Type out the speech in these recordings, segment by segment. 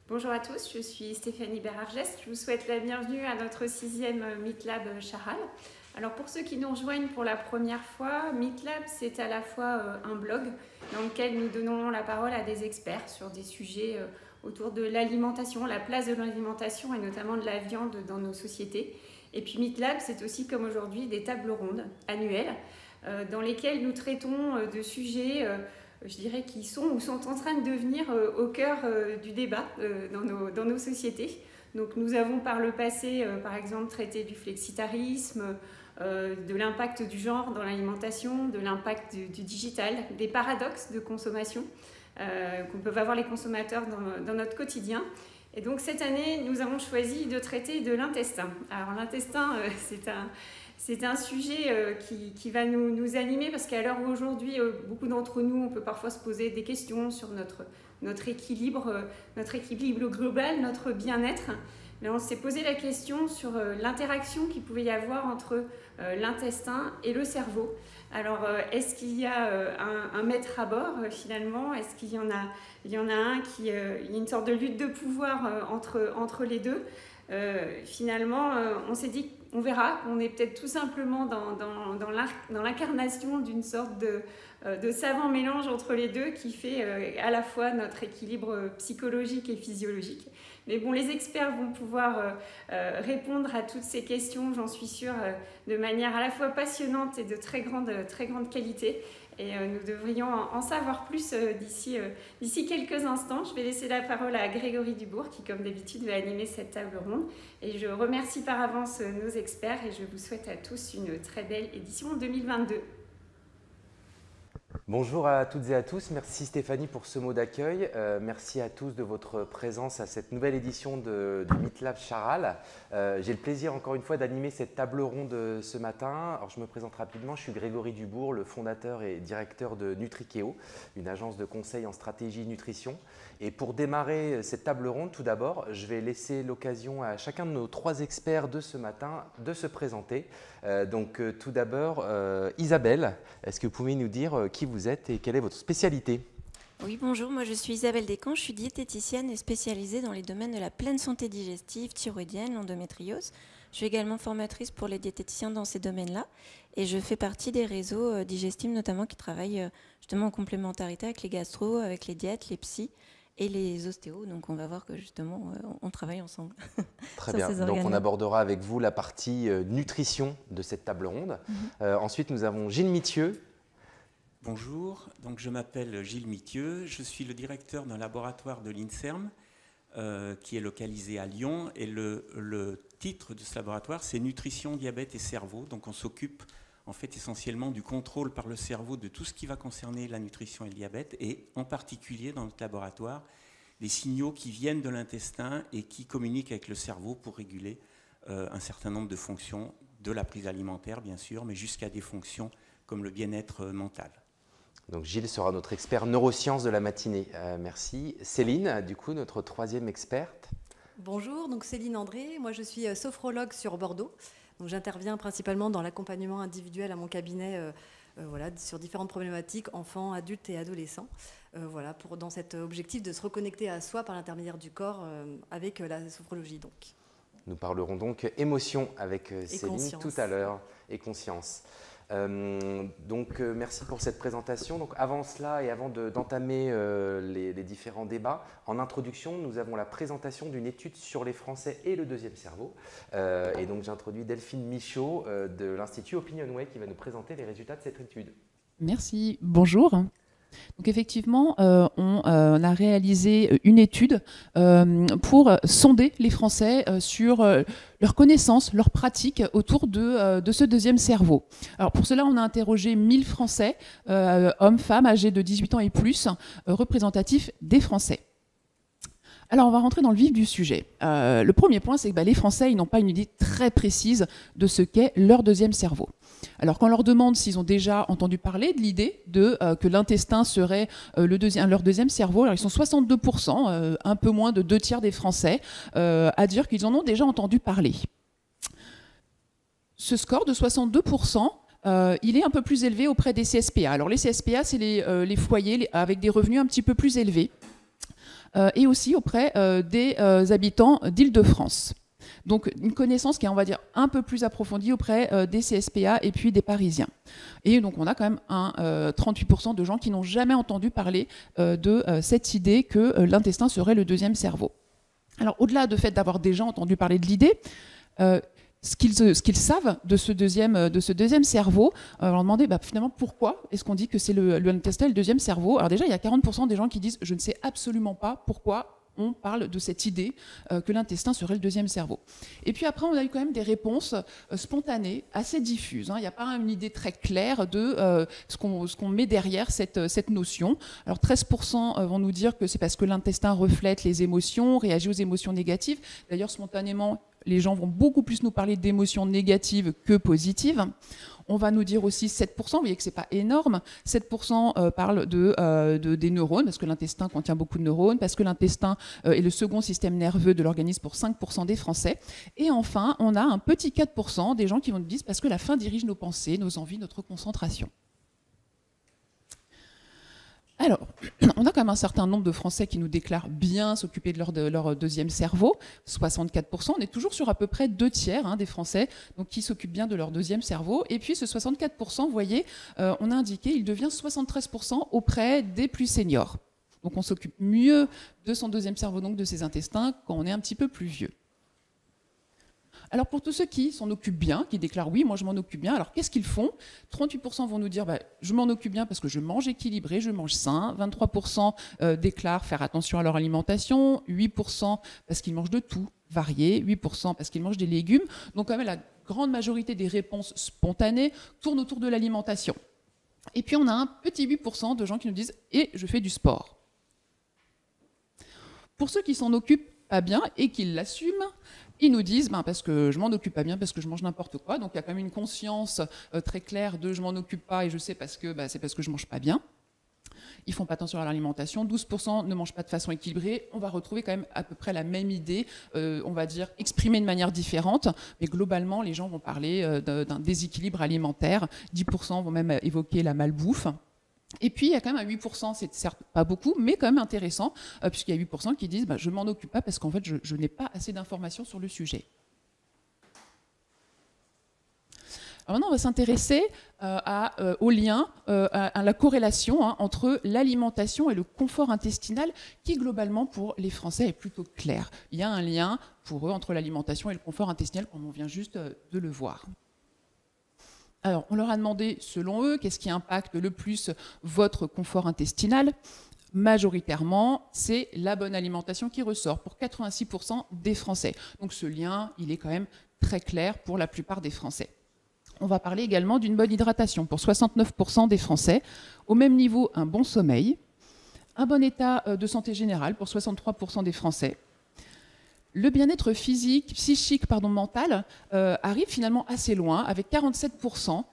Bonjour à tous, je suis Stéphanie Bérargès. Je vous souhaite la bienvenue à notre 6e Meetlab Charal. Alors pour ceux qui nous rejoignent pour la première fois, Meetlab c'est à la fois un blog dans lequel nous donnons la parole à des experts sur des sujets autour de l'alimentation, la place de l'alimentation et notamment de la viande dans nos sociétés. Et puis Meetlab c'est aussi comme aujourd'hui des tables rondes annuelles dans lesquelles nous traitons de sujets je dirais, qui sont ou sont en train de devenir au cœur du débat dans nos sociétés. Donc nous avons par le passé, par exemple, traité du flexitarisme, de l'impact du genre dans l'alimentation, de l'impact du digital, des paradoxes de consommation qu'on peut avoir les consommateurs dans notre quotidien. Et donc cette année, nous avons choisi de traiter de l'intestin. Alors l'intestin, c'est un sujet qui va nous animer parce qu'à l'heure où aujourd'hui, beaucoup d'entre nous, on peut parfois se poser des questions sur notre équilibre global, notre bien-être. Mais on s'est posé la question sur l'interaction qu'il pouvait y avoir entre l'intestin et le cerveau. Alors, est-ce qu'il y a un maître à bord finalement? Est-ce qu'il y en a un il y a une sorte de lutte de pouvoir entre les deux? Finalement, on s'est dit qu'on verra, qu'on est peut-être tout simplement dans l'incarnation d'une sorte de savant mélange entre les deux qui fait à la fois notre équilibre psychologique et physiologique. Mais bon, les experts vont pouvoir répondre à toutes ces questions, j'en suis sûre, de manière à la fois passionnante et de très grande qualité. Et nous devrions en savoir plus d'ici quelques instants. Je vais laisser la parole à Grégory Dubourg qui, comme d'habitude, va animer cette table ronde. Et je remercie par avance nos experts et je vous souhaite à tous une très belle édition 2022. Bonjour à toutes et à tous, merci Stéphanie pour ce mot d'accueil. Merci à tous de votre présence à cette nouvelle édition du Meetlab Charal. J'ai le plaisir encore une fois d'animer cette table ronde ce matin. Alors, je me présente rapidement, je suis Grégory Dubourg, le fondateur et directeur de Nutrikeo, une agence de conseil en stratégie nutrition. Et pour démarrer cette table ronde, tout d'abord, je vais laisser l'occasion à chacun de nos 3 experts de ce matin de se présenter. Tout d'abord, Isabelle, est-ce que vous pouvez nous dire qui vous êtes et quelle est votre spécialité? Oui, bonjour, moi je suis Isabelle Descamps, je suis diététicienne et spécialisée dans les domaines de la pleine santé digestive, thyroïdienne, l'endométriose. Je suis également formatrice pour les diététiciens dans ces domaines-là et je fais partie des réseaux digestifs notamment qui travaillent justement en complémentarité avec les gastro, avec les diètes, les psys et les ostéos. Donc on va voir que justement on travaille ensemble. Très bien, donc on abordera avec vous la partie nutrition de cette table ronde. Ensuite nous avons Gilles Mithieu. Bonjour, donc je m'appelle Gilles Mithieu, je suis le directeur d'un laboratoire de l'INSERM qui est localisé à Lyon et le titre de ce laboratoire c'est Nutrition, Diabète et Cerveau. Donc on s'occupe en fait essentiellement du contrôle par le cerveau de tout ce qui va concerner la nutrition et le diabète et en particulier dans notre laboratoire les signaux qui viennent de l'intestin et qui communiquent avec le cerveau pour réguler un certain nombre de fonctions de la prise alimentaire bien sûr, mais jusqu'à des fonctions comme le bien-être mental. Donc Gilles sera notre expert neurosciences de la matinée. Merci. Céline, du coup, notre 3e experte. Bonjour, donc Céline André. Moi, je suis sophrologue sur Bordeaux. Donc j'interviens principalement dans l'accompagnement individuel à mon cabinet sur différentes problématiques, enfants, adultes et adolescents. Dans cet objectif de se reconnecter à soi par l'intermédiaire du corps avec la sophrologie. Donc. Nous parlerons donc émotion avec Céline tout à l'heure et conscience. Merci pour cette présentation. Donc, avant cela et avant d'entamer les différents débats, en introduction, nous avons la présentation d'une étude sur les Français et le deuxième cerveau. Et donc, j'introduis Delphine Michaud de l'Institut Opinionway qui va nous présenter les résultats de cette étude. Merci. Bonjour. Donc effectivement, on a réalisé une étude pour sonder les Français sur leurs connaissances, leurs pratiques autour de ce deuxième cerveau. Alors pour cela, on a interrogé 1000 Français, hommes, femmes, âgés de 18 ans et plus, représentatifs des Français. Alors on va rentrer dans le vif du sujet. Le premier point, c'est que les Français ils n'ont pas une idée très précise de ce qu'est leur deuxième cerveau. Alors quand on leur demande s'ils ont déjà entendu parler de l'idée que l'intestin serait leur deuxième cerveau, alors ils sont 62%, un peu moins de 2/3 des Français, à dire qu'ils en ont déjà entendu parler. Ce score de 62%, il est un peu plus élevé auprès des CSPA. Alors les CSPA, c'est les foyers avec des revenus un petit peu plus élevés. et aussi auprès des habitants d'Île-de-France. Donc une connaissance qui est, on va dire, un peu plus approfondie auprès des CSPA et puis des Parisiens. Et donc on a quand même 38% de gens qui n'ont jamais entendu parler de cette idée que l'intestin serait le deuxième cerveau. Alors au-delà du fait d'avoir déjà entendu parler de l'idée, ce qu'ils savent de ce deuxième cerveau, on leur demandait finalement pourquoi est-ce qu'on dit que c'est l'intestin le deuxième cerveau. Alors déjà il y a 40% des gens qui disent je ne sais absolument pas pourquoi on parle de cette idée que l'intestin serait le deuxième cerveau. Et puis après, on a eu quand même des réponses spontanées, assez diffuses. Il n'y a pas une idée très claire de ce qu'on met derrière cette notion. Alors 13% vont nous dire que c'est parce que l'intestin reflète les émotions, réagit aux émotions négatives. D'ailleurs, spontanément, les gens vont beaucoup plus nous parler d'émotions négatives que positives. On va nous dire aussi 7%, vous voyez que ce n'est pas énorme, 7% parlent des neurones, parce que l'intestin contient beaucoup de neurones, parce que l'intestin est le second système nerveux de l'organisme pour 5% des Français. Et enfin, on a un petit 4% des gens qui vont nous dire parce que la faim dirige nos pensées, nos envies, notre concentration. Alors, on a quand même un certain nombre de Français qui nous déclarent bien s'occuper de leur deuxième cerveau, 64%. On est toujours sur à peu près 2/3 des Français donc, qui s'occupent bien de leur deuxième cerveau. Et puis ce 64%, vous voyez, on a indiqué, il devient 73% auprès des plus seniors. Donc on s'occupe mieux de son deuxième cerveau, donc de ses intestins, quand on est un petit peu plus vieux. Alors pour tous ceux qui s'en occupent bien, qui déclarent oui, moi je m'en occupe bien, alors qu'est-ce qu'ils font? 38% vont nous dire je m'en occupe bien parce que je mange équilibré, je mange sain. 23% déclarent faire attention à leur alimentation. 8% parce qu'ils mangent de tout, varié. 8% parce qu'ils mangent des légumes. Donc quand même la grande majorité des réponses spontanées tournent autour de l'alimentation. Et puis on a un petit 8% de gens qui nous disent et je fais du sport. Pour ceux qui s'en occupent pas bien et qui l'assument, ils nous disent parce que je m'en occupe pas bien, parce que je mange n'importe quoi. Donc il y a quand même une conscience très claire de je m'en occupe pas et je sais parce que c'est parce que je mange pas bien. Ils font pas attention à l'alimentation. 12% ne mangent pas de façon équilibrée. On va retrouver quand même à peu près la même idée, on va dire exprimée de manière différente. Mais globalement, les gens vont parler d'un déséquilibre alimentaire. 10% vont même évoquer la malbouffe. Et puis, il y a quand même un 8%, c'est certes pas beaucoup, mais quand même intéressant, puisqu'il y a 8% qui disent je ne m'en occupe pas parce qu'en fait, je n'ai pas assez d'informations sur le sujet. Alors maintenant, on va s'intéresser au lien, à la corrélation entre l'alimentation et le confort intestinal, qui globalement, pour les Français, est plutôt clair. Il y a un lien, pour eux, entre l'alimentation et le confort intestinal, comme on vient juste de le voir. Alors, on leur a demandé, selon eux, qu'est-ce qui impacte le plus votre confort intestinal? Majoritairement, c'est la bonne alimentation qui ressort pour 86% des Français. Donc ce lien, il est quand même très clair pour la plupart des Français. On va parler également d'une bonne hydratation pour 69% des Français. Au même niveau, un bon sommeil, un bon état de santé générale pour 63% des Français. Le bien-être physique, psychique, mental arrive finalement assez loin, avec 47%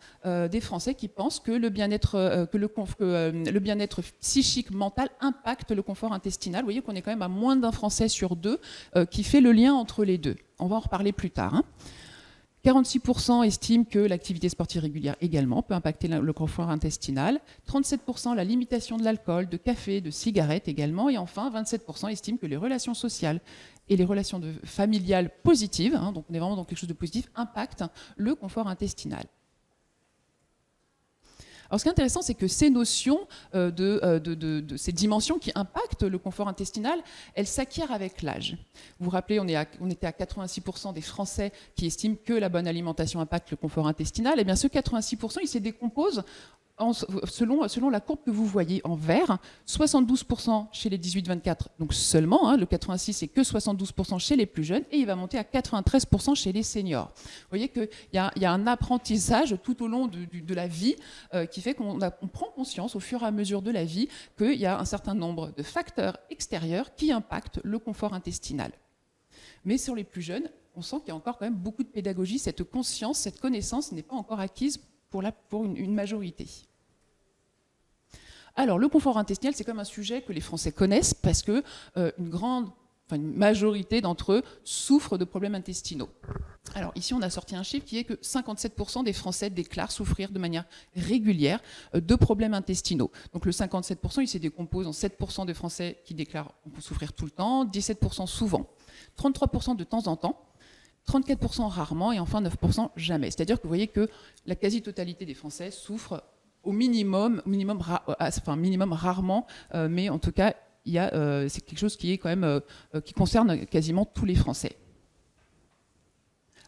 des Français qui pensent que le bien-être psychique, mental impacte le confort intestinal. Vous voyez qu'on est quand même à moins d'un Français sur deux qui fait le lien entre les deux. On va en reparler plus tard. 46% estiment que l'activité sportive régulière également peut impacter le confort intestinal. 37% la limitation de l'alcool, de café, de cigarettes également. Et enfin, 27% estiment que les relations sociales et les relations familiales positives, donc on est vraiment dans quelque chose de positif, impactent le confort intestinal. Alors, ce qui est intéressant, c'est que ces notions de ces dimensions qui impactent le confort intestinal, elles s'acquièrent avec l'âge. Vous vous rappelez, on était à 86% des Français qui estiment que la bonne alimentation impacte le confort intestinal. Et bien, ce 86%, il se décompose selon la courbe que vous voyez en vert, 72% chez les 18-24, donc seulement, le 86 c'est que 72% chez les plus jeunes, et il va monter à 93% chez les seniors. Vous voyez qu'il y a un apprentissage tout au long de la vie qui fait qu'on prend conscience au fur et à mesure de la vie qu'il y a un certain nombre de facteurs extérieurs qui impactent le confort intestinal. Mais sur les plus jeunes, on sent qu'il y a encore quand même beaucoup de pédagogie, cette conscience, cette connaissance n'est pas encore acquise pour une majorité. Alors, le confort intestinal, c'est comme un sujet que les Français connaissent parce que une grande enfin une majorité d'entre eux souffrent de problèmes intestinaux. Alors ici, on a sorti un chiffre qui est que 57% des Français déclarent souffrir de manière régulière de problèmes intestinaux. Donc le 57%, il se décompose en 7% des Français qui déclarent souffrir tout le temps, 17% souvent, 33% de temps en temps, 34% rarement et enfin 9% jamais. C'est-à-dire que vous voyez que la quasi-totalité des Français souffrent au minimum rarement, mais en tout cas, c'est quelque chose qui est quand même qui concerne quasiment tous les Français.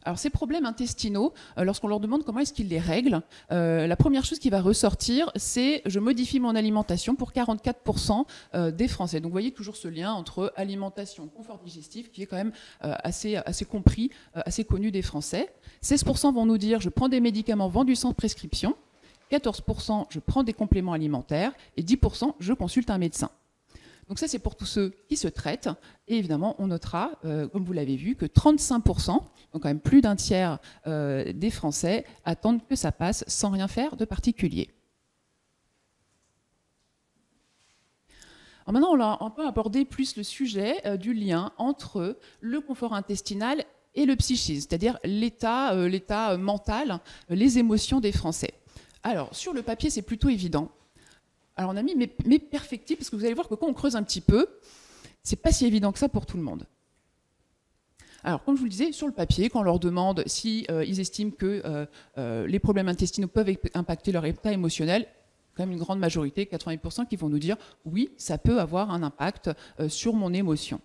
Alors ces problèmes intestinaux, lorsqu'on leur demande comment est-ce qu'ils les règlent, la première chose qui va ressortir, c'est je modifie mon alimentation pour 44% des Français. Donc vous voyez toujours ce lien entre alimentation, confort digestif, qui est quand même assez compris, assez connu des Français. 16% vont nous dire je prends des médicaments vendus sans prescription, 14% je prends des compléments alimentaires et 10% je consulte un médecin. Donc ça, c'est pour tous ceux qui se traitent. Et évidemment, on notera, comme vous l'avez vu, que 35%, donc quand même plus d'un tiers des Français, attendent que ça passe sans rien faire de particulier. Alors maintenant, on peut aborder plus le sujet du lien entre le confort intestinal et le psychisme, c'est-à-dire l'état mental, les émotions des Français. Alors, sur le papier, c'est plutôt évident. Alors on a mis mes perfectibles, parce que vous allez voir que quand on creuse un petit peu, c'est pas si évident que ça pour tout le monde. Alors comme je vous le disais, sur le papier, quand on leur demande si ils estiment que les problèmes intestinaux peuvent impacter leur état émotionnel, quand même une grande majorité, 80%, qui vont nous dire oui, ça peut avoir un impact sur mon émotion.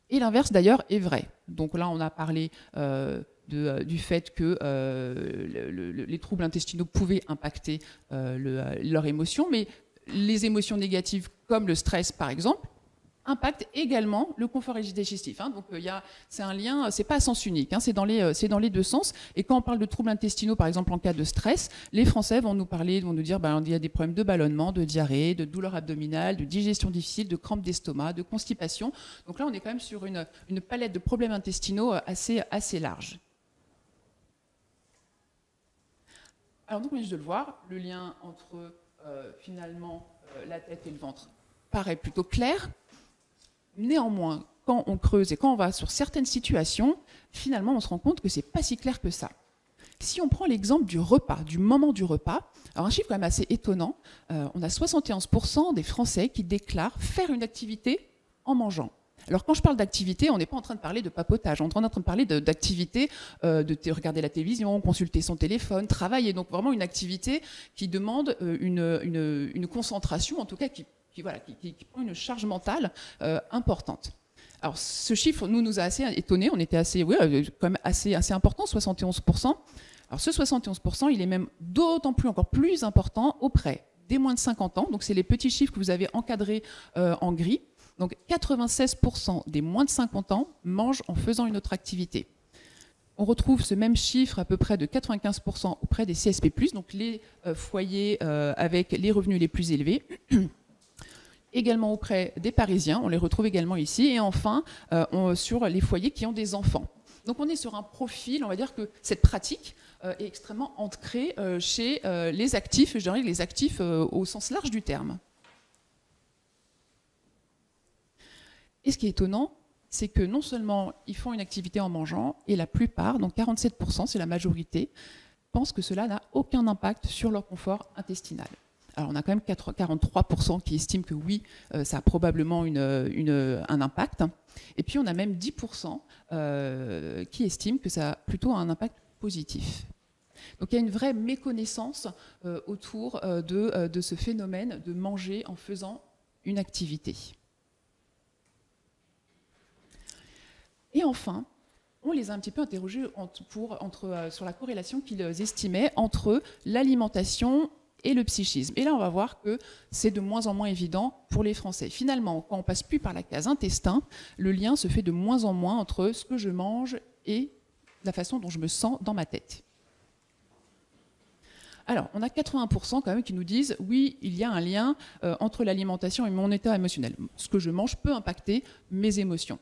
Et l'inverse d'ailleurs est vrai. Donc là on a parlé du fait que les troubles intestinaux pouvaient impacter leur émotion, mais les émotions négatives comme le stress par exemple impactent également le confort digestif. Donc c'est un lien, c'est pas à sens unique, c'est dans les deux sens. Et quand on parle de troubles intestinaux par exemple en cas de stress, les Français vont nous dire il y a des problèmes de ballonnement, de diarrhée, de douleurs abdominales, de digestion difficile, de crampes d'estomac, de constipation. Donc là on est quand même sur une palette de problèmes intestinaux assez large. Alors donc, on vient de le voir, le lien entre finalement la tête et le ventre paraît plutôt clair. Néanmoins, quand on creuse et quand on va sur certaines situations, finalement, on se rend compte que c'est pas si clair que ça. Si on prend l'exemple du repas, du moment du repas, alors un chiffre quand même assez étonnant, on a 71% des Français qui déclarent faire une activité en mangeant. Alors quand je parle d'activité, on n'est pas en train de parler de papotage, on est en train de parler d'activité, de regarder la télévision, consulter son téléphone, travailler. Donc vraiment une activité qui demande une concentration, en tout cas qui prend une charge mentale importante. Alors ce chiffre nous a assez étonnés, on était quand même assez important, 71%. Alors ce 71%, il est même encore plus important auprès des moins de 50 ans, donc c'est les petits chiffres que vous avez encadrés en gris. Donc 96% des moins de 50 ans mangent en faisant une autre activité. On retrouve ce même chiffre à peu près de 95% auprès des CSP+, donc les foyers avec les revenus les plus élevés. Également auprès des Parisiens, on les retrouve également ici. Et enfin, sur les foyers qui ont des enfants. Donc on est sur un profil, on va dire que cette pratique est extrêmement ancrée chez les actifs, je dirais les actifs au sens large du terme. Et ce qui est étonnant, c'est que non seulement ils font une activité en mangeant, et la plupart, donc 47%, c'est la majorité, pensent que cela n'a aucun impact sur leur confort intestinal. Alors on a quand même 43% qui estiment que oui, ça a probablement un impact. Et puis on a même 10% qui estiment que ça a plutôt un impact positif. Donc il y a une vraie méconnaissance autour de ce phénomène de manger en faisant une activité. Et enfin, on les a un petit peu interrogés sur la corrélation qu'ils estimaient entre l'alimentation et le psychisme. Et là, on va voir que c'est de moins en moins évident pour les Français. Finalement, quand on passe plus par la case intestin, le lien se fait de moins en moins entre ce que je mange et la façon dont je me sens dans ma tête. Alors, on a 80% quand même qui nous disent oui, il y a un lien entre l'alimentation et mon état émotionnel. Ce que je mange peut impacter mes émotions.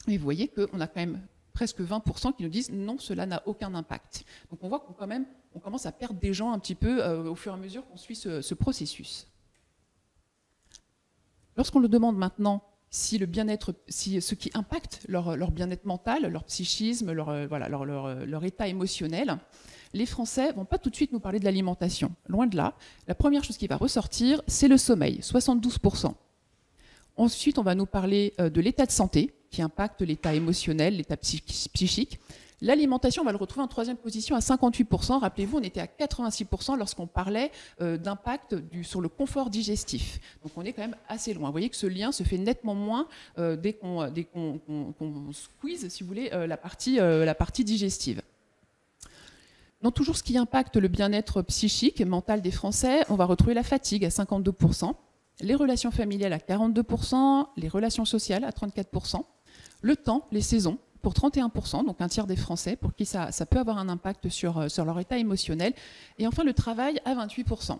Et vous voyez qu'on a quand même presque 20% qui nous disent non, cela n'a aucun impact. Donc on voit qu'on commence à perdre des gens un petit peu au fur et à mesure qu'on suit ce processus. Lorsqu'on le demande maintenant si le bien-être, si ce qui impacte leur bien-être mental, leur psychisme, leur état émotionnel, les Français ne vont pas tout de suite nous parler de l'alimentation. Loin de là. La première chose qui va ressortir, c'est le sommeil, 72%. Ensuite, on va nous parler de l'état de santé, qui impacte l'état émotionnel, l'état psychique. L'alimentation, on va le retrouver en troisième position à 58%. Rappelez-vous, on était à 86% lorsqu'on parlait d'impact sur le confort digestif. Donc on est quand même assez loin. Vous voyez que ce lien se fait nettement moins dès qu'on squeeze, si vous voulez, la partie digestive. Dans toujours ce qui impacte le bien-être psychique et mental des Français, on va retrouver la fatigue à 52%, les relations familiales à 42%, les relations sociales à 34%, le temps, les saisons, pour 31%, donc un tiers des Français, pour qui ça peut avoir un impact sur leur état émotionnel. Et enfin, le travail à 28%.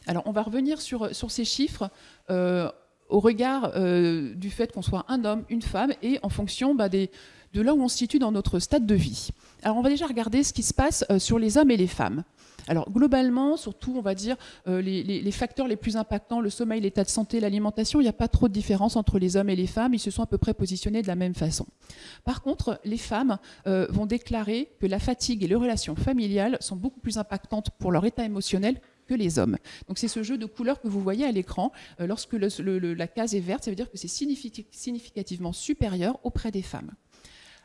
Alors, on va revenir sur ces chiffres au regard du fait qu'on soit un homme, une femme, et en fonction de là où on se situe dans notre stade de vie. Alors, on va déjà regarder ce qui se passe sur les hommes et les femmes. Alors globalement, surtout, on va dire, les facteurs les plus impactants, le sommeil, l'état de santé, l'alimentation, il n'y a pas trop de différence entre les hommes et les femmes, ils se sont à peu près positionnés de la même façon. Par contre, les femmes vont déclarer que la fatigue et les relations familiales sont beaucoup plus impactantes pour leur état émotionnel que les hommes. Donc c'est ce jeu de couleurs que vous voyez à l'écran. Lorsque la case est verte, ça veut dire que c'est significativement supérieur auprès des femmes.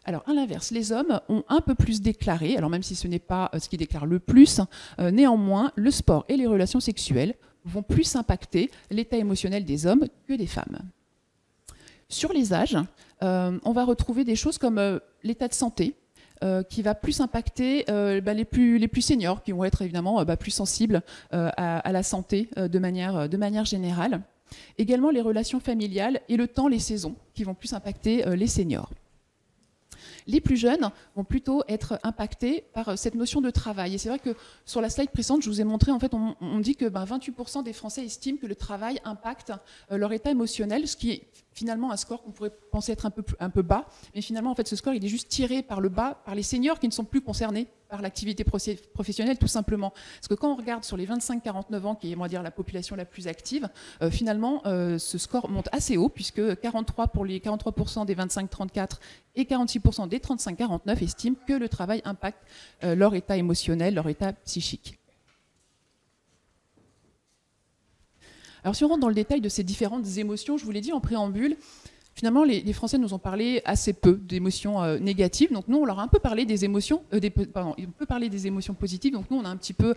Alors, à l'inverse, les hommes ont un peu plus déclaré, alors même si ce n'est pas ce qui déclare le plus, néanmoins, le sport et les relations sexuelles vont plus impacter l'état émotionnel des hommes que des femmes. Sur les âges, on va retrouver des choses comme l'état de santé, qui va plus impacter les plus seniors, qui vont être évidemment plus sensibles à la santé de manière générale. Également les relations familiales et le temps, les saisons, qui vont plus impacter les seniors. Les plus jeunes vont plutôt être impactés par cette notion de travail. Et c'est vrai que sur la slide précédente, je vous ai montré, en fait, on dit que 28% des Français estiment que le travail impacte leur état émotionnel, ce qui est finalement un score qu'on pourrait penser être un peu bas. Mais finalement, en fait, ce score, il est juste tiré par le bas, par les seniors qui ne sont plus concernés par l'activité professionnelle, tout simplement. Parce que quand on regarde sur les 25-49 ans, qui est, on va dire, la population la plus active, finalement, ce score monte assez haut, puisque 43% des 25-34 et 46% des 35-49 estiment que le travail impacte leur état émotionnel, leur état psychique. Alors si on rentre dans le détail de ces différentes émotions, je vous l'ai dit en préambule, finalement les Français nous ont parlé assez peu d'émotions négatives. Donc nous, on leur a un peu parlé des émotions, on peut parler des émotions positives. Donc nous, on a un petit peu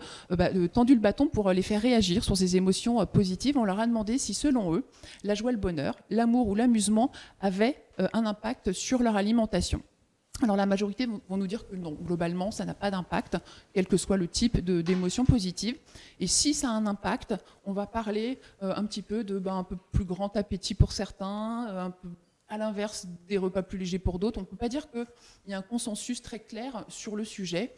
tendu le bâton pour les faire réagir sur ces émotions positives. On leur a demandé si, selon eux, la joie, le bonheur, l'amour ou l'amusement avaient un impact sur leur alimentation. Alors la majorité vont nous dire que non, globalement, ça n'a pas d'impact, quel que soit le type d'émotion positive. Et si ça a un impact, on va parler un petit peu un peu plus grand appétit pour certains, un peu à l'inverse des repas plus légers pour d'autres. On ne peut pas dire qu'il y a un consensus très clair sur le sujet.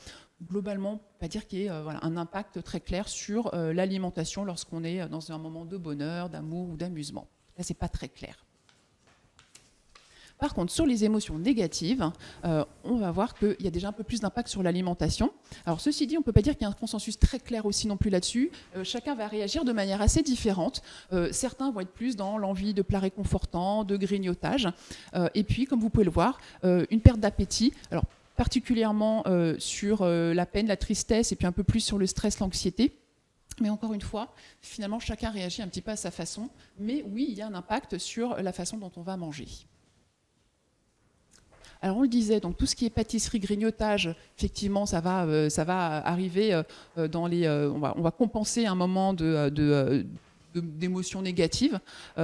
Globalement, on ne peut pas dire qu'il y ait un impact très clair sur l'alimentation lorsqu'on est dans un moment de bonheur, d'amour ou d'amusement. Là, ce n'est pas très clair. Par contre, sur les émotions négatives, on va voir qu'il y a déjà un peu plus d'impact sur l'alimentation. Alors ceci dit, on ne peut pas dire qu'il y a un consensus très clair aussi non plus là-dessus. Chacun va réagir de manière assez différente. Certains vont être plus dans l'envie de plats réconfortants, de grignotage. Et puis, comme vous pouvez le voir, une perte d'appétit. Alors particulièrement sur la peine, la tristesse, et puis un peu plus sur le stress, l'anxiété. Mais encore une fois, finalement, chacun réagit un petit peu à sa façon. Mais oui, il y a un impact sur la façon dont on va manger. Alors on le disait, donc tout ce qui est pâtisserie, grignotage, effectivement, ça va arriver dans les. On va compenser un moment d'émotions négatives,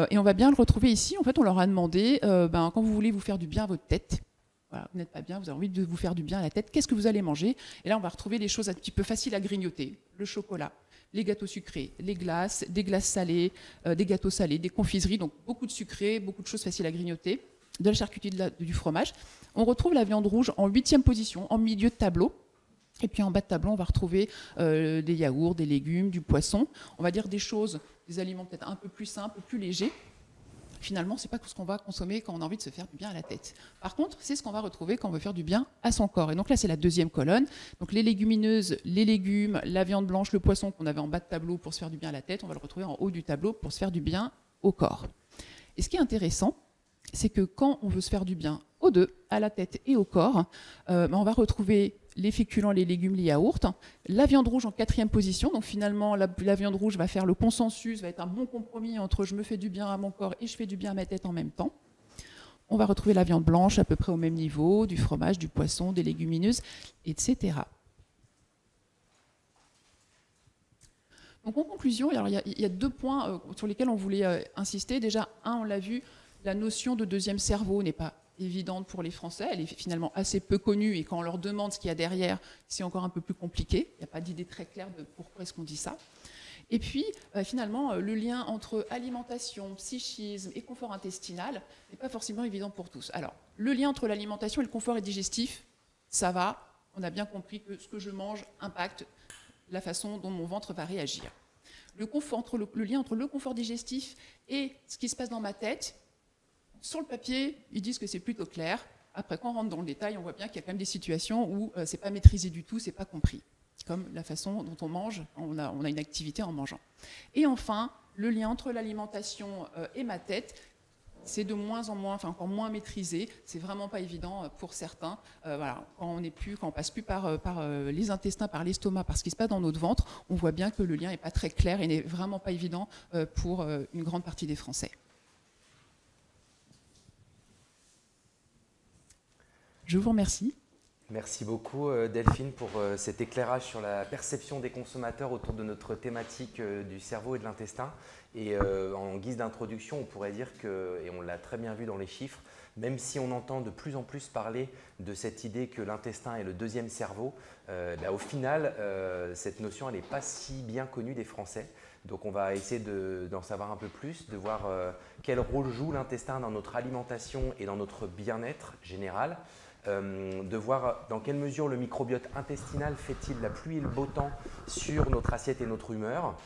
et on va bien le retrouver ici. En fait, on leur a demandé, quand vous voulez vous faire du bien à votre tête, voilà, vous n'êtes pas bien, vous avez envie de vous faire du bien à la tête, qu'est-ce que vous allez manger? Et là, on va retrouver des choses un petit peu faciles à grignoter, le chocolat, les gâteaux sucrés, les glaces, des glaces salées, des gâteaux salés, des confiseries, donc beaucoup de sucré, beaucoup de choses faciles à grignoter. De la charcuterie, du fromage. On retrouve la viande rouge en 8e position, en milieu de tableau. Et puis en bas de tableau, on va retrouver des yaourts, des légumes, du poisson. On va dire des choses, des aliments peut-être un peu plus simples, plus légers. Finalement, ce n'est pas ce qu'on va consommer quand on a envie de se faire du bien à la tête. Par contre, c'est ce qu'on va retrouver quand on veut faire du bien à son corps. Et donc là, c'est la 2e colonne. Donc les légumineuses, les légumes, la viande blanche, le poisson qu'on avait en bas de tableau pour se faire du bien à la tête, on va le retrouver en haut du tableau pour se faire du bien au corps. Et ce qui est intéressant, c'est que quand on veut se faire du bien aux deux, à la tête et au corps, on va retrouver les féculents, les légumes, les yaourts, la viande rouge en 4e position. Donc finalement, la viande rouge va faire le consensus, va être un bon compromis entre je me fais du bien à mon corps et je fais du bien à ma tête en même temps. On va retrouver la viande blanche à peu près au même niveau, du fromage, du poisson, des légumineuses, etc. Donc en conclusion, il y a 2 points sur lesquels on voulait insister. Déjà, on l'a vu, la notion de deuxième cerveau n'est pas évidente pour les Français. Elle est finalement assez peu connue et quand on leur demande ce qu'il y a derrière, c'est encore un peu plus compliqué. Il n'y a pas d'idée très claire de pourquoi est-ce qu'on dit ça. Et puis, finalement, le lien entre alimentation, psychisme et confort intestinal n'est pas forcément évident pour tous. Alors, le lien entre l'alimentation et le confort digestif, ça va. On a bien compris que ce que je mange impacte la façon dont mon ventre va réagir. Le lien entre le confort digestif et ce qui se passe dans ma tête, sur le papier, ils disent que c'est plutôt clair. Après, quand on rentre dans le détail, on voit bien qu'il y a quand même des situations où c'est pas maîtrisé du tout, c'est pas compris. Comme la façon dont on mange, on a une activité en mangeant. Et enfin, le lien entre l'alimentation et ma tête, c'est de moins en moins, enfin encore moins maîtrisé. C'est vraiment pas évident pour certains. Voilà, quand on passe plus par les intestins, par l'estomac, par ce qui se passe dans notre ventre, on voit bien que le lien n'est pas très clair et n'est vraiment pas évident pour une grande partie des Français. Je vous remercie. Merci beaucoup Delphine pour cet éclairage sur la perception des consommateurs autour de notre thématique du cerveau et de l'intestin. Et en guise d'introduction, on pourrait dire que, et on l'a très bien vu dans les chiffres, même si on entend de plus en plus parler de cette idée que l'intestin est le deuxième cerveau, au final, cette notion elle n'est pas si bien connue des Français. Donc on va essayer d'en savoir un peu plus, de voir quel rôle joue l'intestin dans notre alimentation et dans notre bien-être général. De voir dans quelle mesure le microbiote intestinal fait-il la pluie et le beau temps sur notre assiette et notre humeur,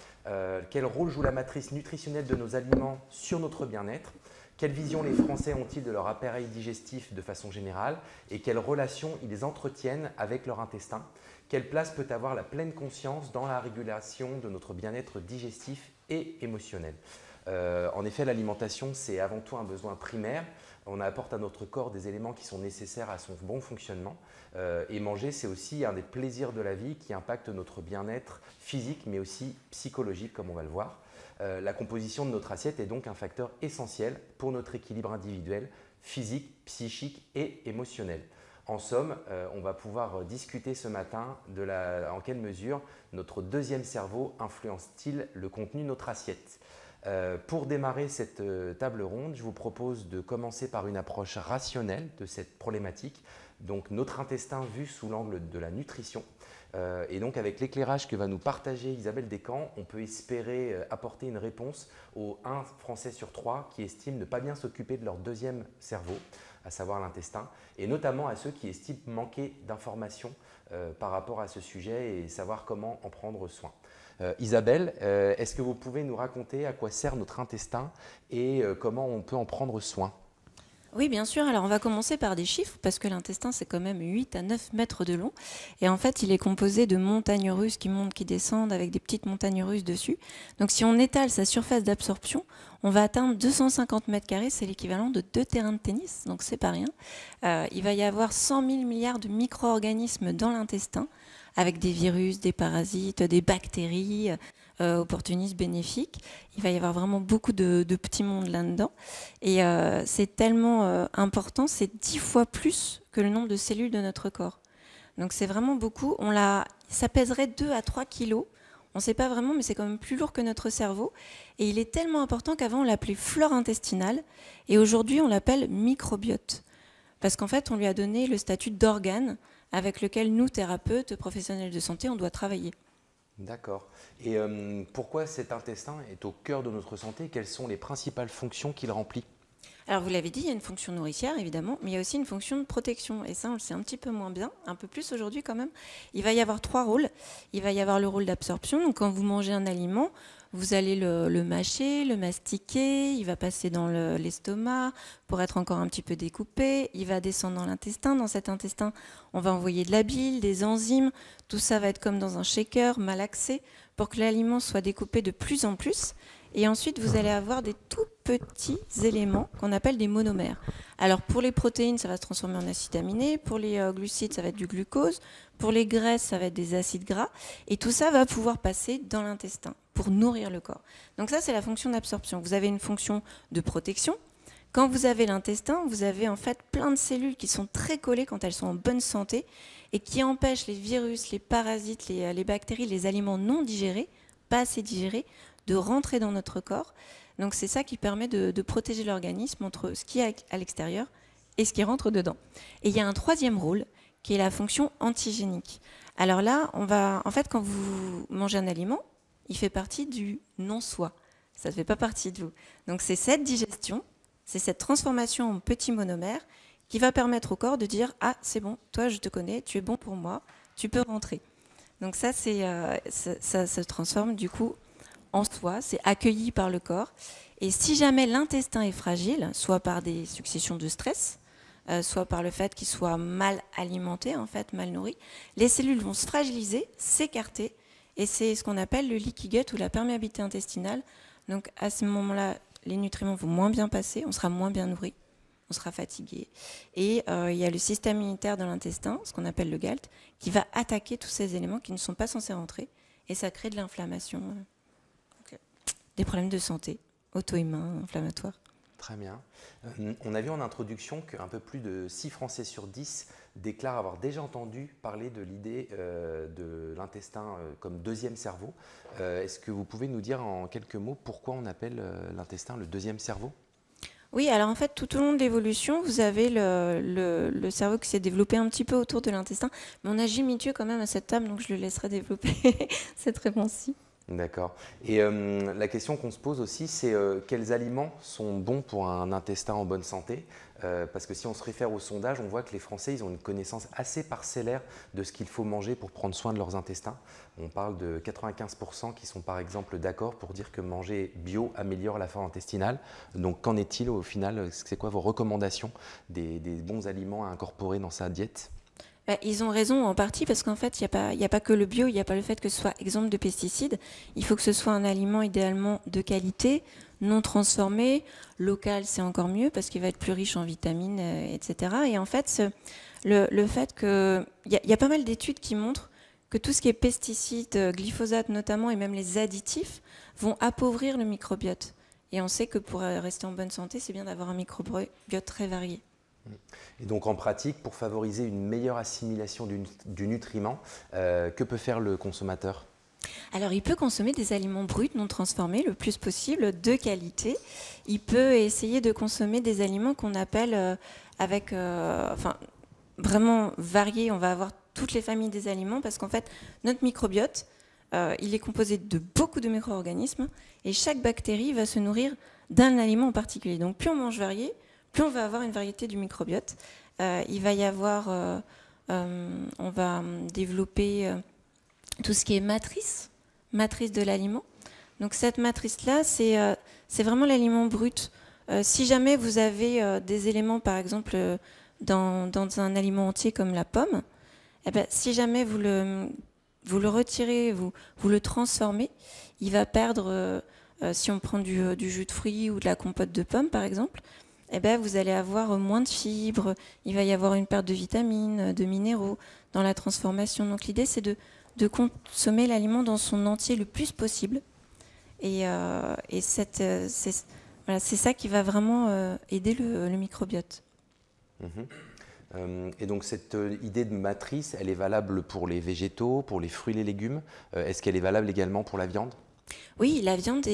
quel rôle joue la matrice nutritionnelle de nos aliments sur notre bien-être, quelle vision les Français ont-ils de leur appareil digestif de façon générale et quelles relations ils entretiennent avec leur intestin, quelle place peut avoir la pleine conscience dans la régulation de notre bien-être digestif et émotionnel. En effet, l'alimentation, c'est avant tout un besoin primaire. On apporte à notre corps des éléments qui sont nécessaires à son bon fonctionnement. Et manger, c'est aussi un des plaisirs de la vie qui impacte notre bien-être physique, mais aussi psychologique, comme on va le voir. La composition de notre assiette est donc un facteur essentiel pour notre équilibre individuel, physique, psychique et émotionnel. En somme, on va pouvoir discuter ce matin en quelle mesure notre deuxième cerveau influence-t-il le contenu de notre assiette. Pour démarrer cette table ronde, je vous propose de commencer par une approche rationnelle de cette problématique, donc notre intestin vu sous l'angle de la nutrition. Et donc avec l'éclairage que va nous partager Isabelle Descamps, on peut espérer apporter une réponse aux 1 Français sur 3 qui estiment ne pas bien s'occuper de leur deuxième cerveau, à savoir l'intestin, et notamment à ceux qui estiment manquer d'informations par rapport à ce sujet et savoir comment en prendre soin. Isabelle, est-ce que vous pouvez nous raconter à quoi sert notre intestin et comment on peut en prendre soin ? Oui, bien sûr. Alors, on va commencer par des chiffres, parce que l'intestin, c'est quand même 8 à 9 mètres de long. Et en fait, il est composé de montagnes russes qui montent, qui descendent, avec des petites montagnes russes dessus. Donc, si on étale sa surface d'absorption, on va atteindre 250 mètres carrés. C'est l'équivalent de 2 terrains de tennis, donc c'est pas rien. Il va y avoir 100 000 milliards de micro-organismes dans l'intestin, avec des virus, des parasites, des bactéries, opportunistes, bénéfiques. Il va y avoir vraiment beaucoup de petits mondes là-dedans. Et c'est tellement important, c'est 10 fois plus que le nombre de cellules de notre corps. Donc c'est vraiment beaucoup. Ça pèserait 2 à 3 kilos. On ne sait pas vraiment, mais c'est quand même plus lourd que notre cerveau. Et il est tellement important qu'avant, on l'appelait flore intestinale. Et aujourd'hui, on l'appelle microbiote. Parce qu'en fait, on lui a donné le statut d'organe avec lequel nous, thérapeutes, professionnels de santé, on doit travailler. D'accord. Et pourquoi cet intestin est au cœur de notre santé ? Quelles sont les principales fonctions qu'il remplit ? Alors, vous l'avez dit, il y a une fonction nourricière, évidemment, mais il y a aussi une fonction de protection. Et ça, on le sait un petit peu moins bien, un peu plus aujourd'hui quand même. Il va y avoir 3 rôles. Il va y avoir le rôle d'absorption. Donc, quand vous mangez un aliment, vous allez le mâcher, le mastiquer, il va passer dans l'estomac pour être encore un petit peu découpé, il va descendre dans l'intestin. Dans cet intestin, on va envoyer de la bile, des enzymes, tout ça va être comme dans un shaker, malaxé, pour que l'aliment soit découpé de plus en plus. Et ensuite, vous allez avoir des tout petits éléments qu'on appelle des monomères. Alors, pour les protéines, ça va se transformer en acides aminés. Pour les glucides, ça va être du glucose. Pour les graisses, ça va être des acides gras. Et tout ça va pouvoir passer dans l'intestin pour nourrir le corps. Donc ça, c'est la fonction d'absorption. Vous avez une fonction de protection. Quand vous avez l'intestin, vous avez en fait plein de cellules qui sont très collées quand elles sont en bonne santé et qui empêchent les virus, les parasites, les bactéries, les aliments non digérés, pas assez digérés, de rentrer dans notre corps. Donc c'est ça qui permet de protéger l'organisme entre ce qui est à l'extérieur et ce qui rentre dedans. Et il y a un troisième rôle qui est la fonction antigénique. Alors là, en fait, quand vous mangez un aliment, il fait partie du non-soi. Ça ne fait pas partie de vous. Donc c'est cette digestion, c'est cette transformation en petits monomères qui va permettre au corps de dire « Ah, c'est bon, toi je te connais, tu es bon pour moi, tu peux rentrer ». Donc ça se transforme du coup en soi, c'est accueilli par le corps. Et si jamais l'intestin est fragile, soit par des successions de stress, soit par le fait qu'il soit mal alimenté, en fait, mal nourri, les cellules vont se fragiliser, s'écarter, et c'est ce qu'on appelle le leaky gut ou la perméabilité intestinale. Donc à ce moment-là, les nutriments vont moins bien passer, on sera moins bien nourri, on sera fatigué. Et il y a le système immunitaire de l'intestin, ce qu'on appelle le GALT, qui va attaquer tous ces éléments qui ne sont pas censés rentrer, et ça crée de l'inflammation. Des problèmes de santé, auto-immuns, inflammatoires. Très bien. On a vu en introduction qu'un peu plus de 6 Français sur 10 déclarent avoir déjà entendu parler de l'idée de l'intestin comme deuxième cerveau. Est-ce que vous pouvez nous dire en quelques mots pourquoi on appelle l'intestin le deuxième cerveau ? Oui, alors en fait, tout au long de l'évolution, vous avez le cerveau qui s'est développé un petit peu autour de l'intestin. Mais on a Gilles Mithieu quand même à cette table, donc je le laisserai développer cette réponse-ci. D'accord. Et la question qu'on se pose aussi, c'est quels aliments sont bons pour un intestin en bonne santé ? Parce que si on se réfère au sondage, on voit que les Français, ils ont une connaissance assez parcellaire de ce qu'il faut manger pour prendre soin de leurs intestins. On parle de 95% qui sont par exemple d'accord pour dire que manger bio améliore la flore intestinale. Donc qu'en est-il au final ? C'est quoi vos recommandations des bons aliments à incorporer dans sa diète ? Ils ont raison en partie parce qu'en fait, il n'y a pas que le bio, il n'y a pas le fait que ce soit exempt de pesticides. Il faut que ce soit un aliment idéalement de qualité, non transformé, local, c'est encore mieux parce qu'il va être plus riche en vitamines, etc. Et en fait, le fait que... Il y a pas mal d'études qui montrent que tout ce qui est pesticides, glyphosate notamment, et même les additifs, vont appauvrir le microbiote. Et on sait que pour rester en bonne santé, c'est bien d'avoir un microbiote très varié. Et donc en pratique, pour favoriser une meilleure assimilation du nutriment, que peut faire le consommateur ? Alors il peut consommer des aliments bruts non transformés le plus possible, de qualité. Il peut essayer de consommer des aliments qu'on appelle vraiment variés. On va avoir toutes les familles des aliments parce qu'en fait notre microbiote, il est composé de beaucoup de micro-organismes et chaque bactérie va se nourrir d'un aliment en particulier. Donc plus on mange varié, plus on va avoir une variété du microbiote. Il va y avoir, on va développer tout ce qui est matrice de l'aliment. Donc cette matrice-là, c'est vraiment l'aliment brut. Si jamais vous avez des éléments, par exemple, dans un aliment entier comme la pomme, eh ben, si jamais vous le retirez, vous le transformez, il va perdre, si on prend du jus de fruits ou de la compote de pommes, par exemple, eh ben, vous allez avoir moins de fibres, il va y avoir une perte de vitamines, de minéraux dans la transformation. Donc l'idée, c'est de consommer l'aliment dans son entier le plus possible. Et c'est ça qui va vraiment aider le microbiote. Et donc cette idée de matrice, elle est valable pour les végétaux, pour les fruits et les légumes. Est-ce qu'elle est valable également pour la viande ? Oui, la viande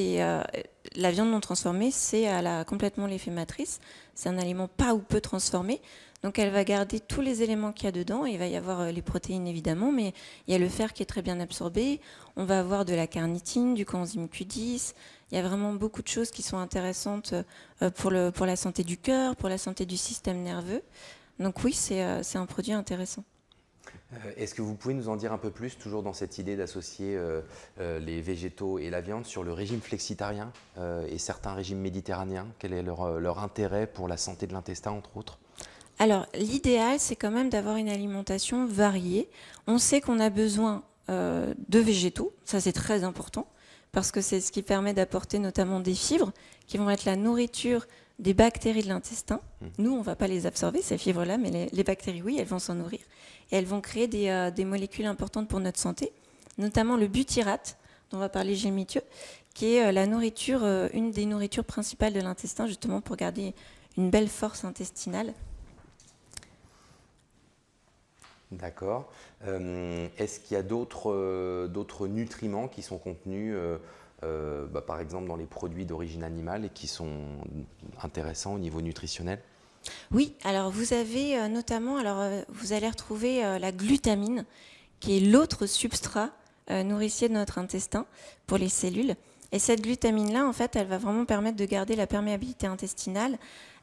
non transformée, elle a complètement l'effet matrice. C'est un aliment pas ou peu transformé. Donc elle va garder tous les éléments qu'il y a dedans. Il va y avoir les protéines évidemment, mais il y a le fer qui est très bien absorbé. On va avoir de la carnitine, du coenzyme Q10. Il y a vraiment beaucoup de choses qui sont intéressantes pour la santé du cœur, pour la santé du système nerveux. Donc oui, c'est un produit intéressant. Est-ce que vous pouvez nous en dire un peu plus, toujours dans cette idée d'associer les végétaux et la viande, sur le régime flexitarien et certains régimes méditerranéens ? Quel est leur intérêt pour la santé de l'intestin, entre autres ? Alors, l'idéal, c'est quand même d'avoir une alimentation variée. On sait qu'on a besoin de végétaux, ça c'est très important, parce que c'est ce qui permet d'apporter notamment des fibres qui vont être la nourriture des bactéries de l'intestin. Nous, on ne va pas les absorber, ces fibres-là, mais les bactéries, oui, elles vont s'en nourrir. Et elles vont créer des molécules importantes pour notre santé, notamment le butyrate, dont va parler Gilles Mithieu, qui est la nourriture, une des nourritures principales de l'intestin, justement pour garder une belle force intestinale. D'accord. Est-ce qu'il y a d'autres nutriments qui sont contenus, par exemple, dans les produits d'origine animale et qui sont intéressants au niveau nutritionnel? Oui, alors vous avez notamment, vous allez retrouver la glutamine, qui est l'autre substrat nourricier de notre intestin pour les cellules. Et cette glutamine-là, en fait, elle va vraiment permettre de garder la perméabilité intestinale.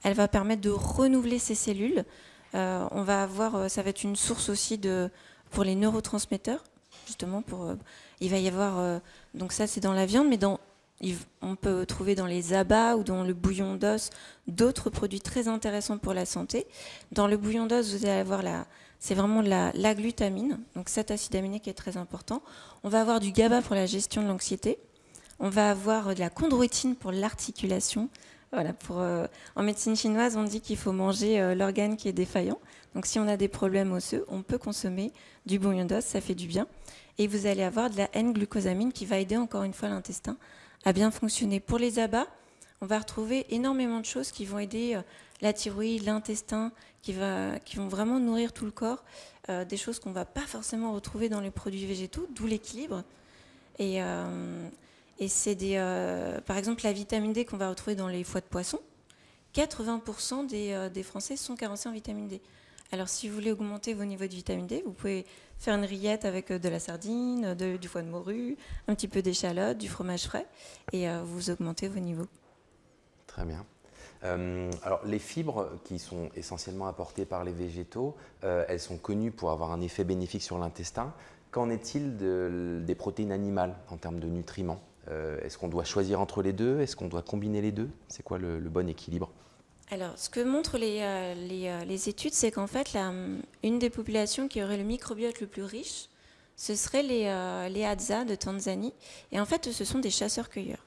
Elle va permettre de renouveler ces cellules. On va avoir, ça va être une source aussi pour les neurotransmetteurs, justement. Il va y avoir, donc ça c'est dans la viande, mais on peut trouver dans les abats ou dans le bouillon d'os d'autres produits très intéressants pour la santé. Dans le bouillon d'os, vous allez avoir c'est vraiment la glutamine, donc cet acide aminé qui est très important. On va avoir du GABA pour la gestion de l'anxiété. On va avoir de la chondroïtine pour l'articulation. Voilà, en médecine chinoise, on dit qu'il faut manger l'organe qui est défaillant. Donc si on a des problèmes osseux, on peut consommer du bouillon d'os, ça fait du bien. Et vous allez avoir de la N-glucosamine qui va aider encore une fois l'intestin à bien fonctionner. Pour les abats, on va retrouver énormément de choses qui vont aider la thyroïde, l'intestin, qui vont vraiment nourrir tout le corps. Des choses qu'on ne va pas forcément retrouver dans les produits végétaux, d'où l'équilibre. Et c'est par exemple, la vitamine D qu'on va retrouver dans les foies de poisson. 80% des Français sont carencés en vitamine D. Alors, si vous voulez augmenter vos niveaux de vitamine D, vous pouvez faire une rillette avec de la sardine, du foie de morue, un petit peu d'échalote, du fromage frais, et vous augmentez vos niveaux. Très bien. Alors, les fibres qui sont essentiellement apportées par les végétaux, elles sont connues pour avoir un effet bénéfique sur l'intestin. Qu'en est-il des protéines animales en termes de nutriments? Est-ce qu'on doit choisir entre les deux? Est-ce qu'on doit combiner les deux? C'est quoi le bon équilibre? Alors, ce que montrent les études, c'est qu'en fait, une des populations qui aurait le microbiote le plus riche, ce serait les Hadza de Tanzanie. Et en fait, ce sont des chasseurs-cueilleurs.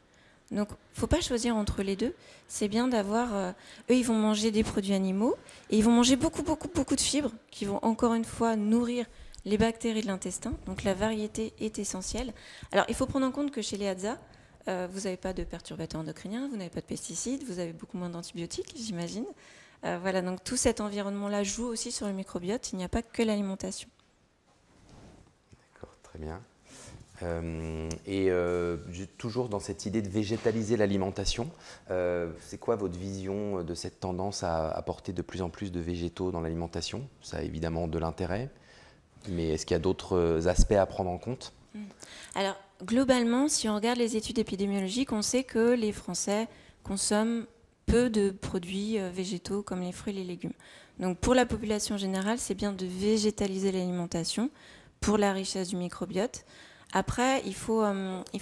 Donc, il ne faut pas choisir entre les deux. C'est bien d'avoir... eux, ils vont manger des produits animaux et ils vont manger beaucoup de fibres qui vont encore une fois nourrir les bactéries de l'intestin. Donc, la variété est essentielle. Alors, il faut prendre en compte que chez les Hadza, vous n'avez pas de perturbateurs endocriniens, vous n'avez pas de pesticides, vous avez beaucoup moins d'antibiotiques, j'imagine. Voilà, donc tout cet environnement-là joue aussi sur le microbiote. Il n'y a pas que l'alimentation. D'accord, très bien. Toujours dans cette idée de végétaliser l'alimentation, c'est quoi votre vision de cette tendance à apporter de plus en plus de végétaux dans l'alimentation? Ça a évidemment de l'intérêt, mais est-ce qu'il y a d'autres aspects à prendre en compte? Alors, globalement, si on regarde les études épidémiologiques, on sait que les Français consomment peu de produits végétaux comme les fruits et les légumes. Donc, pour la population générale, c'est bien de végétaliser l'alimentation pour la richesse du microbiote. Après, il faut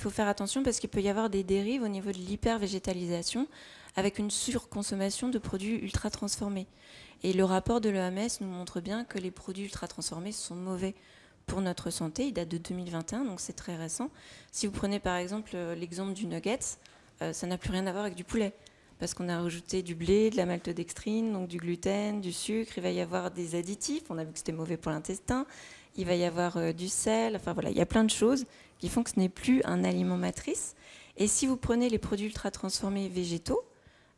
faire attention parce qu'il peut y avoir des dérives au niveau de l'hypervégétalisation avec une surconsommation de produits ultra transformés. Et le rapport de l'OMS nous montre bien que les produits ultra transformés sont mauvais pour notre santé. Il date de 2021, donc c'est très récent. Si vous prenez par exemple l'exemple du nuggets, ça n'a plus rien à voir avec du poulet, parce qu'on a rajouté du blé, de la maltodextrine, donc du gluten, du sucre, il va y avoir des additifs, on a vu que c'était mauvais pour l'intestin, il va y avoir du sel, enfin voilà, il y a plein de choses qui font que ce n'est plus un aliment matrice. Et si vous prenez les produits ultra transformés végétaux,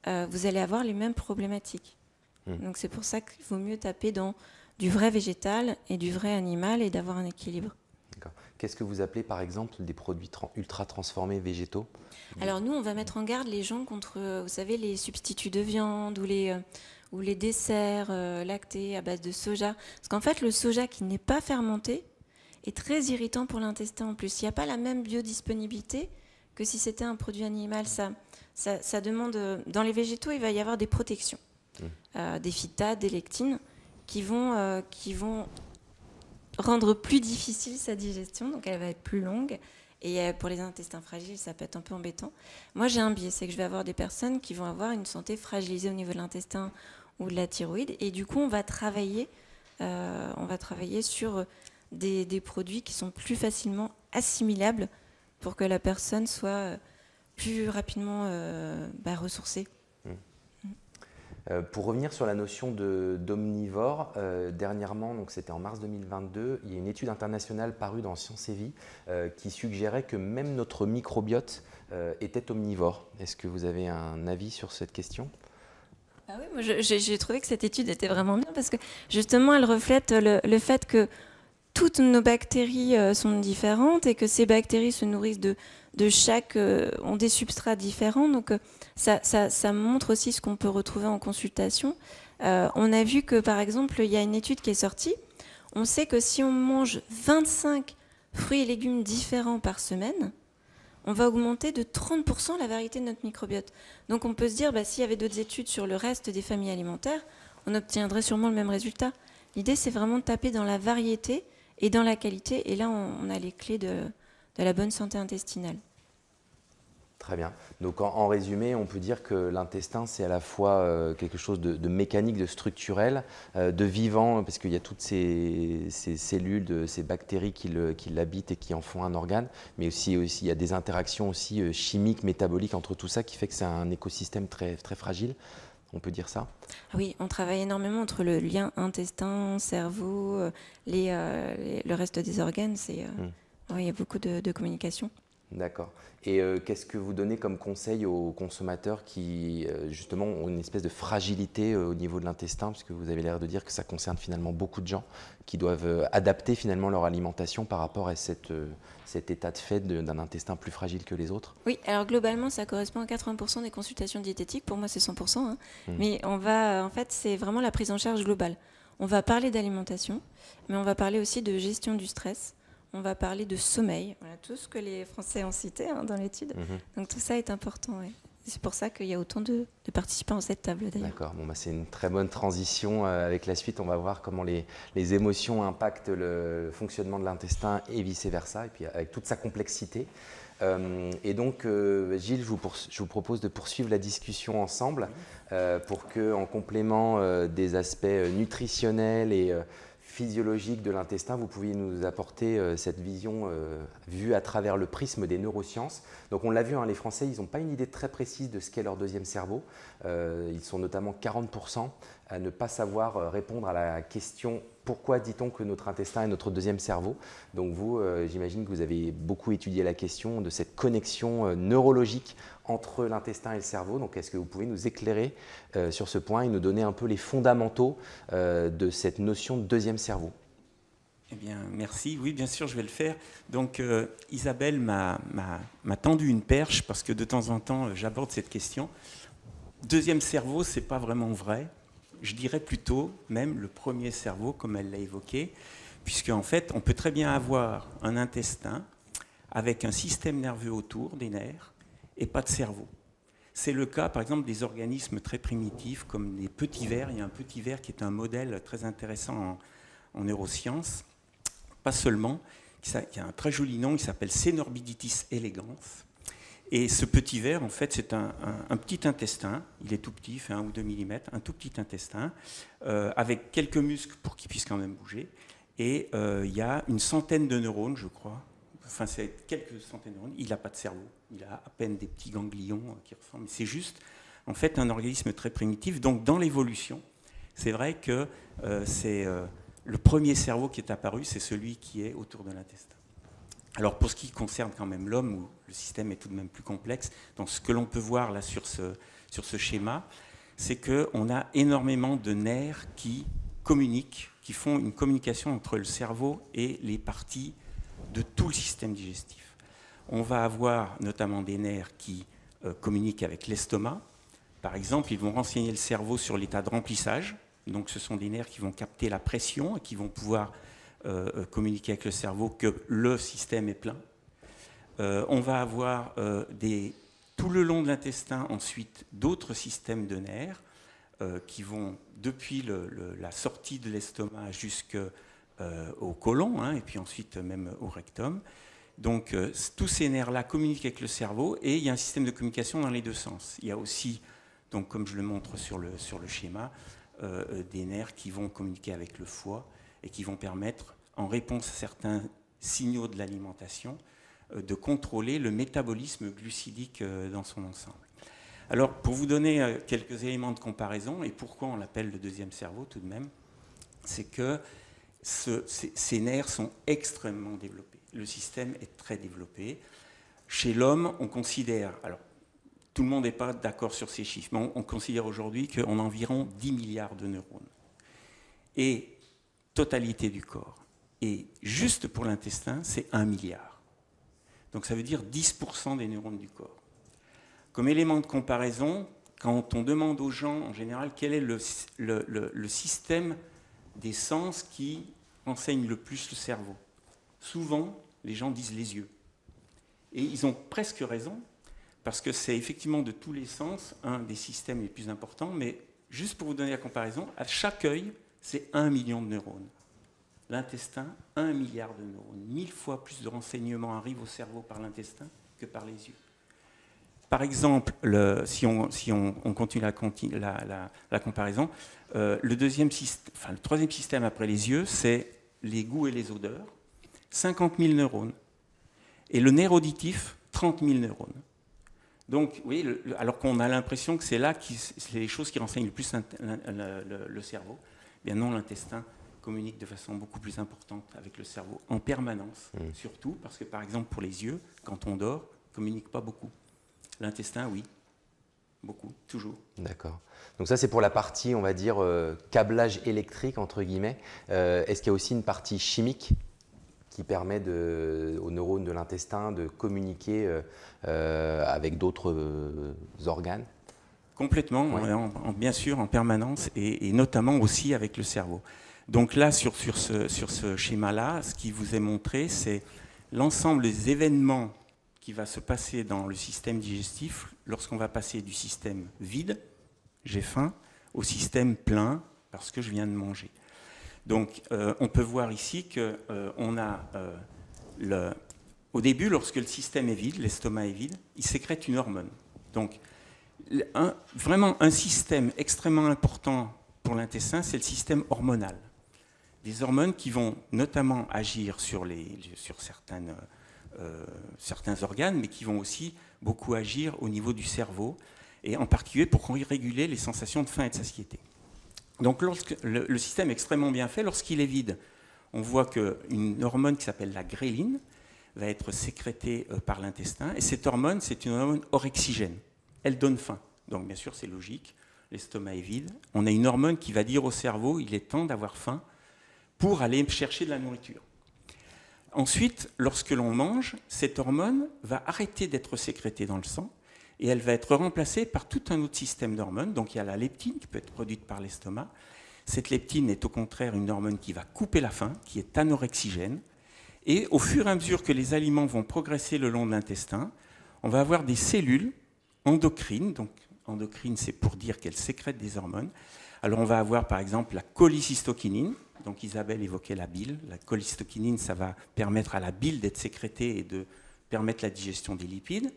vous allez avoir les mêmes problématiques. Donc c'est pour ça qu'il vaut mieux taper dans du vrai végétal et du vrai animal et d'avoir un équilibre. D'accord. Qu'est-ce que vous appelez par exemple des produits ultra transformés végétaux? Alors nous, on va mettre en garde les gens contre, vous savez, les substituts de viande ou les desserts lactés à base de soja. Parce qu'en fait, le soja qui n'est pas fermenté est très irritant pour l'intestin en plus. Il n'y a pas la même biodisponibilité que si c'était un produit animal. Ça demande... Dans les végétaux, il va y avoir des protections, des phytates, des lectines, qui vont rendre plus difficile sa digestion, donc elle va être plus longue. Et pour les intestins fragiles, ça peut être un peu embêtant. Moi, j'ai un biais, c'est que je vais avoir des personnes qui vont avoir une santé fragilisée au niveau de l'intestin ou de la thyroïde. Et du coup, on va travailler sur des produits qui sont plus facilement assimilables pour que la personne soit plus rapidement ressourcée. Pour revenir sur la notion d'omnivore, dernièrement, donc c'était en mars 2022, il y a une étude internationale parue dans Science et Vie qui suggérait que même notre microbiote était omnivore. Est-ce que vous avez un avis sur cette question ? Ah oui, moi j'ai trouvé que cette étude était vraiment bien parce que justement elle reflète le fait que toutes nos bactéries sont différentes et que ces bactéries se nourrissent de chaque ont des substrats différents. Donc ça montre aussi ce qu'on peut retrouver en consultation. On a vu que par exemple il y a une étude qui est sortie. On sait que si on mange 25 fruits et légumes différents par semaine, on va augmenter de 30% la variété de notre microbiote. Donc on peut se dire, s'il y avait d'autres études sur le reste des familles alimentaires, on obtiendrait sûrement le même résultat. L'idée, c'est vraiment de taper dans la variété et dans la qualité. Et là, on a les clés de la bonne santé intestinale. Très bien. Donc en résumé, on peut dire que l'intestin, c'est à la fois quelque chose de mécanique, de structurel, de vivant, parce qu'il y a toutes ces cellules, ces bactéries qui l'habitent et qui en font un organe, mais aussi il y a des interactions aussi chimiques, métaboliques entre tout ça qui fait que c'est un écosystème très, très fragile. On peut dire ça ? Oui, on travaille énormément entre le lien intestin, cerveau, le reste des organes. Il y a beaucoup de communication. D'accord. Et qu'est-ce que vous donnez comme conseil aux consommateurs qui, justement, ont une espèce de fragilité au niveau de l'intestin, puisque vous avez l'air de dire que ça concerne finalement beaucoup de gens qui doivent adapter finalement leur alimentation par rapport à cet état de fait d'un intestin plus fragile que les autres ? Oui, alors globalement, ça correspond à 80% des consultations diététiques. Pour moi, c'est 100%. Hein. Mais en fait, c'est vraiment la prise en charge globale. On va parler d'alimentation, mais on va parler aussi de gestion du stress. On va parler de sommeil, voilà, tout ce que les Français ont cité dans l'étude. Donc tout ça est important. Ouais. C'est pour ça qu'il y a autant de participants à cette table d'ailleurs. D'accord, c'est une très bonne transition. Avec la suite, on va voir comment les émotions impactent le fonctionnement de l'intestin et vice-versa, et puis avec toute sa complexité. Et donc, Gilles, je vous propose de poursuivre la discussion ensemble pour que, en complément des aspects nutritionnels et physiologique de l'intestin, vous pouviez nous apporter cette vision vue à travers le prisme des neurosciences. Donc on l'a vu, les Français, ils n'ont pas une idée très précise de ce qu'est leur deuxième cerveau. Ils sont notamment 40% à ne pas savoir répondre à la question « Pourquoi dit-on que notre intestin est notre deuxième cerveau ?» Donc vous, j'imagine que vous avez beaucoup étudié la question de cette connexion neurologique entre l'intestin et le cerveau. Donc est-ce que vous pouvez nous éclairer sur ce point et nous donner un peu les fondamentaux de cette notion de deuxième cerveau ? Eh bien, merci. Oui, bien sûr, je vais le faire. Donc, Isabelle m'a tendu une perche parce que de temps en temps, j'aborde cette question. Deuxième cerveau, ce n'est pas vraiment vrai. Je dirais plutôt même le premier cerveau, comme elle l'a évoqué, puisqu'en fait, on peut très bien avoir un intestin avec un système nerveux autour, des nerfs, et pas de cerveau. C'est le cas, par exemple, des organismes très primitifs, comme les petits vers. Il y a un petit ver qui est un modèle très intéressant en neurosciences. Pas seulement, qui a un très joli nom, qui s'appelle Cenorbiditis elegans. Et ce petit ver, en fait, c'est un petit intestin. Il est tout petit, il fait 1 ou 2 mm, un tout petit intestin, avec quelques muscles pour qu'il puisse quand même bouger. Et il y a une centaine de neurones, je crois. Enfin, c'est quelques centaines de neurones. Il n'a pas de cerveau. Il a à peine des petits ganglions qui ressemblent. C'est juste, en fait, un organisme très primitif. Donc, dans l'évolution, c'est vrai que c'est le premier cerveau qui est apparu, c'est celui qui est autour de l'intestin. Alors, pour ce qui concerne quand même l'homme, où le système est tout de même plus complexe, donc ce que l'on peut voir là sur ce schéma, c'est qu'on a énormément de nerfs qui communiquent, qui font une communication entre le cerveau et les parties de tout le système digestif. On va avoir notamment des nerfs qui communiquent avec l'estomac. Par exemple, ils vont renseigner le cerveau sur l'état de remplissage. Donc ce sont des nerfs qui vont capter la pression et qui vont pouvoir communiquer avec le cerveau que le système est plein. On va avoir tout le long de l'intestin ensuite d'autres systèmes de nerfs qui vont depuis la sortie de l'estomac jusqu'au côlon, et puis ensuite même au rectum. Donc tous ces nerfs-là communiquent avec le cerveau et il y a un système de communication dans les deux sens. Il y a aussi, donc, comme je le montre sur le schéma, des nerfs qui vont communiquer avec le foie et qui vont permettre, en réponse à certains signaux de l'alimentation, de contrôler le métabolisme glucidique dans son ensemble. Alors, pour vous donner quelques éléments de comparaison, et pourquoi on l'appelle le deuxième cerveau tout de même, c'est que ces nerfs sont extrêmement développés. Le système est très développé. Chez l'homme, on considère, alors tout le monde n'est pas d'accord sur ces chiffres, mais on considère aujourd'hui qu'on a environ 10 milliards de neurones. Et totalité du corps. Et juste pour l'intestin, c'est 1 milliard. Donc ça veut dire 10% des neurones du corps. Comme élément de comparaison, quand on demande aux gens, en général, quel est le système des sens qui enseigne le plus le cerveau, souvent, les gens disent les yeux. Et ils ont presque raison, parce que c'est effectivement de tous les sens un des systèmes les plus importants, mais juste pour vous donner la comparaison, à chaque œil, c'est 1 million de neurones. L'intestin, 1 milliard de neurones. 1000 fois plus de renseignements arrivent au cerveau par l'intestin que par les yeux. Par exemple, si on continue la comparaison, le troisième système après les yeux, c'est les goûts et les odeurs, 50 000 neurones. Et le nerf auditif, 30 000 neurones. Donc, vous voyez, alors qu'on a l'impression que c'est là c'est les choses qui renseignent le plus le cerveau, eh bien non, l'intestin communique de façon beaucoup plus importante avec le cerveau en permanence, surtout parce que, par exemple, pour les yeux, quand on dort, on ne communique pas beaucoup. L'intestin, oui, beaucoup, toujours. D'accord. Donc ça, c'est pour la partie, on va dire, câblage électrique, entre guillemets. Est-ce qu'il y a aussi une partie chimique qui permet aux neurones de l'intestin de communiquer avec d'autres organes? Complètement, ouais. Bien sûr, en permanence, et notamment aussi avec le cerveau. Donc là, sur ce schéma-là, ce qui vous est montré, c'est l'ensemble des événements qui va se passer dans le système digestif lorsqu'on va passer du système vide, j'ai faim, au système plein, parce que je viens de manger. Donc, on peut voir ici qu'on a, au début, lorsque le système est vide, l'estomac est vide, il sécrète une hormone. Donc, vraiment un système extrêmement important pour l'intestin, c'est le système hormonal. Des hormones qui vont notamment agir sur certains organes, mais qui vont aussi beaucoup agir au niveau du cerveau, et en particulier pour réguler les sensations de faim et de satiété. Donc lorsque le système est extrêmement bien fait, lorsqu'il est vide, on voit qu'une hormone qui s'appelle la gréline va être sécrétée par l'intestin, et cette hormone, c'est une hormone orexigène. Elle donne faim. Donc bien sûr, c'est logique, l'estomac est vide. On a une hormone qui va dire au cerveau, il est temps d'avoir faim pour aller chercher de la nourriture. Ensuite, lorsque l'on mange, cette hormone va arrêter d'être sécrétée dans le sang et elle va être remplacée par tout un autre système d'hormones. Donc il y a la leptine qui peut être produite par l'estomac. Cette leptine est au contraire une hormone qui va couper la faim, qui est anorexigène. Et au fur et à mesure que les aliments vont progresser le long de l'intestin, on va avoir des cellules endocrines. Donc endocrine, c'est pour dire qu'elles sécrètent des hormones. Alors on va avoir par exemple la cholécystokinine. Donc Isabelle évoquait la bile. La cholécystokinine, ça va permettre à la bile d'être sécrétée et de permettre la digestion des lipides.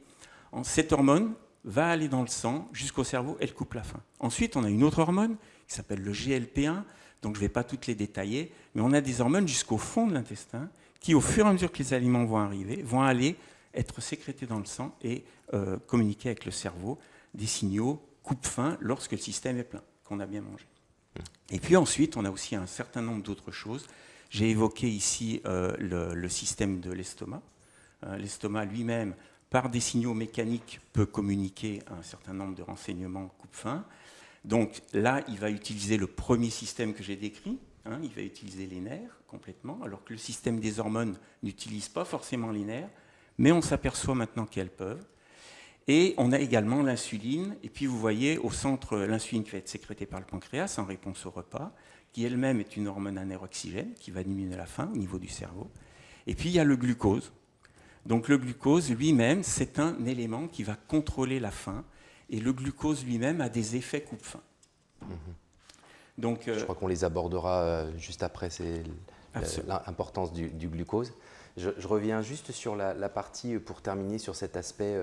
Cette hormone va aller dans le sang jusqu'au cerveau, elle coupe la faim. Ensuite, on a une autre hormone qui s'appelle le GLP-1, donc je ne vais pas toutes les détailler, mais on a des hormones jusqu'au fond de l'intestin qui, au fur et à mesure que les aliments vont arriver, vont aller être sécrétés dans le sang et communiquer avec le cerveau des signaux coupe-faim lorsque le système est plein, qu'on a bien mangé. Et puis ensuite, on a aussi un certain nombre d'autres choses. J'ai évoqué ici le système de l'estomac. L'estomac lui-même, par des signaux mécaniques, peut communiquer un certain nombre de renseignements coupe-faim. Donc là, il va utiliser le premier système que j'ai décrit. Il va utiliser les nerfs complètement, alors que le système des hormones n'utilise pas forcément les nerfs, mais on s'aperçoit maintenant qu'elles peuvent. Et on a également l'insuline, et puis vous voyez au centre l'insuline qui va être sécrétée par le pancréas en réponse au repas, qui elle-même est une hormone anorexigène qui va diminuer la faim au niveau du cerveau. Et puis il y a le glucose. Donc le glucose lui-même, c'est un élément qui va contrôler la faim, et le glucose lui-même a des effets coupe-faim. Donc, je crois qu'on les abordera juste après, c'est l'importance du glucose. Je reviens juste sur la partie, pour terminer, sur cet aspect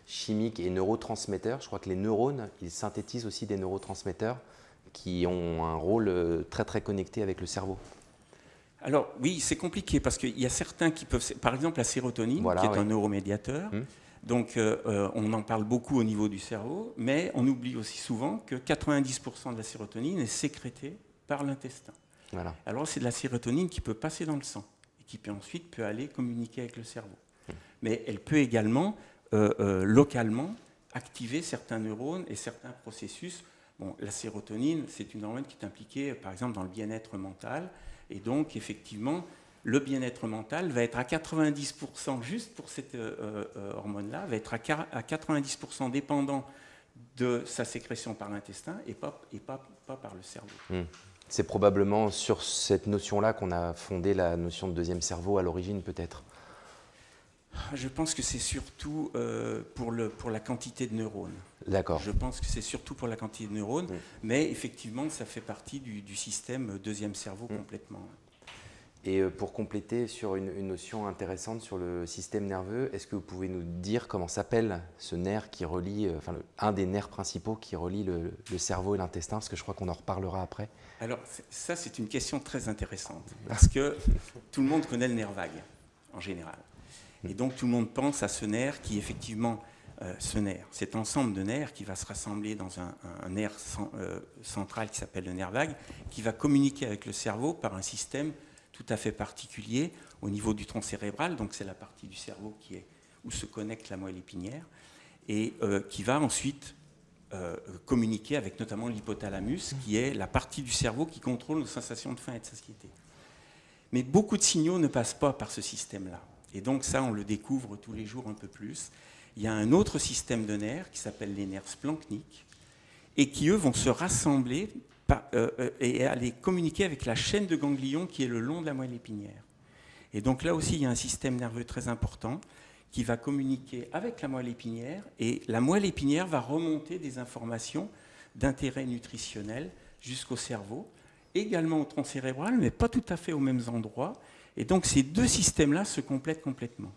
chimique et neurotransmetteur. Je crois que les neurones, ils synthétisent aussi des neurotransmetteurs qui ont un rôle très très connecté avec le cerveau. Alors oui, c'est compliqué parce qu'il y a certains qui peuvent... Par exemple, la sérotonine, Voilà, qui est oui. un neuromédiateur. Donc on en parle beaucoup au niveau du cerveau, mais on oublie aussi souvent que 90% de la sérotonine est sécrétée par l'intestin. Voilà. Alors c'est de la sérotonine qui peut passer dans le sang et qui ensuite peut aller communiquer avec le cerveau. Mais elle peut également, localement, activer certains neurones et certains processus. Bon, la sérotonine, c'est une hormone qui est impliquée, par exemple, dans le bien-être mental. Et donc, effectivement, le bien-être mental va être à 90%, juste pour cette hormone-là, va être à 90% dépendant de sa sécrétion par l'intestin et pas par le cerveau. C'est probablement sur cette notion-là qu'on a fondé la notion de deuxième cerveau à l'origine, peut-être. Je pense que c'est surtout pour la quantité de neurones. D'accord. Je pense que c'est surtout pour la quantité de neurones, mais effectivement, ça fait partie du système deuxième cerveau complètement. Et pour compléter sur une notion intéressante sur le système nerveux, est-ce que vous pouvez nous dire comment s'appelle ce nerf qui relie, un des nerfs principaux qui relie le cerveau et l'intestin, parce que je crois qu'on en reparlera après. Alors ça, c'est une question très intéressante, parce que tout le monde connaît le nerf vague, en général. Et donc tout le monde pense à ce nerf qui, effectivement, cet ensemble de nerfs qui va se rassembler dans un nerf central qui s'appelle le nerf vague, qui va communiquer avec le cerveau par un système tout à fait particulier au niveau du tronc cérébral, donc c'est la partie du cerveau où se connecte la moelle épinière, et qui va ensuite communiquer avec notamment l'hypothalamus, qui est la partie du cerveau qui contrôle nos sensations de faim et de satiété. Mais beaucoup de signaux ne passent pas par ce système-là. Et donc ça, on le découvre tous les jours un peu plus. Il y a un autre système de nerfs qui s'appelle les nerfs splanchniques, et qui, eux, vont se rassembler et aller communiquer avec la chaîne de ganglions qui est le long de la moelle épinière. Et donc là aussi, il y a un système nerveux très important qui va communiquer avec la moelle épinière, et la moelle épinière va remonter des informations d'intérêt nutritionnel jusqu'au cerveau, également au tronc cérébral, mais pas tout à fait aux mêmes endroits. Et donc ces deux systèmes-là se complètent complètement.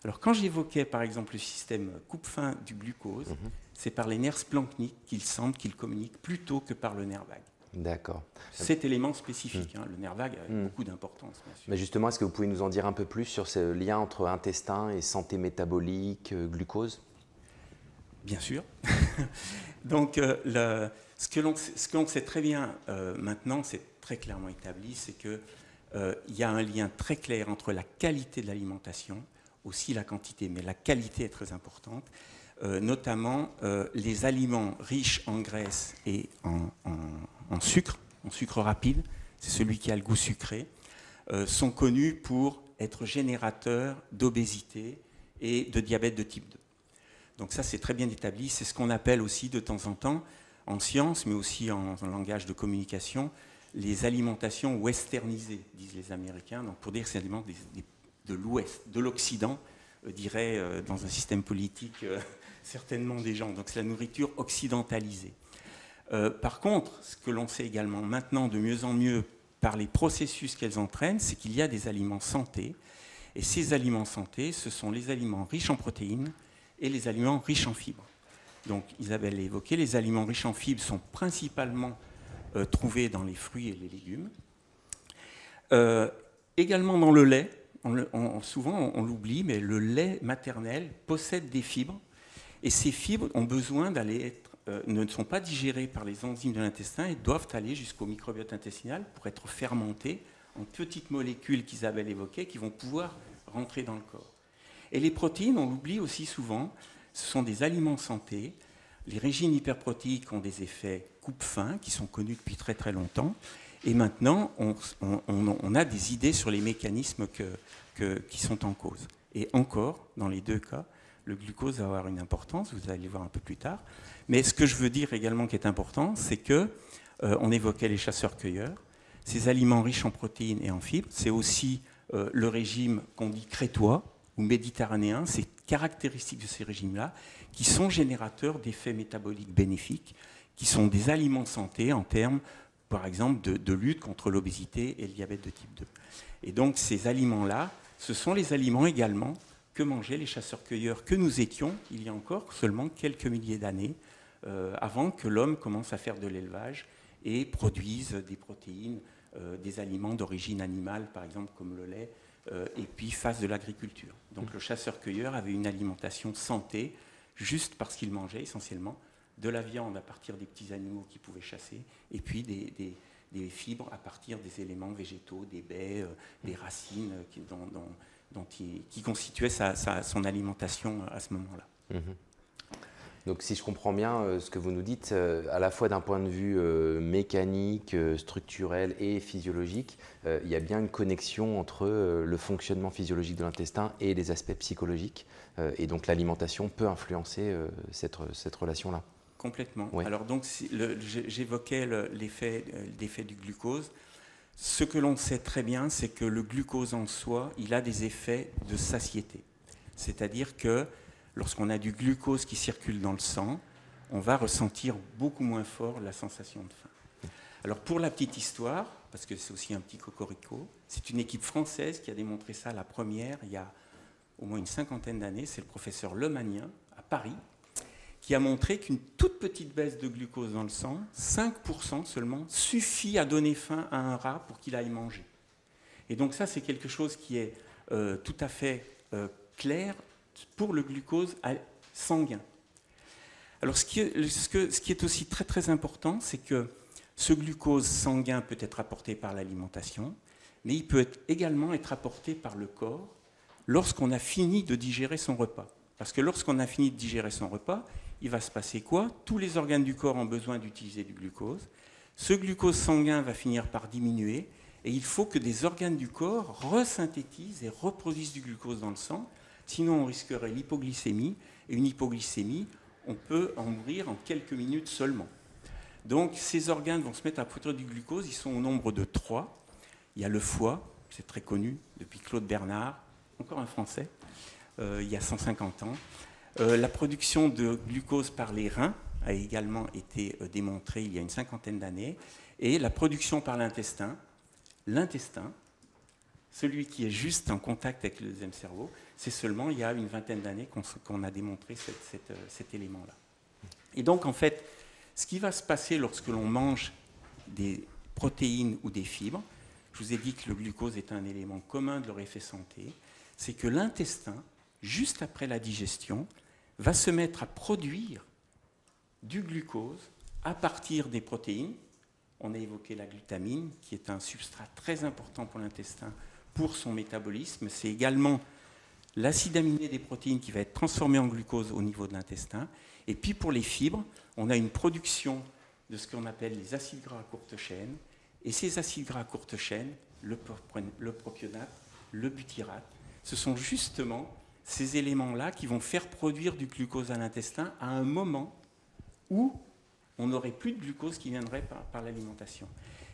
Alors quand j'évoquais par exemple le système coupe-faim du glucose, c'est par les nerfs splanchniques qu'il semble qu'il communique plutôt que par le nerf vague. D'accord. Cet élément spécifique, le nerf vague a beaucoup d'importance, bien sûr. Mais justement, est-ce que vous pouvez nous en dire un peu plus sur ce lien entre intestin et santé métabolique, glucose? Bien sûr. Donc ce que l'on sait très bien maintenant, c'est très clairement établi, c'est que il y a un lien très clair entre la qualité de l'alimentation, aussi la quantité, mais la qualité est très importante, notamment les aliments riches en graisse et en sucre rapide, c'est celui qui a le goût sucré, sont connus pour être générateurs d'obésité et de diabète de type 2. Donc ça, c'est très bien établi, c'est ce qu'on appelle aussi de temps en temps, en science, mais aussi en langage de communication, les alimentations westernisées, disent les Américains, donc pour dire que c'est des aliments de l'Ouest, de l'Occident, dirait dans un système politique certainement des gens. Donc c'est la nourriture occidentalisée. Par contre, ce que l'on sait également maintenant de mieux en mieux par les processus qu'elles entraînent, c'est qu'il y a des aliments santé. Et ces aliments santé, ce sont les aliments riches en protéines et les aliments riches en fibres. Donc Isabelle l'a évoqué, les aliments riches en fibres sont principalement trouvés dans les fruits et les légumes. Également dans le lait, souvent on l'oublie, mais le lait maternel possède des fibres, et ces fibres ont besoin ne sont pas digérées par les enzymes de l'intestin et doivent aller jusqu'au microbiote intestinal pour être fermentées en petites molécules qu'Isabelle évoquait, qui vont pouvoir rentrer dans le corps. Et les protéines, on l'oublie aussi souvent, ce sont des aliments santé. Les régimes hyperprotéiques ont des effets coupe-faim qui sont connus depuis très très longtemps. Et maintenant, on a des idées sur les mécanismes qui sont en cause. Et encore, dans les deux cas, le glucose va avoir une importance, vous allez le voir un peu plus tard. Mais ce que je veux dire également qui est important, c'est que, on évoquait les chasseurs-cueilleurs, ces aliments riches en protéines et en fibres, c'est aussi le régime qu'on dit crétois ou méditerranéen, c'est caractéristique de ces régimes-là, qui sont générateurs d'effets métaboliques bénéfiques, qui sont des aliments de santé en termes, par exemple, de lutte contre l'obésité et le diabète de type 2. Et donc ces aliments-là, ce sont les aliments également que mangeaient les chasseurs-cueilleurs que nous étions il y a encore seulement quelques milliers d'années, avant que l'homme commence à faire de l'élevage et produise des protéines des aliments d'origine animale, par exemple comme le lait, et puis fasse de l'agriculture. Donc le chasseur-cueilleur avait une alimentation santé, juste parce qu'il mangeait essentiellement de la viande à partir des petits animaux qu'il pouvait chasser, et puis des fibres à partir des éléments végétaux, des baies, des racines qui constituaient son alimentation à ce moment-là. Donc si je comprends bien ce que vous nous dites, à la fois d'un point de vue mécanique, structurel et physiologique, il y a bien une connexion entre le fonctionnement physiologique de l'intestin et les aspects psychologiques. Et donc l'alimentation peut influencer cette relation-là. Complètement. Oui. Alors donc j'évoquais l'effet du glucose. Ce que l'on sait très bien, c'est que le glucose en soi, il a des effets de satiété. C'est-à-dire que lorsqu'on a du glucose qui circule dans le sang, on va ressentir beaucoup moins fort la sensation de faim. Alors pour la petite histoire, parce que c'est aussi un petit cocorico, c'est une équipe française qui a démontré ça la première il y a au moins une 50aine d'années, c'est le professeur Lemanien à Paris, qui a montré qu'une toute petite baisse de glucose dans le sang, 5% seulement, suffit à donner faim à un rat pour qu'il aille manger. Et donc ça, c'est quelque chose qui est tout à fait clair pour le glucose sanguin. Alors ce qui est aussi très très important, c'est que ce glucose sanguin peut être apporté par l'alimentation, mais il peut également être apporté par le corps lorsqu'on a fini de digérer son repas. Parce que lorsqu'on a fini de digérer son repas, il va se passer quoi? Tous les organes du corps ont besoin d'utiliser du glucose. Ce glucose sanguin va finir par diminuer et il faut que des organes du corps resynthétisent et reproduisent du glucose dans le sang. Sinon, on risquerait l'hypoglycémie. Et une hypoglycémie, on peut en mourir en quelques minutes seulement. Donc, ces organes vont se mettre à produire du glucose. Ils sont au nombre de 3. Il y a le foie, c'est très connu depuis Claude Bernard, encore un Français, il y a 150 ans. La production de glucose par les reins a également été démontrée il y a une 50aine d'années. Et la production par l'intestin, celui qui est juste en contact avec le deuxième cerveau, c'est seulement il y a une 20aine d'années qu'on a démontré cet élément-là. Et donc, en fait, ce qui va se passer lorsque l'on mange des protéines ou des fibres, je vous ai dit que le glucose est un élément commun de leur effet santé, c'est que l'intestin, juste après la digestion, va se mettre à produire du glucose à partir des protéines. On a évoqué la glutamine, qui est un substrat très important pour l'intestin, pour son métabolisme. C'est également l'acide aminé des protéines qui va être transformé en glucose au niveau de l'intestin. Et puis pour les fibres, on a une production de ce qu'on appelle les acides gras à courte chaîne. Et ces acides gras à courte chaîne, le propionate, le butyrate, ce sont justement ces éléments-là qui vont faire produire du glucose à l'intestin à un moment où on n'aurait plus de glucose qui viendrait par l'alimentation.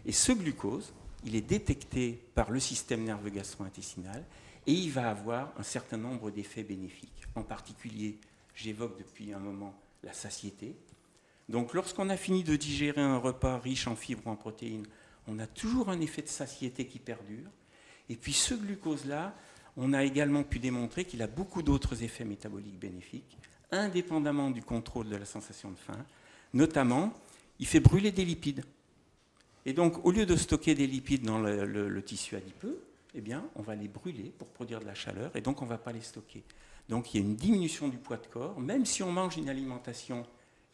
Et ce glucose, il est détecté par le système nerveux gastro-intestinal et il va avoir un certain nombre d'effets bénéfiques. En particulier, j'évoque depuis un moment la satiété. Donc lorsqu'on a fini de digérer un repas riche en fibres ou en protéines, on a toujours un effet de satiété qui perdure. Et puis ce glucose-là, on a également pu démontrer qu'il a beaucoup d'autres effets métaboliques bénéfiques, indépendamment du contrôle de la sensation de faim. Notamment, il fait brûler des lipides. Et donc, au lieu de stocker des lipides dans le tissu adipeux, eh bien, on va les brûler pour produire de la chaleur, et donc on ne va pas les stocker. Donc, il y a une diminution du poids de corps. Même si on mange une alimentation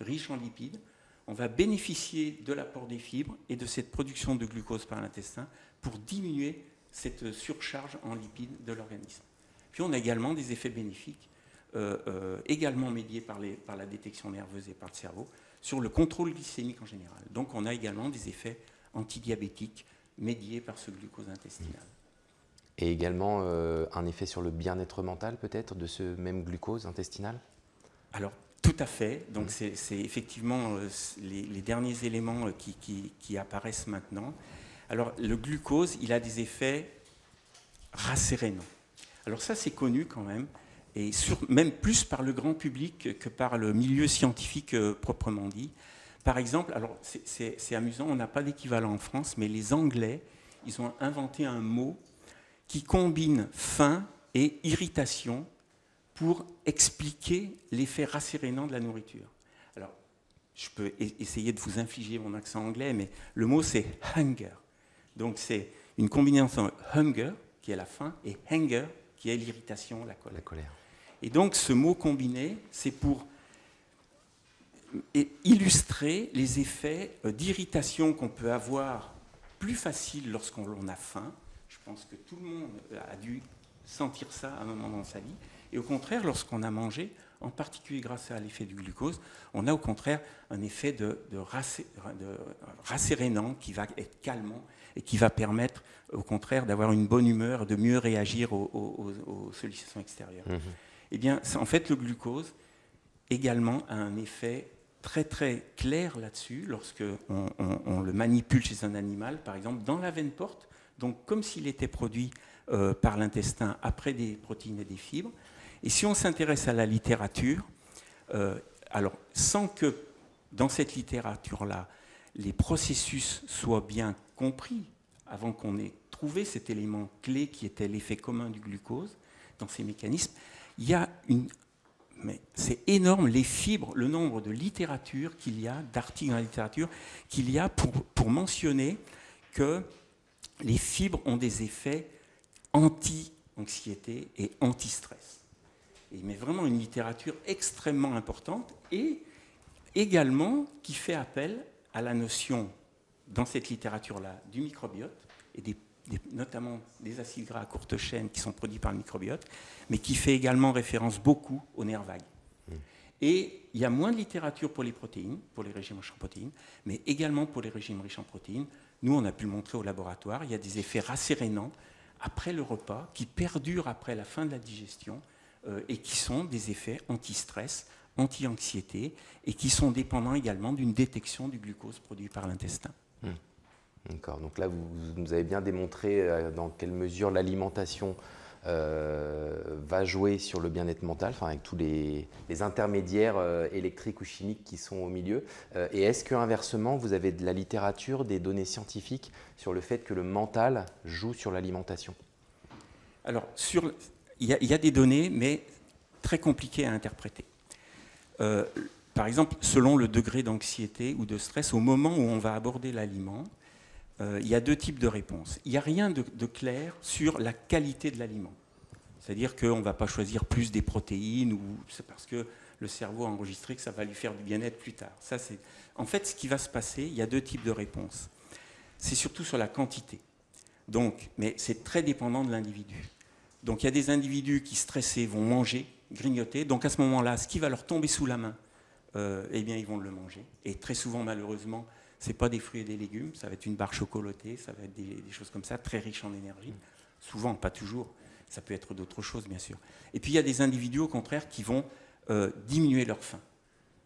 riche en lipides, on va bénéficier de l'apport des fibres et de cette production de glucose par l'intestin pour diminuer cette surcharge en lipides de l'organisme. Puis on a également des effets bénéfiques, également médiés par la détection nerveuse et par le cerveau, sur le contrôle glycémique en général. Donc on a également des effets antidiabétiques médiés par ce glucose intestinal. Et également un effet sur le bien-être mental peut-être de ce même glucose intestinal? Alors tout à fait. Donc c'est effectivement les derniers éléments qui apparaissent maintenant. Alors, le glucose, il a des effets rassérénants. Alors ça, c'est connu quand même, et même plus par le grand public que par le milieu scientifique proprement dit. Par exemple, alors c'est amusant, on n'a pas d'équivalent en France, mais les Anglais, ils ont inventé un mot qui combine faim et irritation pour expliquer l'effet rassérénant de la nourriture. Alors, je peux essayer de vous infliger mon accent anglais, mais le mot c'est hunger. Donc c'est une combinaison hunger, qui est la faim, et anger, qui est l'irritation, la colère. Et donc ce mot combiné, c'est pour illustrer les effets d'irritation qu'on peut avoir plus facile lorsqu'on a faim. Je pense que tout le monde a dû sentir ça à un moment dans sa vie. Et au contraire, lorsqu'on a mangé, en particulier grâce à l'effet du glucose, on a au contraire un effet de rassérénant qui va être calmant et qui va permettre au contraire d'avoir une bonne humeur, de mieux réagir aux sollicitations extérieures. Eh bien, en fait, le glucose également a un effet très très clair là-dessus lorsque on le manipule chez un animal, par exemple dans la veine porte, donc comme s'il était produit par l'intestin après des protéines et des fibres. Et si on s'intéresse à la littérature, alors sans que dans cette littérature-là, les processus soient bien compris, avant qu'on ait trouvé cet élément clé qui était l'effet commun du glucose dans ces mécanismes, il y a mais c'est énorme les fibres, le nombre de littérature qu'il y a, d'articles dans la littérature, qu'il y a pour mentionner que les fibres ont des effets anti-anxiété et anti-stress. Il met vraiment une littérature extrêmement importante et également qui fait appel à la notion, dans cette littérature-là, du microbiote et notamment des acides gras à courte chaîne qui sont produits par le microbiote, mais qui fait également référence beaucoup aux nerfs vagues. Et il y a moins de littérature pour les protéines, pour les régimes riches en protéines, mais également pour les régimes riches en protéines. Nous, on a pu le montrer au laboratoire, il y a des effets rassérénants après le repas qui perdurent après la fin de la digestion et qui sont des effets anti-stress, anti-anxiété et qui sont dépendants également d'une détection du glucose produit par l'intestin. D'accord, donc là vous nous avez bien démontré dans quelle mesure l'alimentation va jouer sur le bien-être mental, enfin, avec tous les intermédiaires électriques ou chimiques qui sont au milieu. Et est-ce qu'inversement, vous avez de la littérature, des données scientifiques sur le fait que le mental joue sur l'alimentation? Alors, il y a des données, mais très compliquées à interpréter. Par exemple, selon le degré d'anxiété ou de stress, au moment où on va aborder l'aliment, il y a deux types de réponses. Il n'y a rien de clair sur la qualité de l'aliment. C'est-à-dire qu'on ne va pas choisir plus des protéines, ou c'est parce que le cerveau a enregistré que ça va lui faire du bien-être plus tard. En fait, ce qui va se passer, il y a deux types de réponses. C'est surtout sur la quantité. Donc, mais c'est très dépendant de l'individu. Donc il y a des individus qui, stressés, vont manger, grignoter. Donc à ce moment-là, ce qui va leur tomber sous la main, eh bien, ils vont le manger. Et très souvent, malheureusement, ce n'est pas des fruits et des légumes, ça va être une barre chocolatée, ça va être des choses comme ça, très riches en énergie. Souvent, pas toujours, ça peut être d'autres choses, bien sûr. Et puis, il y a des individus, au contraire, qui vont diminuer leur faim.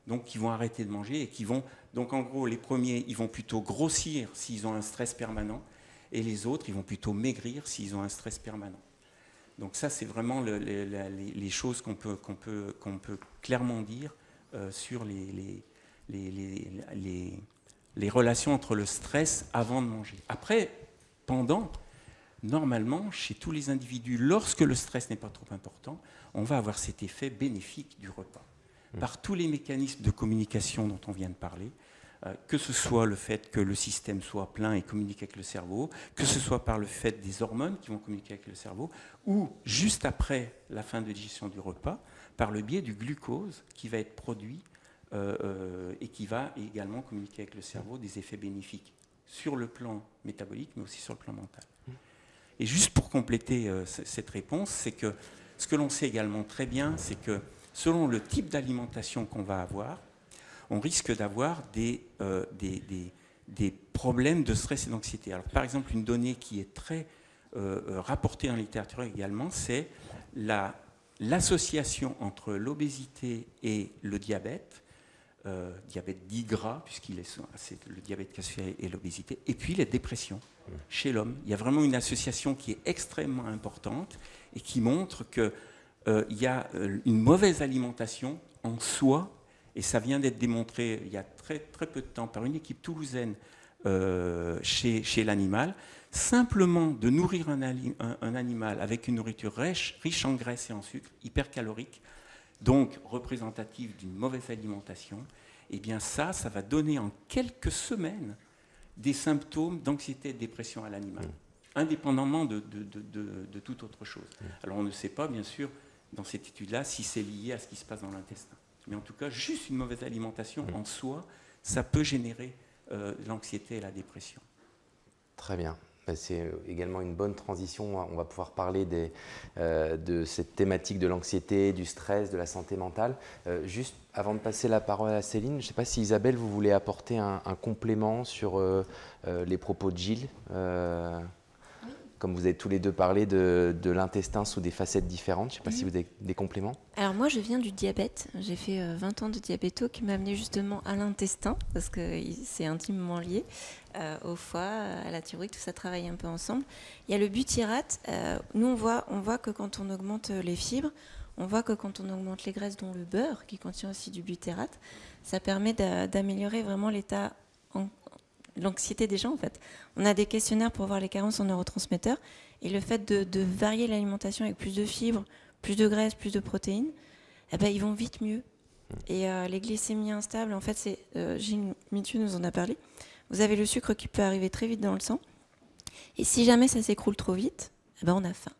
Donc, qui vont arrêter de manger et qui vont... Donc, en gros, les premiers, ils vont plutôt grossir s'ils ont un stress permanent, et les autres, ils vont plutôt maigrir s'ils ont un stress permanent. Donc, ça, c'est vraiment les choses qu'on peut clairement dire sur les relations entre le stress avant de manger. Après, pendant, normalement, chez tous les individus, lorsque le stress n'est pas trop important, on va avoir cet effet bénéfique du repas. Par tous les mécanismes de communication dont on vient de parler, que ce soit le fait que le système soit plein et communique avec le cerveau, que ce soit par le fait des hormones qui vont communiquer avec le cerveau, ou juste après la fin de digestion du repas, par le biais du glucose qui va être produit et qui va également communiquer avec le cerveau des effets bénéfiques sur le plan métabolique, mais aussi sur le plan mental. Et juste pour compléter cette réponse, c'est que ce que l'on sait également très bien, c'est que selon le type d'alimentation qu'on va avoir, on risque d'avoir des problèmes de stress et d'anxiété. Alors, par exemple, une donnée qui est très rapportée en littérature également, c'est l'association entre l'obésité et le diabète dit gras, c'est le diabète qui associe et l'obésité, et puis les dépressions chez l'homme. Il y a vraiment une association qui est extrêmement importante et qui montre qu'il y a une mauvaise alimentation en soi, et ça vient d'être démontré il y a très, très peu de temps par une équipe toulousaine chez l'animal. Simplement de nourrir un animal avec une nourriture riche en graisse et en sucre, hypercalorique, donc représentative d'une mauvaise alimentation, eh bien ça va donner en quelques semaines des symptômes d'anxiété et de dépression à l'animal, indépendamment de toute autre chose. Alors on ne sait pas, bien sûr, dans cette étude-là, si c'est lié à ce qui se passe dans l'intestin. Mais en tout cas, juste une mauvaise alimentation en soi, ça peut générer l'anxiété et la dépression. Très bien. C'est également une bonne transition. On va pouvoir parler de cette thématique de l'anxiété, du stress, de la santé mentale. Juste avant de passer la parole à Céline, je ne sais pas si Isabelle, vous voulez apporter un complément sur les propos de Gilles. Comme vous avez tous les deux parlé de l'intestin sous des facettes différentes, je ne sais pas si vous avez des compléments. Alors moi, je viens du diabète. J'ai fait 20 ans de diabéto qui m'a amené justement à l'intestin, parce que c'est intimement lié, au foie, à la thyroïde, tout ça travaille un peu ensemble. Il y a le butyrate. Nous, on voit que quand on augmente les fibres, on voit que quand on augmente les graisses, dont le beurre, qui contient aussi du butyrate, ça permet d'améliorer vraiment l'état l'anxiété des gens, en fait. On a des questionnaires pour voir les carences en neurotransmetteurs, et le fait de varier l'alimentation avec plus de fibres, plus de graisse, plus de protéines, eh ben, ils vont vite mieux. Et les glycémies instables, en fait, Gilles Mithieu nous en a parlé, vous avez le sucre qui peut arriver très vite dans le sang, et si jamais ça s'écroule trop vite, eh ben, on a faim.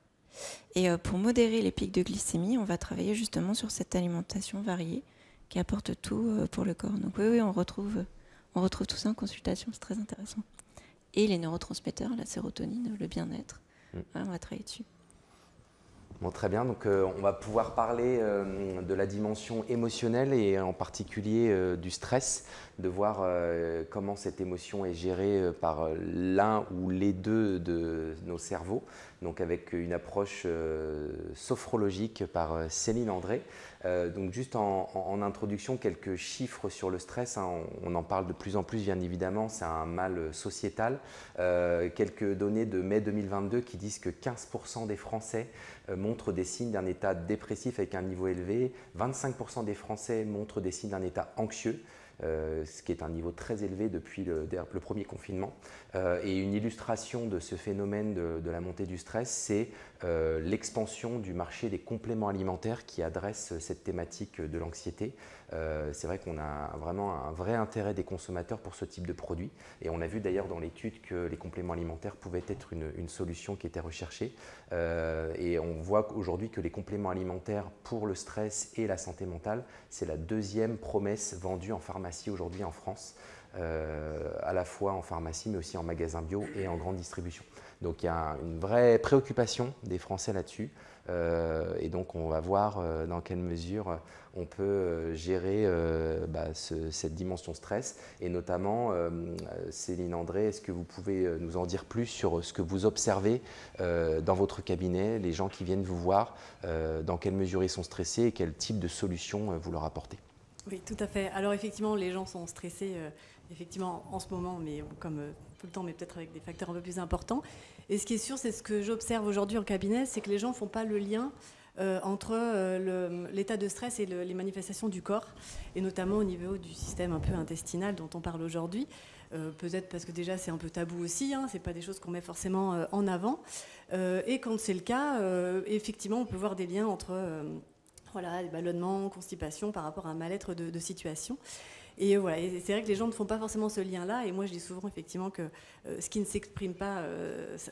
Et pour modérer les pics de glycémie, on va travailler justement sur cette alimentation variée qui apporte tout pour le corps. Donc oui, on retrouve tout ça en consultation, c'est très intéressant. Et les neurotransmetteurs, la sérotonine, le bien-être, on va travailler dessus. Bon, très bien, donc on va pouvoir parler de la dimension émotionnelle et en particulier du stress, de voir comment cette émotion est gérée par l'un ou les deux de nos cerveaux, donc avec une approche sophrologique par Céline André. Donc juste en introduction, quelques chiffres sur le stress, hein, on en parle de plus en plus bien évidemment, c'est un mal sociétal. Quelques données de mai 2022 qui disent que 15% des Français montrent des signes d'un état dépressif avec un niveau élevé, 25% des Français montrent des signes d'un état anxieux, ce qui est un niveau très élevé depuis le premier confinement. Et une illustration de ce phénomène de la montée du stress, c'est l'expansion du marché des compléments alimentaires qui adresse cette thématique de l'anxiété. C'est vrai qu'on a vraiment un vrai intérêt des consommateurs pour ce type de produit. Et on a vu d'ailleurs dans l'étude que les compléments alimentaires pouvaient être une solution qui était recherchée. Et on voit aujourd'hui que les compléments alimentaires pour le stress et la santé mentale, c'est la deuxième promesse vendue en pharmacie aujourd'hui en France. À la fois en pharmacie mais aussi en magasin bio et en grande distribution. Donc il y a une vraie préoccupation des Français là-dessus et donc on va voir dans quelle mesure on peut gérer cette dimension stress et notamment Céline André, est-ce que vous pouvez nous en dire plus sur ce que vous observez dans votre cabinet, les gens qui viennent vous voir, dans quelle mesure ils sont stressés et quel type de solution vous leur apportez? Oui, tout à fait. Alors effectivement, les gens sont stressés effectivement en ce moment, mais comme tout le temps, mais peut-être avec des facteurs un peu plus importants. Et ce qui est sûr, c'est ce que j'observe aujourd'hui en cabinet, c'est que les gens ne font pas le lien entre l'état de stress et les manifestations du corps, et notamment au niveau du système un peu intestinal dont on parle aujourd'hui. Peut-être parce que déjà c'est un peu tabou aussi, hein, c'est pas des choses qu'on met forcément en avant. Et quand c'est le cas, effectivement, on peut voir des liens entre les ballonnements, constipation par rapport à un mal-être de situation. Et voilà, et c'est vrai que les gens ne font pas forcément ce lien-là. Et moi, je dis souvent effectivement que ce qui ne s'exprime pas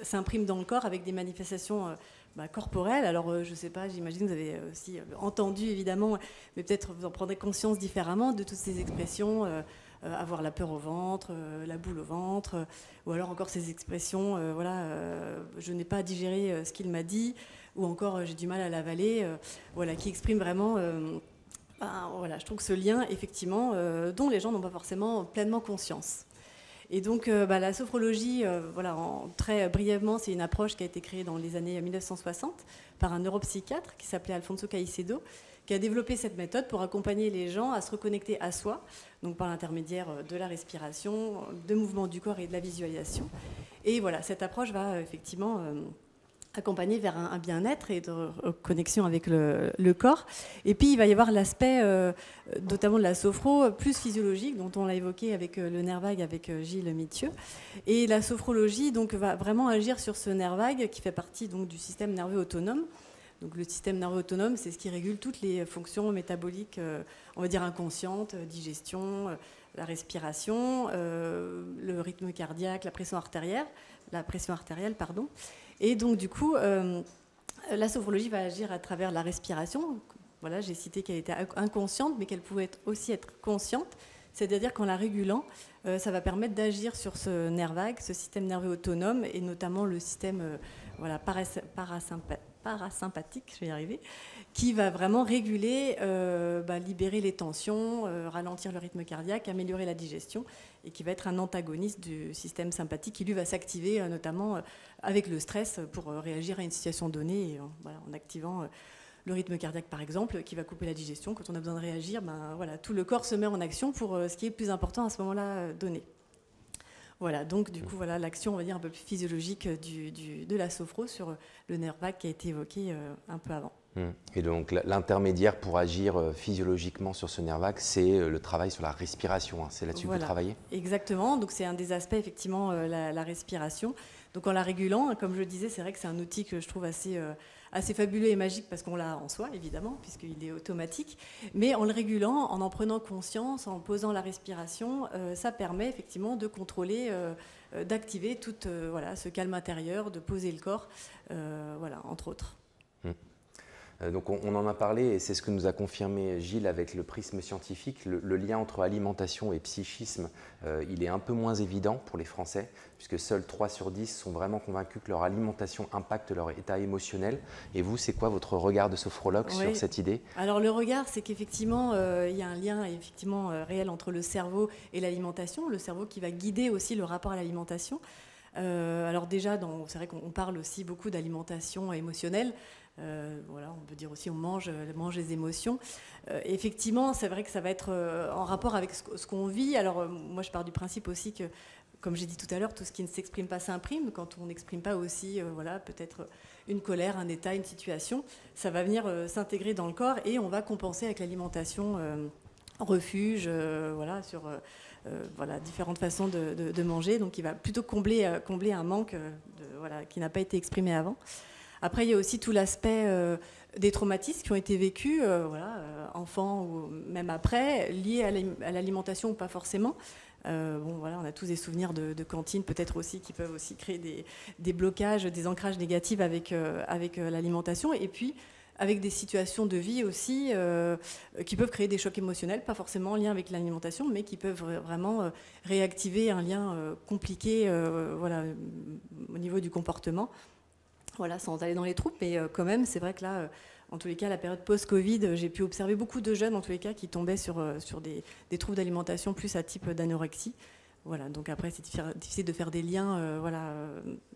s'imprime dans le corps avec des manifestations corporelles. Alors, je ne sais pas, j'imagine que vous avez aussi entendu évidemment, mais peut-être vous en prendrez conscience différemment de toutes ces expressions. Avoir la peur au ventre, la boule au ventre, ou alors encore ces expressions, je n'ai pas à digérer ce qu'il m'a dit, ou encore j'ai du mal à l'avaler, qui expriment vraiment, je trouve que ce lien, effectivement, dont les gens n'ont pas forcément pleinement conscience. Et donc la sophrologie, très brièvement, c'est une approche qui a été créée dans les années 1960 par un neuropsychiatre qui s'appelait Alfonso Caicedo, qui a développé cette méthode pour accompagner les gens à se reconnecter à soi, donc par l'intermédiaire de la respiration, de mouvements du corps et de la visualisation. Et voilà, cette approche va effectivement accompagner vers un bien-être et de connexion avec le corps. Et puis, il va y avoir l'aspect, notamment de la sophro, plus physiologique, dont on l'a évoqué avec le nerf vague, avec Gilles Mithieu. Et la sophrologie donc, va vraiment agir sur ce nerf vague qui fait partie donc, du système nerveux autonome. Donc, le système nerveux autonome, c'est ce qui régule toutes les fonctions métaboliques, on va dire inconscientes, digestion, la respiration, le rythme cardiaque, la pression artérielle, pardon. Et donc du coup, la sophrologie va agir à travers la respiration. Voilà, j'ai cité qu'elle était inconsciente, mais qu'elle pouvait aussi être consciente. C'est-à-dire qu'en la régulant, ça va permettre d'agir sur ce nerf vague, ce système nerveux autonome, et notamment le système parasympathique, je vais y arriver, qui va vraiment réguler, libérer les tensions, ralentir le rythme cardiaque, améliorer la digestion, et qui va être un antagoniste du système sympathique qui, lui, va s'activer notamment avec le stress pour réagir à une situation donnée, en activant le rythme cardiaque, par exemple, qui va couper la digestion. Quand on a besoin de réagir, tout le corps se met en action pour ce qui est plus important à ce moment-là donné. Voilà, donc du coup, voilà l'action, on va dire, un peu plus physiologique de la sophro sur le nerf vague qui a été évoqué un peu avant. Et donc l'intermédiaire pour agir physiologiquement sur ce nerf vague, c'est le travail sur la respiration. C'est là-dessus que vous travaillez ? Exactement, donc c'est un des aspects, effectivement, la respiration. Donc en la régulant, comme je le disais, c'est vrai que c'est un outil que je trouve assez fabuleux et magique parce qu'on l'a en soi, évidemment, puisqu'il est automatique. Mais en le régulant, en prenant conscience, en posant la respiration, ça permet effectivement de contrôler, d'activer tout ce calme intérieur, de poser le corps, entre autres. Donc on en a parlé et c'est ce que nous a confirmé Gilles avec le prisme scientifique. Le lien entre alimentation et psychisme, il est un peu moins évident pour les Français, puisque seuls 3 sur 10 sont vraiment convaincus que leur alimentation impacte leur état émotionnel. Et vous, c'est quoi votre regard de sophrologue sur cette idée ? Alors le regard, c'est qu'effectivement, il y a un lien effectivement, réel entre le cerveau et l'alimentation. Le cerveau qui va guider aussi le rapport à l'alimentation. Alors déjà, c'est vrai qu'on parle aussi beaucoup d'alimentation émotionnelle. On peut dire aussi on mange les émotions. Effectivement, c'est vrai que ça va être en rapport avec ce qu'on vit. Alors moi, je pars du principe aussi que, comme j'ai dit tout à l'heure, tout ce qui ne s'exprime pas s'imprime. Quand on n'exprime pas aussi, peut-être une colère, un état, une situation, ça va venir s'intégrer dans le corps et on va compenser avec l'alimentation refuge, sur différentes façons de manger. Donc, il va plutôt combler un manque qui n'a pas été exprimé avant. Après, il y a aussi tout l'aspect des traumatismes qui ont été vécus, enfants ou même après, liés à l'alimentation ou pas forcément. On a tous des souvenirs de cantines, peut-être aussi, qui peuvent aussi créer des blocages, des ancrages négatifs avec l'alimentation. Et puis, avec des situations de vie aussi qui peuvent créer des chocs émotionnels, pas forcément en lien avec l'alimentation, mais qui peuvent vraiment réactiver un lien compliqué au niveau du comportement. Sans aller dans les troupes, mais quand même, c'est vrai que là, en tous les cas, la période post-Covid, j'ai pu observer beaucoup de jeunes, en tous les cas, qui tombaient sur des troubles d'alimentation plus à type d'anorexie. Donc après, c'est difficile de faire des liens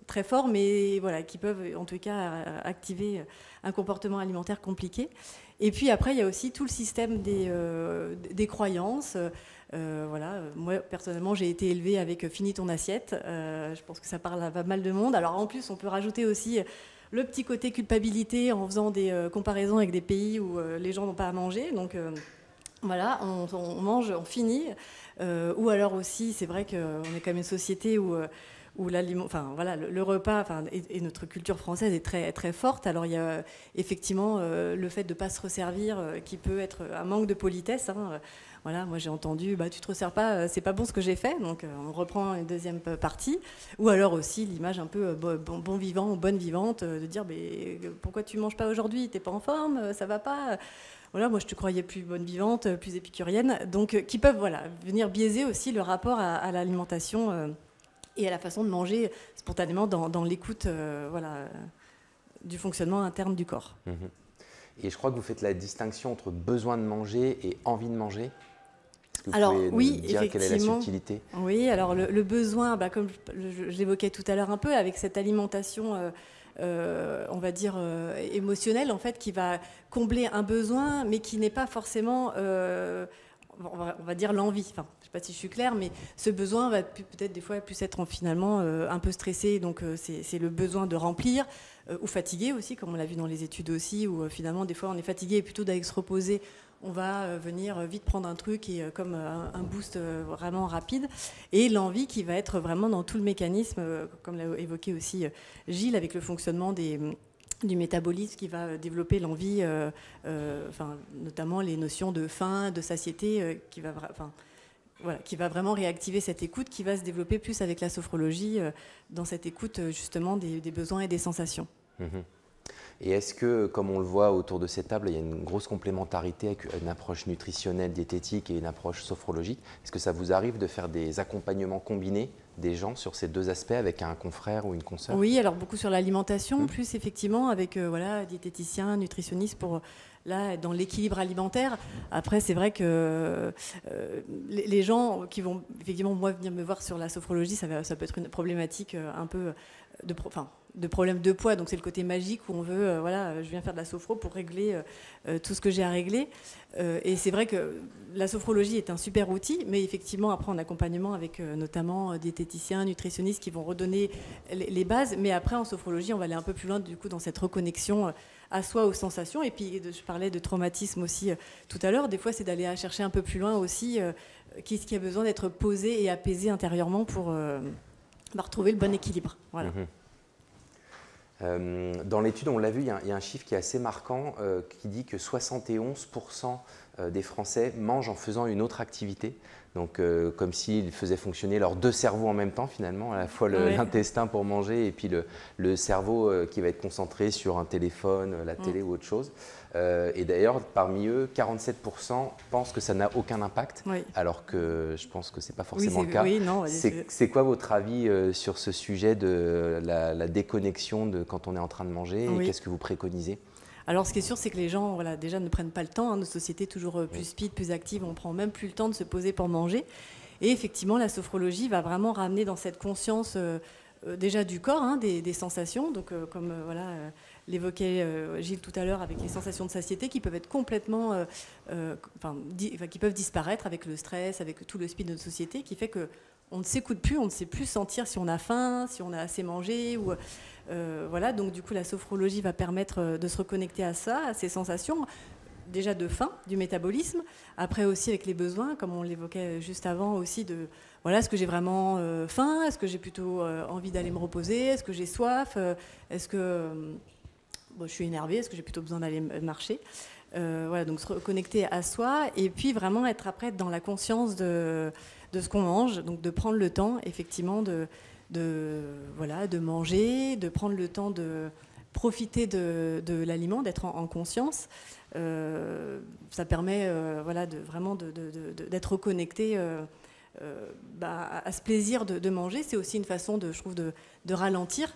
très forts, mais qui peuvent, en tous les cas, activer un comportement alimentaire compliqué. Et puis après, il y a aussi tout le système des croyances. Moi, personnellement, j'ai été élevée avec « finis ton assiette ». Je pense que ça parle à pas mal de monde. Alors en plus, on peut rajouter aussi le petit côté culpabilité en faisant des comparaisons avec des pays où les gens n'ont pas à manger. Donc on mange, on finit. Ou alors aussi, c'est vrai qu'on est quand même une société où le repas, et notre culture française est très, très forte. Alors il y a effectivement le fait de ne pas se resservir qui peut être un manque de politesse. Moi j'ai entendu, tu te resserres pas, c'est pas bon ce que j'ai fait, donc on reprend une deuxième partie. Ou alors aussi l'image un peu bon vivant ou bonne vivante, de dire pourquoi tu manges pas aujourd'hui, t'es pas en forme, ça va pas. Moi je te croyais plus bonne vivante, plus épicurienne, donc qui peuvent venir biaiser aussi le rapport à l'alimentation et à la façon de manger spontanément dans l'écoute du fonctionnement interne du corps. Et je crois que vous faites la distinction entre besoin de manger et envie de manger. Alors oui, dire effectivement. Quelle est la subtilité ? Oui, alors le besoin, comme je l'évoquais tout à l'heure un peu, avec cette alimentation, on va dire émotionnelle, en fait, qui va combler un besoin, mais qui n'est pas forcément, on va dire l'envie. Enfin, je ne sais pas si je suis claire, mais ce besoin va peut-être des fois plus être finalement un peu stressé, donc c'est le besoin de remplir, ou fatigué aussi, comme on l'a vu dans les études aussi, où finalement des fois on est fatigué et plutôt d'aller se reposer, on va venir vite prendre un truc et comme un boost vraiment rapide. Et l'envie qui va être vraiment dans tout le mécanisme, comme l'a évoqué aussi Gilles, avec le fonctionnement du métabolisme qui va développer l'envie, notamment les notions de faim, de satiété, voilà, qui va vraiment réactiver cette écoute, qui va se développer plus avec la sophrologie, dans cette écoute justement des besoins et des sensations. Et est-ce que, comme on le voit autour de cette table, il y a une grosse complémentarité avec une approche nutritionnelle, diététique et une approche sophrologique? Est-ce que ça vous arrive de faire des accompagnements combinés des gens sur ces deux aspects avec un confrère ou une consoeur? Oui, alors beaucoup sur l'alimentation, plus effectivement avec voilà, diététicien, nutritionniste pour là dans l'équilibre alimentaire. Après, c'est vrai que les gens qui vont effectivement moi venir me voir sur la sophrologie, ça peut être une problématique un peu de problème de poids. Donc c'est le côté magique où on veut, voilà, je viens faire de la sophro pour régler tout ce que j'ai à régler. Et c'est vrai que la sophrologie est un super outil, mais effectivement après en accompagnement avec notamment diététiciens, nutritionnistes qui vont redonner les bases. Mais après en sophrologie, on va aller un peu plus loin du coup dans cette reconnexion à soi, aux sensations. Et puis je parlais de traumatisme aussi tout à l'heure. Des fois, c'est d'aller chercher un peu plus loin aussi qu'est-ce qui a besoin d'être posé et apaisé intérieurement pour retrouver le bon équilibre. Voilà. Dans l'étude, on l'a vu, il y a un chiffre qui est assez marquant qui dit que 71% des Français mangent en faisant une autre activité. Donc, comme s'ils faisaient fonctionner leurs deux cerveaux en même temps, finalement, à la fois l'intestin pour manger et puis le cerveau qui va être concentré sur un téléphone, la télé ou autre chose. Et d'ailleurs, parmi eux, 47% pensent que ça n'a aucun impact, alors que je pense que ce n'est pas forcément le cas. C'est quoi votre avis sur ce sujet de la déconnexion de quand on est en train de manger et qu'est-ce que vous préconisez? Alors, ce qui est sûr, c'est que les gens, voilà, déjà ne prennent pas le temps. Nos sociétés toujours plus speed, plus actives, on prend même plus le temps de se poser pour manger. Et effectivement, la sophrologie va vraiment ramener dans cette conscience déjà du corps, des sensations. Donc, comme voilà, l'évoquait Gilles tout à l'heure, avec les sensations de satiété qui peuvent être complètement, qui peuvent disparaître avec le stress, avec tout le speed de notre société, qui fait que on ne s'écoute plus, on ne sait plus sentir si on a faim, si on a assez mangé. Ou, voilà, donc du coup, la sophrologie va permettre de se reconnecter à ça, à ces sensations, déjà de faim, du métabolisme. Après aussi avec les besoins, comme on l'évoquait juste avant aussi, de voilà, est-ce que j'ai vraiment faim? Est-ce que j'ai plutôt envie d'aller me reposer? Est-ce que j'ai soif? Est-ce que je suis énervée? Est-ce que j'ai plutôt besoin d'aller marcher? Voilà, donc se reconnecter à soi et puis vraiment être après dans la conscience de ce qu'on mange, donc de prendre le temps effectivement de manger, de prendre le temps de profiter de l'aliment, d'être en conscience. Ça permet vraiment d'être reconnecté à ce plaisir de manger. C'est aussi une façon, je trouve, de ralentir.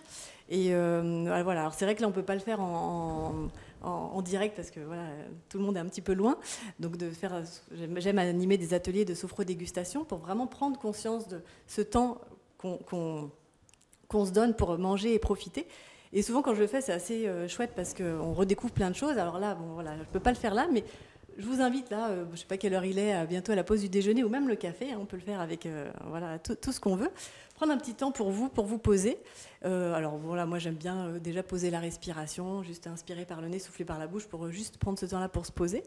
Et voilà. Alors c'est vrai que là, on ne peut pas le faire en direct parce que voilà, tout le monde est un petit peu loin. Donc j'aime animer des ateliers de sophro-dégustation pour vraiment prendre conscience de ce temps qu'on se donne pour manger et profiter. Et souvent, quand je le fais, c'est assez chouette parce qu'on redécouvre plein de choses. Alors là, je ne peux pas le faire là, mais je vous invite là, je ne sais pas quelle heure il est, bientôt à la pause du déjeuner ou même le café. On peut le faire avec tout ce qu'on veut. Prendre un petit temps pour vous poser. Alors voilà, moi j'aime bien déjà poser la respiration, juste inspirer par le nez, souffler par la bouche pour juste prendre ce temps-là pour se poser.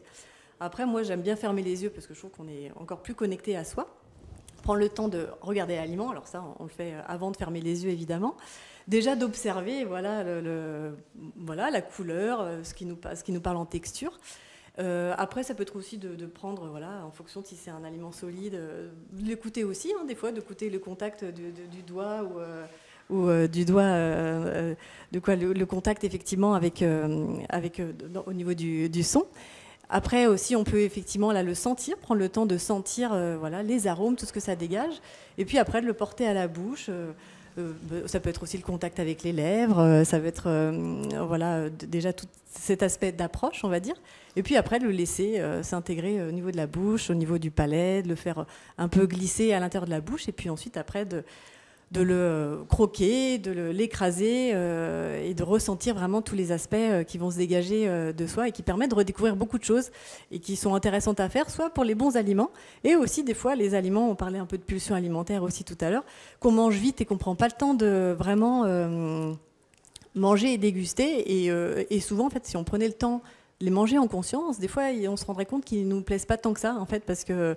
Après, moi j'aime bien fermer les yeux parce que je trouve qu'on est encore plus connecté à soi. Prendre le temps de regarder l'aliment, alors ça on le fait avant de fermer les yeux évidemment. Déjà d'observer la couleur, ce qui nous parle en texture. Après, ça peut être aussi de prendre, en fonction de si c'est un aliment solide, de l'écouter aussi, des fois, d'écouter le contact du doigt ou du doigt, le contact effectivement au niveau du son. Après aussi, on peut effectivement le sentir, prendre le temps de sentir les arômes, tout ce que ça dégage, et puis après de le porter à la bouche. Ça peut être aussi le contact avec les lèvres, ça peut être déjà tout cet aspect d'approche, on va dire. Et puis après, de le laisser s'intégrer au niveau de la bouche, au niveau du palais, de le faire un peu glisser à l'intérieur de la bouche, et puis ensuite après de le croquer, de l'écraser et de ressentir vraiment tous les aspects qui vont se dégager de soi et qui permettent de redécouvrir beaucoup de choses et qui sont intéressantes à faire, soit pour les bons aliments et aussi des fois les aliments, on parlait un peu de pulsions alimentaires aussi tout à l'heure, qu'on mange vite et qu'on ne prend pas le temps de vraiment manger et déguster et souvent en fait si on prenait le temps de les manger en conscience, des fois on se rendrait compte qu'ils ne nous plaisent pas tant que ça en fait parce que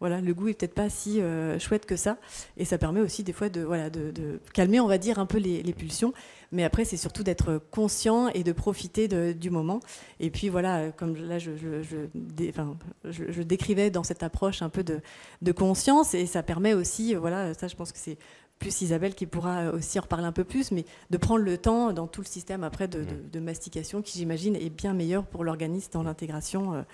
voilà, le goût est peut-être pas si chouette que ça. Et ça permet aussi des fois de calmer, on va dire, un peu les pulsions. Mais après, c'est surtout d'être conscient et de profiter du moment. Et puis voilà, comme là, je décrivais dans cette approche un peu de conscience, et ça permet aussi, voilà, ça je pense que c'est plus Isabelle qui pourra aussi en reparler un peu plus, mais de prendre le temps dans tout le système après de mastication, qui j'imagine est bien meilleur pour l'organisme dans l'intégration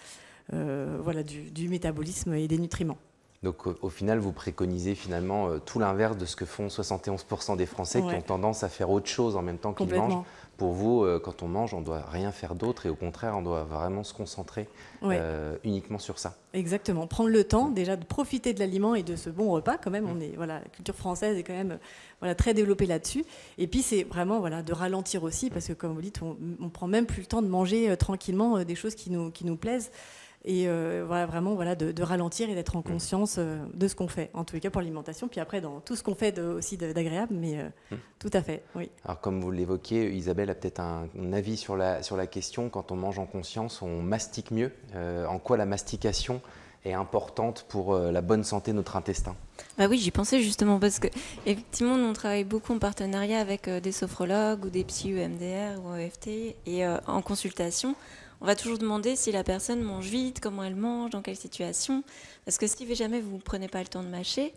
voilà, du métabolisme et des nutriments. Donc au final, vous préconisez finalement tout l'inverse de ce que font 71% des Français qui ont tendance à faire autre chose en même temps qu'ils mangent. Pour vous, quand on mange, on ne doit rien faire d'autre et au contraire, on doit vraiment se concentrer uniquement sur ça. Exactement. Prendre le temps déjà de profiter de l'aliment et de ce bon repas quand même. La culture française est quand même très développée là-dessus. Et puis c'est vraiment de ralentir aussi parce que comme vous dites, on prend même plus le temps de manger tranquillement des choses qui nous plaisent. Et vraiment de ralentir et d'être en conscience de ce qu'on fait, en tous les cas pour l'alimentation, puis après dans tout ce qu'on fait aussi d'agréable, mais tout à fait, oui. Alors comme vous l'évoquiez, Isabelle a peut-être un avis sur la question. Quand on mange en conscience, on mastique mieux. En quoi la mastication est importante pour la bonne santé de notre intestin? Bah oui, j'y pensais justement parce que effectivement, nous on travaille beaucoup en partenariat avec des sophrologues ou des psy EMDR ou EFT, et en consultation, on va toujours demander si la personne mange vite, comment elle mange, dans quelle situation. Parce que si jamais vous ne prenez pas le temps de mâcher,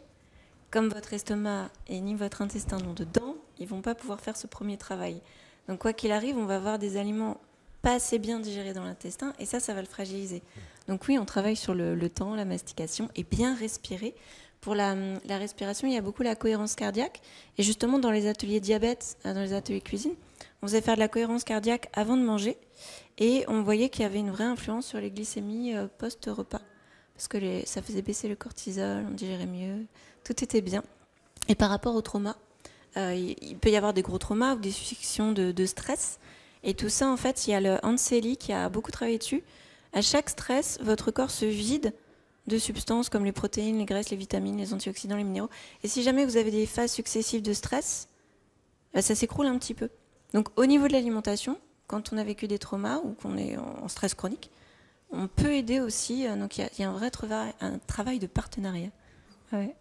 comme votre estomac et ni votre intestin n'ont de dents, ils ne vont pas pouvoir faire ce premier travail. Donc quoi qu'il arrive, on va avoir des aliments pas assez bien digérés dans l'intestin, et ça va le fragiliser. Donc oui, on travaille sur le temps, la mastication, et bien respirer. Pour la respiration, il y a beaucoup la cohérence cardiaque. Et justement, dans les ateliers diabète, dans les ateliers cuisine, on faisait faire de la cohérence cardiaque avant de manger. Et on voyait qu'il y avait une vraie influence sur les glycémies post-repas. Parce que ça faisait baisser le cortisol, on digérait mieux, tout était bien. Et par rapport au trauma, il peut y avoir des gros traumas ou des situations de stress. Et tout ça, en fait, il y a le Hans Selye qui a beaucoup travaillé dessus. À chaque stress, votre corps se vide de substances comme les protéines, les graisses, les vitamines, les antioxydants, les minéraux. Et si jamais vous avez des phases successives de stress, ça s'écroule un petit peu. Donc au niveau de l'alimentation, quand on a vécu des traumas ou qu'on est en stress chronique, on peut aider aussi. Donc il y a un vrai travail de partenariat. Ouais.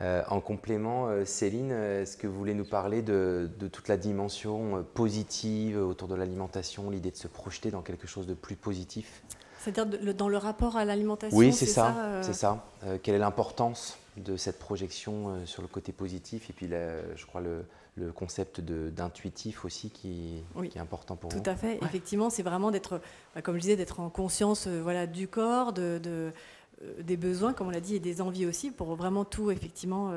En complément, Céline, est-ce que vous voulez nous parler de toute la dimension positive autour de l'alimentation, l'idée de se projeter dans quelque chose de plus positif? C'est-à-dire dans le rapport à l'alimentation? Oui, c'est ça. C'est ça. Quelle est l'importance de cette projection sur le côté positif? Et puis, je crois, le concept d'intuitif aussi qui est important pour vous. Tout à fait. Ouais. Effectivement, c'est vraiment d'être, comme je disais, d'être en conscience du corps, des besoins, comme on l'a dit, et des envies aussi, pour vraiment tout, effectivement,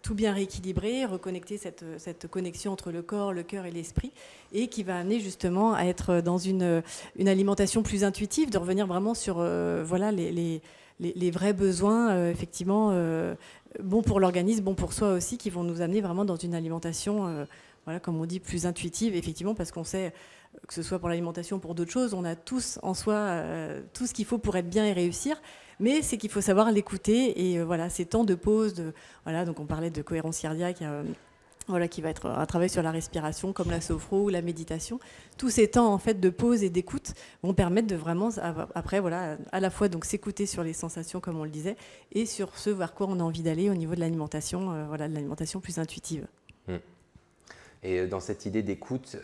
tout bien rééquilibrer, reconnecter cette connexion entre le corps, le cœur et l'esprit, et qui va amener justement à être dans une alimentation plus intuitive, de revenir vraiment sur les vrais besoins, effectivement, bons pour l'organisme, bons pour soi aussi, qui vont nous amener vraiment dans une alimentation, comme on dit, plus intuitive, effectivement, parce qu'on sait que ce soit pour l'alimentation ou pour d'autres choses, on a tous en soi tout ce qu'il faut pour être bien et réussir, mais c'est qu'il faut savoir l'écouter, et ces temps de pause, donc on parlait de cohérence cardiaque, qui va être un travail sur la respiration, comme la sophro ou la méditation. Tous ces temps en fait de pause et d'écoute vont permettre de vraiment, après, à la fois donc s'écouter sur les sensations, comme on le disait, et sur ce vers quoi on a envie d'aller au niveau de l'alimentation, de l'alimentation plus intuitive. Et dans cette idée d'écoute,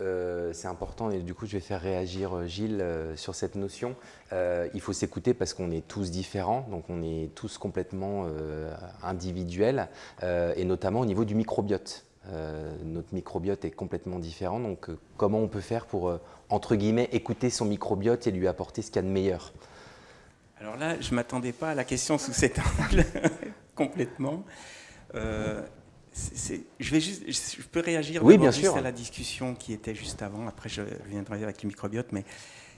c'est important, et du coup je vais faire réagir Gilles sur cette notion. Il faut s'écouter parce qu'on est tous différents, donc on est tous complètement individuels, et notamment au niveau du microbiote. Notre microbiote est complètement différent, donc comment on peut faire pour, entre guillemets, écouter son microbiote et lui apporter ce qu'il y a de meilleur? Alors là, je ne m'attendais pas à la question sous cet angle, complètement. Je peux réagir juste à la discussion qui était juste avant, après je viendrai avec le microbiote, mais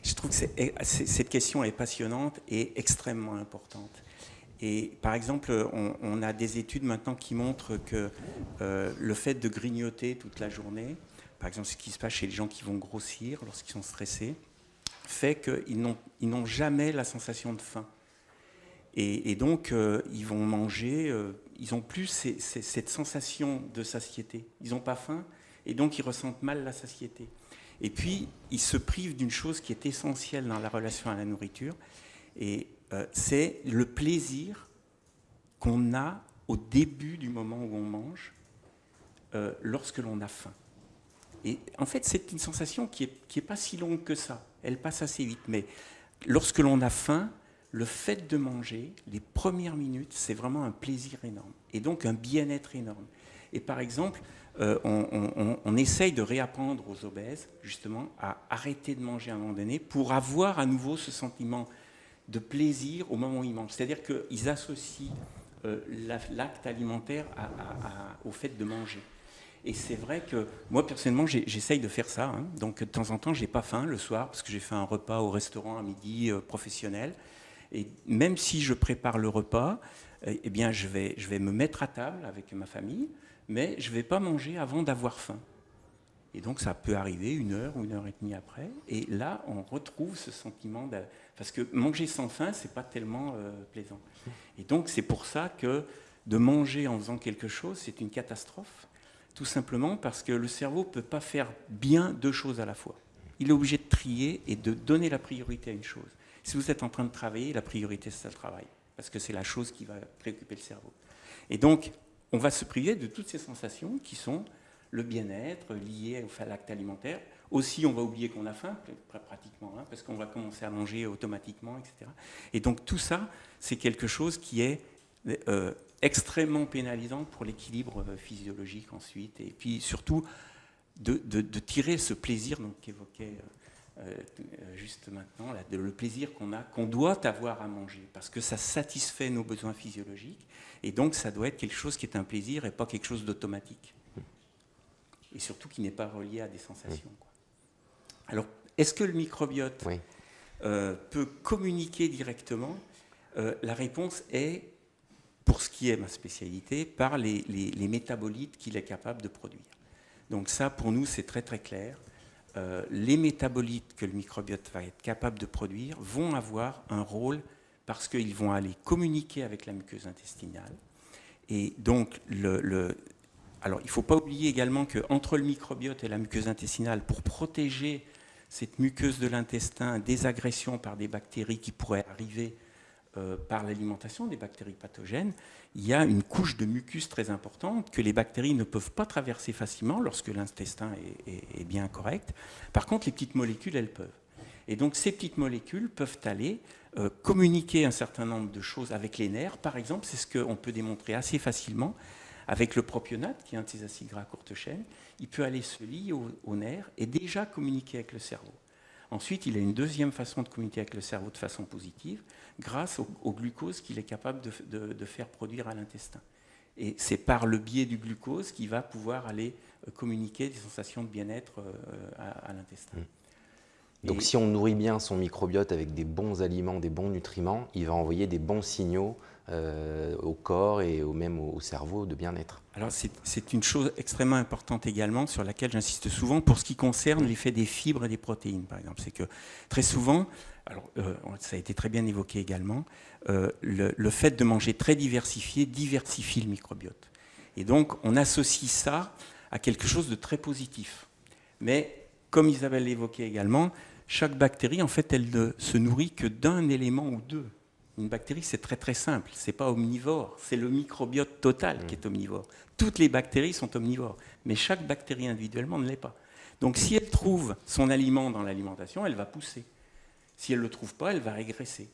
je trouve que cette question est passionnante et extrêmement importante. Et par exemple, on a des études maintenant qui montrent que le fait de grignoter toute la journée, par exemple ce qui se passe chez les gens qui vont grossir lorsqu'ils sont stressés, fait qu'ils n'ont jamais la sensation de faim. Et donc, ils vont manger, ils n'ont plus cette sensation de satiété. Ils n'ont pas faim, et donc ils ressentent mal la satiété. Et puis, ils se privent d'une chose qui est essentielle dans la relation à la nourriture. Et c'est le plaisir qu'on a au début du moment où on mange, lorsque l'on a faim. Et en fait, c'est une sensation qui est pas si longue que ça. Elle passe assez vite. Mais lorsque l'on a faim, le fait de manger, les premières minutes, c'est vraiment un plaisir énorme. Et donc un bien-être énorme. Et par exemple, on essaye de réapprendre aux obèses, justement, à arrêter de manger à un moment donné pour avoir à nouveau ce sentiment de plaisir au moment où ils mangent. C'est-à-dire qu'ils associent l'acte alimentaire au fait de manger. Et c'est vrai que moi, personnellement, j'essaye de faire ça. Hein. Donc, de temps en temps, je n'ai pas faim le soir parce que j'ai fait un repas au restaurant à midi professionnel. Et même si je prépare le repas, eh bien, je vais me mettre à table avec ma famille, mais je ne vais pas manger avant d'avoir faim. Et donc, ça peut arriver 1 heure ou 1h30 après. Et là, on retrouve ce sentiment de... Parce que manger sans faim, ce n'est pas tellement plaisant. Et donc, c'est pour ça que de manger en faisant quelque chose, c'est une catastrophe. Tout simplement parce que le cerveau ne peut pas faire bien 2 choses à la fois. Il est obligé de trier et de donner la priorité à une chose. Si vous êtes en train de travailler, la priorité, c'est le travail. Parce que c'est la chose qui va préoccuper le cerveau. Et donc, on va se priver de toutes ces sensations qui sont le bien-être lié à l'acte alimentaire. Aussi, on va oublier qu'on a faim, pratiquement, hein, parce qu'on va commencer à manger automatiquement, etc. Et donc, tout ça, c'est quelque chose qui est extrêmement pénalisant pour l'équilibre physiologique ensuite. Et puis, surtout, de tirer ce plaisir qu'évoquait juste maintenant, là, le plaisir qu'on doit avoir à manger, parce que ça satisfait nos besoins physiologiques. Et donc, ça doit être quelque chose qui est un plaisir et pas quelque chose d'automatique. Et surtout qui n'est pas relié à des sensations. Quoi. Alors, est-ce que le microbiote peut communiquer directement? La réponse est, pour ce qui est ma spécialité, par les métabolites qu'il est capable de produire. Donc ça, pour nous, c'est très très clair. Les métabolites que le microbiote va être capable de produire vont avoir un rôle parce qu'ils vont aller communiquer avec la muqueuse intestinale. Et donc, alors, il ne faut pas oublier également qu'entre le microbiote et la muqueuse intestinale, pour protéger cette muqueuse de l'intestin des agressions par des bactéries qui pourraient arriver par l'alimentation, des bactéries pathogènes, il y a une couche de mucus très importante que les bactéries ne peuvent pas traverser facilement lorsque l'intestin est bien correct. Par contre, les petites molécules, elles peuvent. Et donc, ces petites molécules peuvent aller communiquer un certain nombre de choses avec les nerfs. Par exemple, c'est ce qu'on peut démontrer assez facilement avec le propionate, qui est un de ces acides gras à courte chaîne. Il peut aller se lier aux nerfs et déjà communiquer avec le cerveau. Ensuite, il a une deuxième façon de communiquer avec le cerveau de façon positive, grâce au glucose qu'il est capable de faire produire à l'intestin. Et c'est par le biais du glucose qu'il va pouvoir aller communiquer des sensations de bien-être à l'intestin. Donc si on nourrit bien son microbiote avec des bons aliments, des bons nutriments, il va envoyer des bons signaux au corps et même au cerveau de bien-être. Alors c'est une chose extrêmement importante également sur laquelle j'insiste souvent pour ce qui concerne l'effet des fibres et des protéines par exemple. C'est que très souvent, alors, ça a été très bien évoqué également, le fait de manger très diversifié diversifie le microbiote. Et donc on associe ça à quelque chose de très positif. Mais comme Isabelle l'évoquait également, chaque bactérie en fait elle ne se nourrit que d'un élément ou deux. Une bactérie, c'est très très simple, c'est pas omnivore, c'est le microbiote total qui est omnivore. Toutes les bactéries sont omnivores, mais chaque bactérie individuellement ne l'est pas. Donc si elle trouve son aliment dans l'alimentation, elle va pousser. Si elle ne le trouve pas, elle va régresser.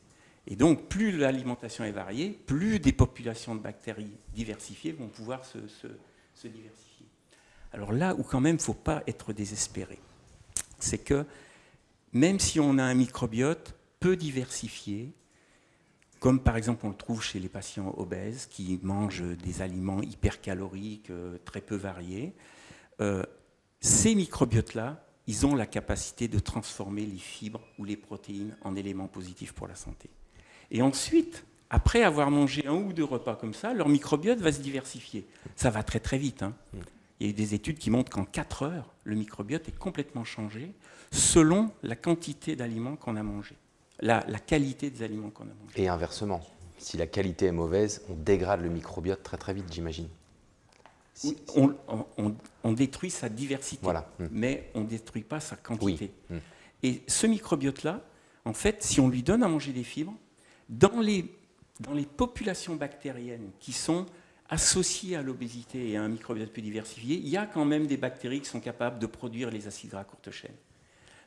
Et donc plus l'alimentation est variée, plus des populations de bactéries diversifiées vont pouvoir se diversifier. Alors là où quand même il ne faut pas être désespéré, c'est que même si on a un microbiote peu diversifié, comme par exemple on le trouve chez les patients obèses qui mangent des aliments hypercaloriques, très peu variés, ces microbiotes-là, ils ont la capacité de transformer les fibres ou les protéines en éléments positifs pour la santé. Et ensuite, après avoir mangé 1 ou 2 repas comme ça, leur microbiote va se diversifier. Ça va très très vite. Hein. Il y a eu des études qui montrent qu'en 4 heures, le microbiote est complètement changé selon la quantité d'aliments qu'on a mangés. La qualité des aliments qu'on a mangés. Et inversement, si la qualité est mauvaise, on dégrade le microbiote très très vite, j'imagine. On détruit sa diversité, voilà. Mais on ne détruit pas sa quantité. Oui. Et ce microbiote-là, en fait, si on lui donne à manger des fibres, Dans les populations bactériennes qui sont associées à l'obésité et à un microbiote plus diversifié, il y a quand même des bactéries qui sont capables de produire les acides gras à courte chaîne.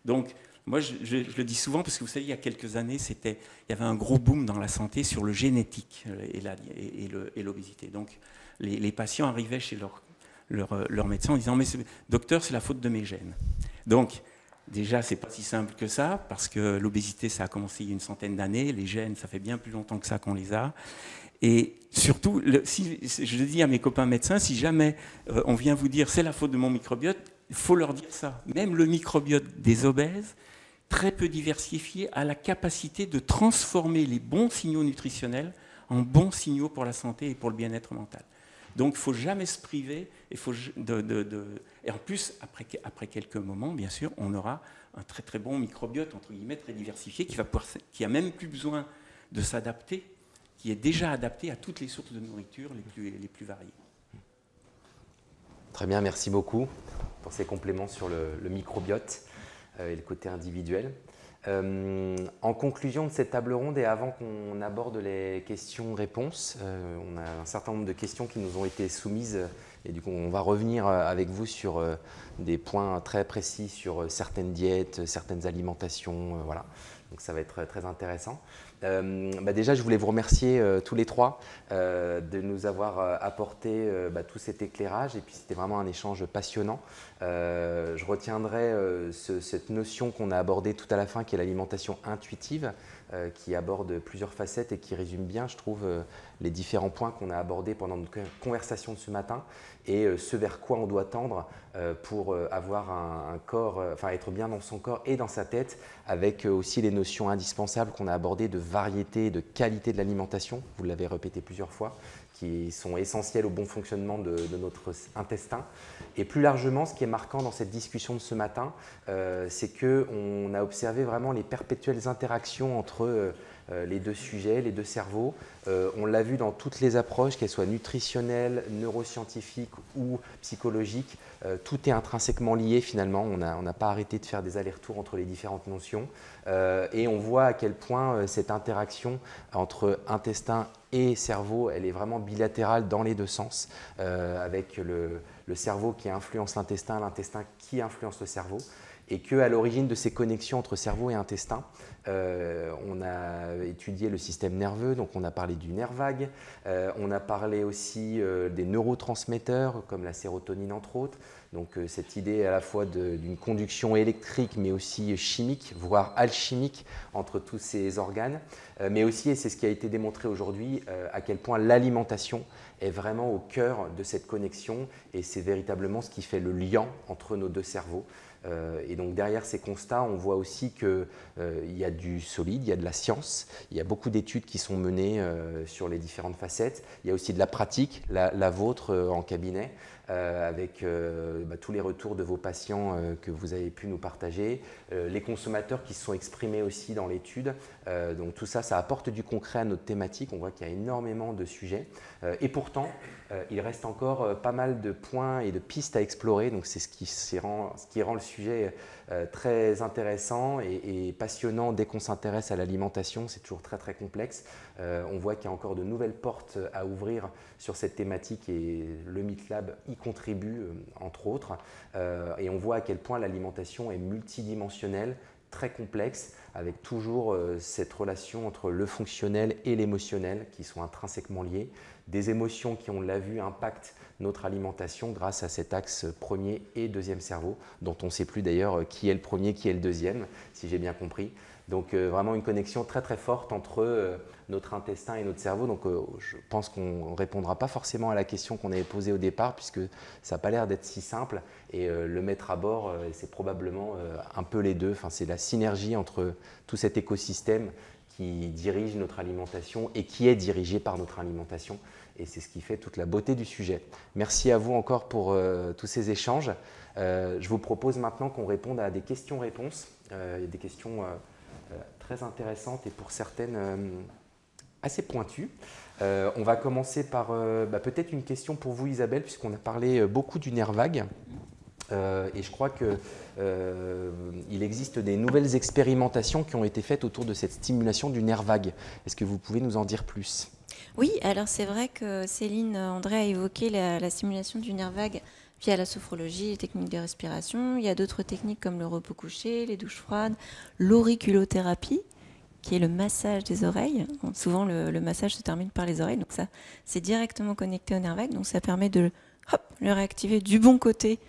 Donc, moi, je le dis souvent parce que vous savez, il y a quelques années, il y avait un gros boom dans la santé sur le génétique et l'obésité. Donc, les patients arrivaient chez leur médecin en disant « Mais docteur, c'est la faute de mes gènes ». Donc, déjà, ce n'est pas si simple que ça, parce que l'obésité, ça a commencé il y a une centaine d'années. Les gènes, ça fait bien plus longtemps que ça qu'on les a. Et surtout, je le dis à mes copains médecins, si jamais on vient vous dire « c'est la faute de mon microbiote », il faut leur dire ça. Même le microbiote des obèses, très peu diversifié, a la capacité de transformer les bons signaux nutritionnels en bons signaux pour la santé et pour le bien-être mental. Donc, il ne faut jamais se priver. Et en plus, après quelques moments, bien sûr, on aura un très très bon microbiote, entre guillemets, très diversifié, qui n'a même plus besoin de s'adapter, qui est déjà adapté à toutes les sources de nourriture les plus variées. Très bien, merci beaucoup pour ces compléments sur le microbiote et le côté individuel. En conclusion de cette table ronde et avant qu'on aborde les questions-réponses, on a un certain nombre de questions qui nous ont été soumises et du coup on va revenir avec vous sur des points très précis sur certaines diètes, certaines alimentations, voilà. Donc ça va être très intéressant. Déjà, je voulais vous remercier tous les trois de nous avoir apporté tout cet éclairage et puis c'était vraiment un échange passionnant. Je retiendrai cette notion qu'on a abordée tout à la fin qui est l'alimentation intuitive, qui aborde plusieurs facettes et qui résume bien, je trouve, les différents points qu'on a abordés pendant notre conversation de ce matin et ce vers quoi on doit tendre pour avoir un corps, être bien dans son corps et dans sa tête, avec aussi les notions indispensables qu'on a abordées de variété et de qualité de l'alimentation, vous l'avez répété plusieurs fois, qui sont essentielles au bon fonctionnement de notre intestin. Et plus largement, ce qui est marquant dans cette discussion de ce matin, c'est qu'on a observé vraiment les perpétuelles interactions entre les deux sujets, les deux cerveaux. On l'a vu dans toutes les approches, qu'elles soient nutritionnelles, neuroscientifiques ou psychologiques. Tout est intrinsèquement lié finalement. On n'a pas arrêté de faire des allers-retours entre les différentes notions. Et on voit à quel point cette interaction entre intestin et cerveau, elle est vraiment bilatérale dans les deux sens, avec le cerveau qui influence l'intestin qui influence le cerveau. Et qu'à l'origine de ces connexions entre cerveau et intestin, on a étudié le système nerveux, donc on a parlé du nerf vague, on a parlé aussi des neurotransmetteurs comme la sérotonine entre autres, donc cette idée à la fois d'une conduction électrique mais aussi chimique, voire alchimique entre tous ces organes, mais aussi, et c'est ce qui a été démontré aujourd'hui, à quel point l'alimentation est vraiment au cœur de cette connexion et c'est véritablement ce qui fait le lien entre nos deux cerveaux. Et donc derrière ces constats, on voit aussi qu'il y a du solide, il y a de la science, il y a beaucoup d'études qui sont menées sur les différentes facettes. Il y a aussi de la pratique, la vôtre en cabinet, avec tous les retours de vos patients que vous avez pu nous partager, les consommateurs qui se sont exprimés aussi dans l'étude. Donc tout ça, ça apporte du concret à notre thématique. On voit qu'il y a énormément de sujets. Et pourtant, il reste encore pas mal de points et de pistes à explorer. Donc c'est ce qui rend le sujet très intéressant et passionnant dès qu'on s'intéresse à l'alimentation. C'est toujours très très complexe. On voit qu'il y a encore de nouvelles portes à ouvrir sur cette thématique et le MeatLab y contribue entre autres. Et on voit à quel point l'alimentation est multidimensionnelle, très complexe, avec toujours cette relation entre le fonctionnel et l'émotionnel qui sont intrinsèquement liés. Des émotions qui, on l'a vu, impactent notre alimentation grâce à cet axe premier et deuxième cerveau, dont on ne sait plus d'ailleurs qui est le premier, qui est le deuxième, si j'ai bien compris. Donc vraiment une connexion très très forte entre notre intestin et notre cerveau. Donc je pense qu'on ne répondra pas forcément à la question qu'on avait posée au départ, puisque ça n'a pas l'air d'être si simple. Et le mettre à bord, c'est probablement un peu les deux. Enfin, c'est la synergie entre tout cet écosystème qui dirige notre alimentation et qui est dirigé par notre alimentation. Et c'est ce qui fait toute la beauté du sujet. Merci à vous encore pour tous ces échanges. Je vous propose maintenant qu'on réponde à des questions-réponses. Il y a des questions très intéressantes et pour certaines assez pointues. On va commencer par peut-être une question pour vous Isabelle, puisqu'on a parlé beaucoup du nerf vague. Et je crois qu'il existe des nouvelles expérimentations qui ont été faites autour de cette stimulation du nerf vague. Est-ce que vous pouvez nous en dire plus ? Oui, alors c'est vrai que Céline André a évoqué la stimulation du nerf vague via la sophrologie, les techniques de respiration. Il y a d'autres techniques comme le repos couché, les douches froides, l'auriculothérapie, qui est le massage des oreilles. Souvent, le massage se termine par les oreilles, donc ça, c'est directement connecté au nerf vague, donc ça permet de le réactiver du bon côté.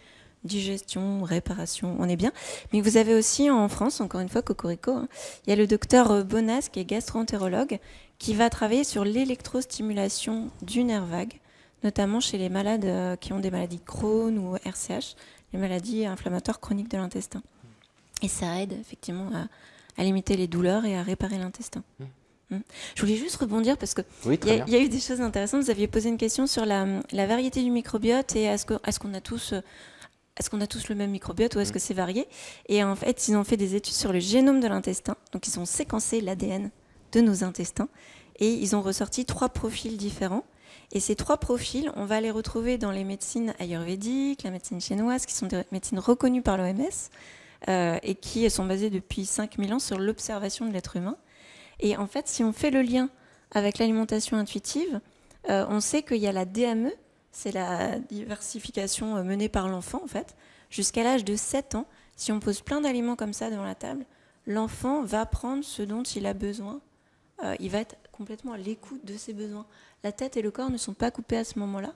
Digestion, réparation, on est bien. Mais vous avez aussi en France, encore une fois, Cocorico, il y a le docteur Bonas, qui est gastro-entérologue, qui va travailler sur l'électrostimulation du nerf vague, notamment chez les malades qui ont des maladies Crohn ou RCH, les maladies inflammatoires chroniques de l'intestin. Et ça aide effectivement à limiter les douleurs et à réparer l'intestin. Je voulais juste rebondir parce qu'il y a eu des choses intéressantes. Vous aviez posé une question sur la variété du microbiote et est-ce qu'on a tous le même microbiote ou est-ce que c'est varié? Et en fait, ils ont fait des études sur le génome de l'intestin. Donc, ils ont séquencé l'ADN de nos intestins et ils ont ressorti 3 profils différents. Et ces 3 profils, on va les retrouver dans les médecines ayurvédiques, la médecine chinoise, qui sont des médecines reconnues par l'OMS et qui sont basées depuis 5000 ans sur l'observation de l'être humain. Et en fait, si on fait le lien avec l'alimentation intuitive, on sait qu'il y a la DME, c'est la diversification menée par l'enfant, en fait. Jusqu'à l'âge de 7 ans, si on pose plein d'aliments comme ça devant la table, l'enfant va prendre ce dont il a besoin. Il va être complètement à l'écoute de ses besoins. La tête et le corps ne sont pas coupés à ce moment-là.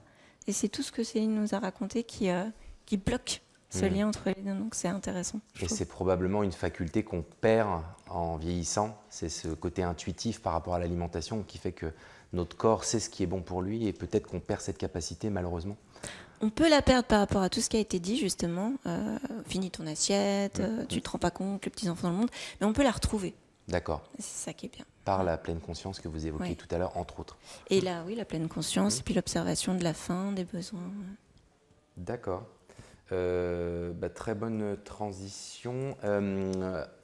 Et c'est tout ce que Céline nous a raconté qui bloque ce lien entre les deux. Donc c'est intéressant. Et c'est probablement une faculté qu'on perd en vieillissant. C'est ce côté intuitif par rapport à l'alimentation qui fait que notre corps sait ce qui est bon pour lui et peut-être qu'on perd cette capacité malheureusement. On peut la perdre par rapport à tout ce qui a été dit justement. Finis ton assiette, tu ne te rends pas compte, les petits-enfants dans le monde. Mais on peut la retrouver. D'accord. C'est ça qui est bien. Par la pleine conscience que vous évoquiez tout à l'heure, entre autres. Et là, oui, la pleine conscience, et puis l'observation de la faim, des besoins. D'accord. Très bonne transition.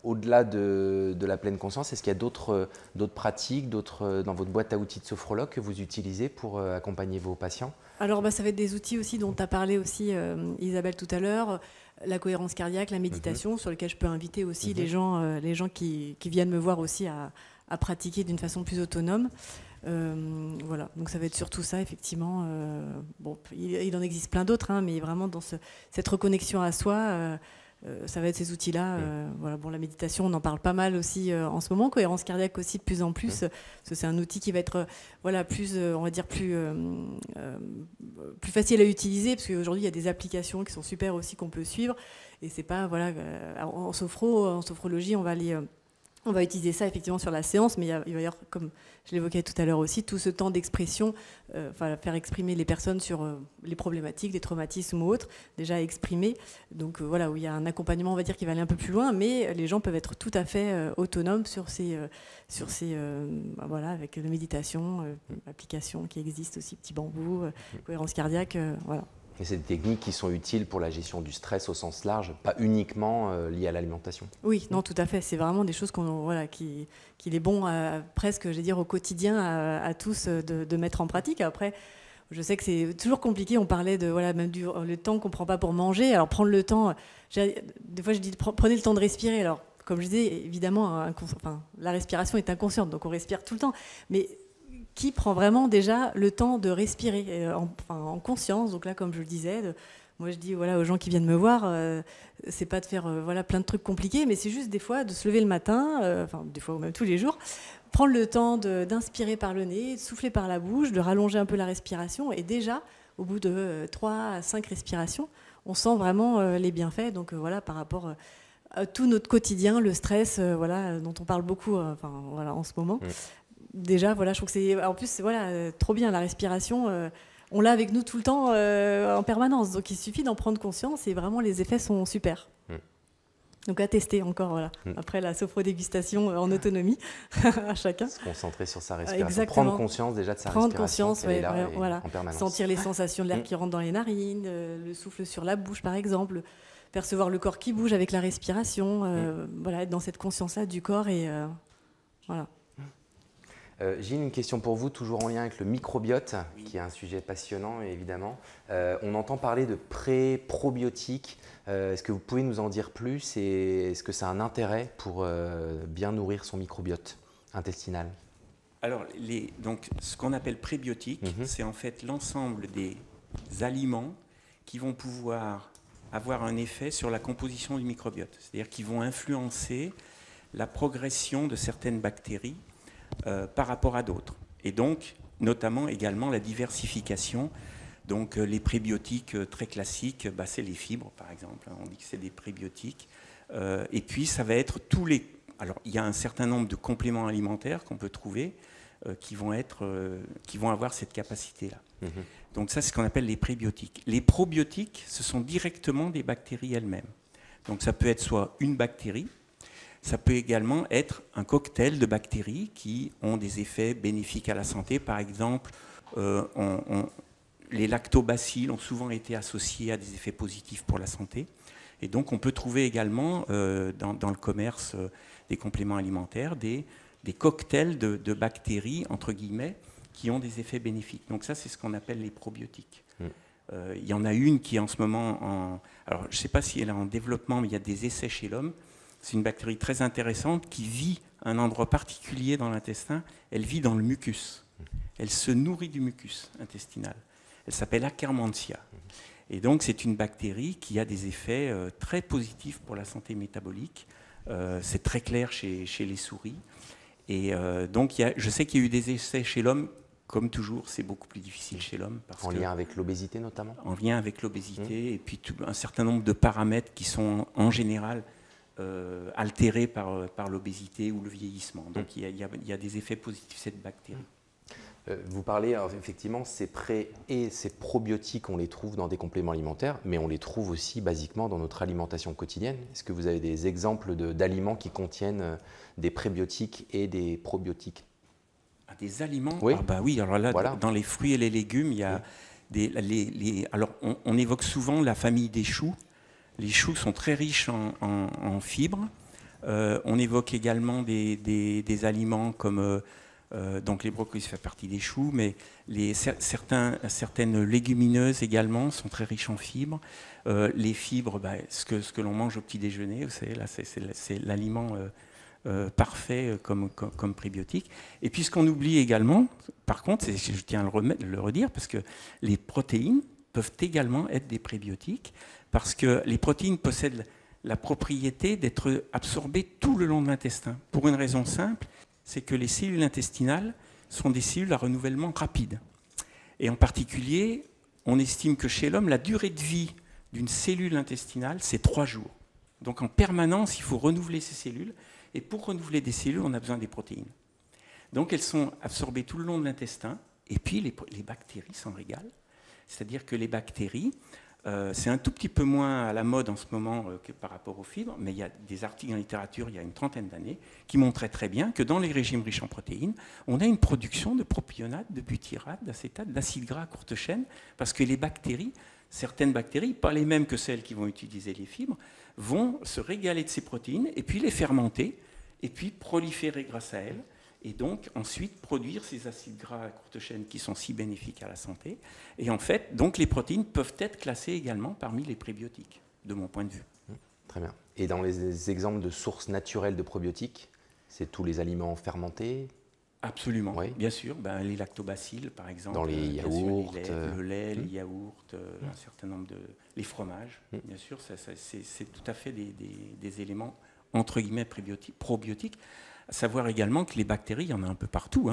Au-delà de la pleine conscience, est-ce qu'il y a d'autres pratiques, dans votre boîte à outils de sophrologue que vous utilisez pour accompagner vos patients? Alors, ça va être des outils aussi dont tu as parlé aussi, Isabelle, tout à l'heure. La cohérence cardiaque, la méditation, sur lesquelles je peux inviter aussi les gens qui viennent me voir aussi à pratiquer d'une façon plus autonome. Voilà, donc ça va être surtout ça, effectivement. Il en existe plein d'autres, mais vraiment dans cette reconnexion à soi, ça va être ces outils-là. Voilà, la méditation, on en parle pas mal aussi en ce moment. Cohérence cardiaque aussi de plus en plus, parce que c'est un outil qui va être plus, on va dire, plus facile à utiliser, parce qu'aujourd'hui, il y a des applications qui sont super aussi qu'on peut suivre. Et c'est pas, en sophrologie, on va utiliser ça effectivement sur la séance, mais il va y avoir, comme je l'évoquais tout à l'heure aussi, tout ce temps d'expression, faire exprimer les personnes sur les problématiques, les traumatismes ou autres, déjà exprimer. Donc où il y a un accompagnement, on va dire, qui va aller un peu plus loin, mais les gens peuvent être tout à fait autonomes sur ces avec la méditation, applications qui existent aussi, Petit Bambou, cohérence cardiaque, voilà. Et c'est des techniques qui sont utiles pour la gestion du stress au sens large, pas uniquement liées à l'alimentation. Oui, non, tout à fait. C'est vraiment des choses qu'il est bon, presque, je vais dire, au quotidien à tous de mettre en pratique. Après, je sais que c'est toujours compliqué. On parlait de même le temps qu'on ne prend pas pour manger. Alors, prendre le temps, des fois, je dis prenez le temps de respirer. Alors, comme je disais, évidemment, la respiration est inconsciente, donc on respire tout le temps. Mais qui prend vraiment déjà le temps de respirer en conscience. Donc là, comme je le disais, moi je dis aux gens qui viennent me voir, c'est pas de faire plein de trucs compliqués, mais c'est juste des fois de se lever le matin, des fois ou même tous les jours, prendre le temps d'inspirer par le nez, de souffler par la bouche, de rallonger un peu la respiration, et déjà, au bout de 3 à 5 respirations, on sent vraiment les bienfaits. Donc par rapport à tout notre quotidien, le stress, dont on parle beaucoup en ce moment. Déjà, je trouve que c'est en plus trop bien la respiration. On l'a avec nous tout le temps en permanence. Donc il suffit d'en prendre conscience et vraiment les effets sont super. Donc à tester encore, après la sophrodégustation en autonomie à chacun. Se concentrer sur sa respiration. Exactement. Prendre conscience déjà de sa respiration. Prendre conscience, en permanence. Sentir les sensations de l'air qui rentre dans les narines, le souffle sur la bouche par exemple, percevoir le corps qui bouge avec la respiration, être dans cette conscience-là du corps et voilà. Gilles, une question pour vous, toujours en lien avec le microbiote, qui est un sujet passionnant évidemment. On entend parler de pré-probiotiques. Est-ce que vous pouvez nous en dire plus et est-ce que ça a un intérêt pour bien nourrir son microbiote intestinal? Alors, donc, ce qu'on appelle prébiotiques, c'est en fait l'ensemble des aliments qui vont pouvoir avoir un effet sur la composition du microbiote. C'est-à-dire qu'ils vont influencer la progression de certaines bactéries par rapport à d'autres. Et donc, notamment également la diversification. Donc, les prébiotiques très classiques, c'est les fibres, par exemple. On dit que c'est des prébiotiques. Et puis, ça va être tous les... Alors, il y a un certain nombre de compléments alimentaires qu'on peut trouver qui vont avoir cette capacité-là. Donc, ça, c'est ce qu'on appelle les prébiotiques. Les probiotiques, ce sont directement des bactéries elles-mêmes. Donc, ça peut être soit une bactérie, ça peut également être un cocktail de bactéries qui ont des effets bénéfiques à la santé. Par exemple, les lactobacilles ont souvent été associés à des effets positifs pour la santé. Et donc, on peut trouver également dans le commerce des compléments alimentaires des cocktails de bactéries, entre guillemets, qui ont des effets bénéfiques. Donc ça, c'est ce qu'on appelle les probiotiques. Il y en a une qui est en ce moment alors, je ne sais pas si elle est en développement, mais il y a des essais chez l'homme. C'est une bactérie très intéressante qui vit à un endroit particulier dans l'intestin. Elle vit dans le mucus. Elle se nourrit du mucus intestinal. Elle s'appelle Akkermansia. Et donc, c'est une bactérie qui a des effets très positifs pour la santé métabolique. C'est très clair chez les souris. Et donc, je sais qu'il y a eu des essais chez l'homme. Comme toujours, c'est beaucoup plus difficile chez l'homme. En lien avec l'obésité notamment? En lien avec l'obésité et puis un certain nombre de paramètres qui sont en général altérés par l'obésité ou le vieillissement. Donc il y a des effets positifs de cette bactérie. Vous parlez, alors, effectivement, ces pré- et ces probiotiques, on les trouve dans des compléments alimentaires, mais on les trouve aussi basiquement dans notre alimentation quotidienne. Est-ce que vous avez des exemples d'aliments qui contiennent des prébiotiques et des probiotiques? Des aliments? Oui. Oui, alors là, voilà. Dans les fruits et les légumes, il y a alors on évoque souvent la famille des choux. Les choux sont très riches en fibres. On évoque également des aliments comme... donc les brocolis font partie des choux, mais certaines légumineuses également sont très riches en fibres. Les fibres, ce que l'on mange au petit déjeuner, vous savez, là, c'est l'aliment parfait comme prébiotique. Et puis ce qu'on oublie également, par contre, je tiens à le redire, parce que les protéines peuvent également être des prébiotiques, parce que les protéines possèdent la propriété d'être absorbées tout le long de l'intestin, pour une raison simple, c'est que les cellules intestinales sont des cellules à renouvellement rapide. Et en particulier, on estime que chez l'homme, la durée de vie d'une cellule intestinale, c'est 3 jours. Donc en permanence, il faut renouveler ces cellules. Et pour renouveler des cellules, on a besoin des protéines. Donc elles sont absorbées tout le long de l'intestin. Et puis les bactéries s'en régalent. C'est-à-dire que les bactéries, c'est un tout petit peu moins à la mode en ce moment que par rapport aux fibres, mais il y a des articles en littérature il y a une trentaine d'années qui montraient très bien que dans les régimes riches en protéines, on a une production de propionate, de butyrate, d'acétate, d'acides gras à courte chaîne, parce que les bactéries, certaines bactéries, pas les mêmes que celles qui vont utiliser les fibres, vont se régaler de ces protéines et puis les fermenter et puis proliférer grâce à elles. Et donc, ensuite, produire ces acides gras à courte chaîne qui sont si bénéfiques à la santé. Et en fait, donc, les protéines peuvent être classées également parmi les prébiotiques, de mon point de vue. Très bien. Et dans les exemples de sources naturelles de probiotiques, c'est tous les aliments fermentés? Absolument, oui. Bien sûr. Les lactobacilles, par exemple. Dans les yaourts. Le lait, les yaourts, un certain nombre de... Les fromages, bien sûr. C'est tout à fait des éléments, entre guillemets, probiotiques. À savoir également que les bactéries, il y en a un peu partout.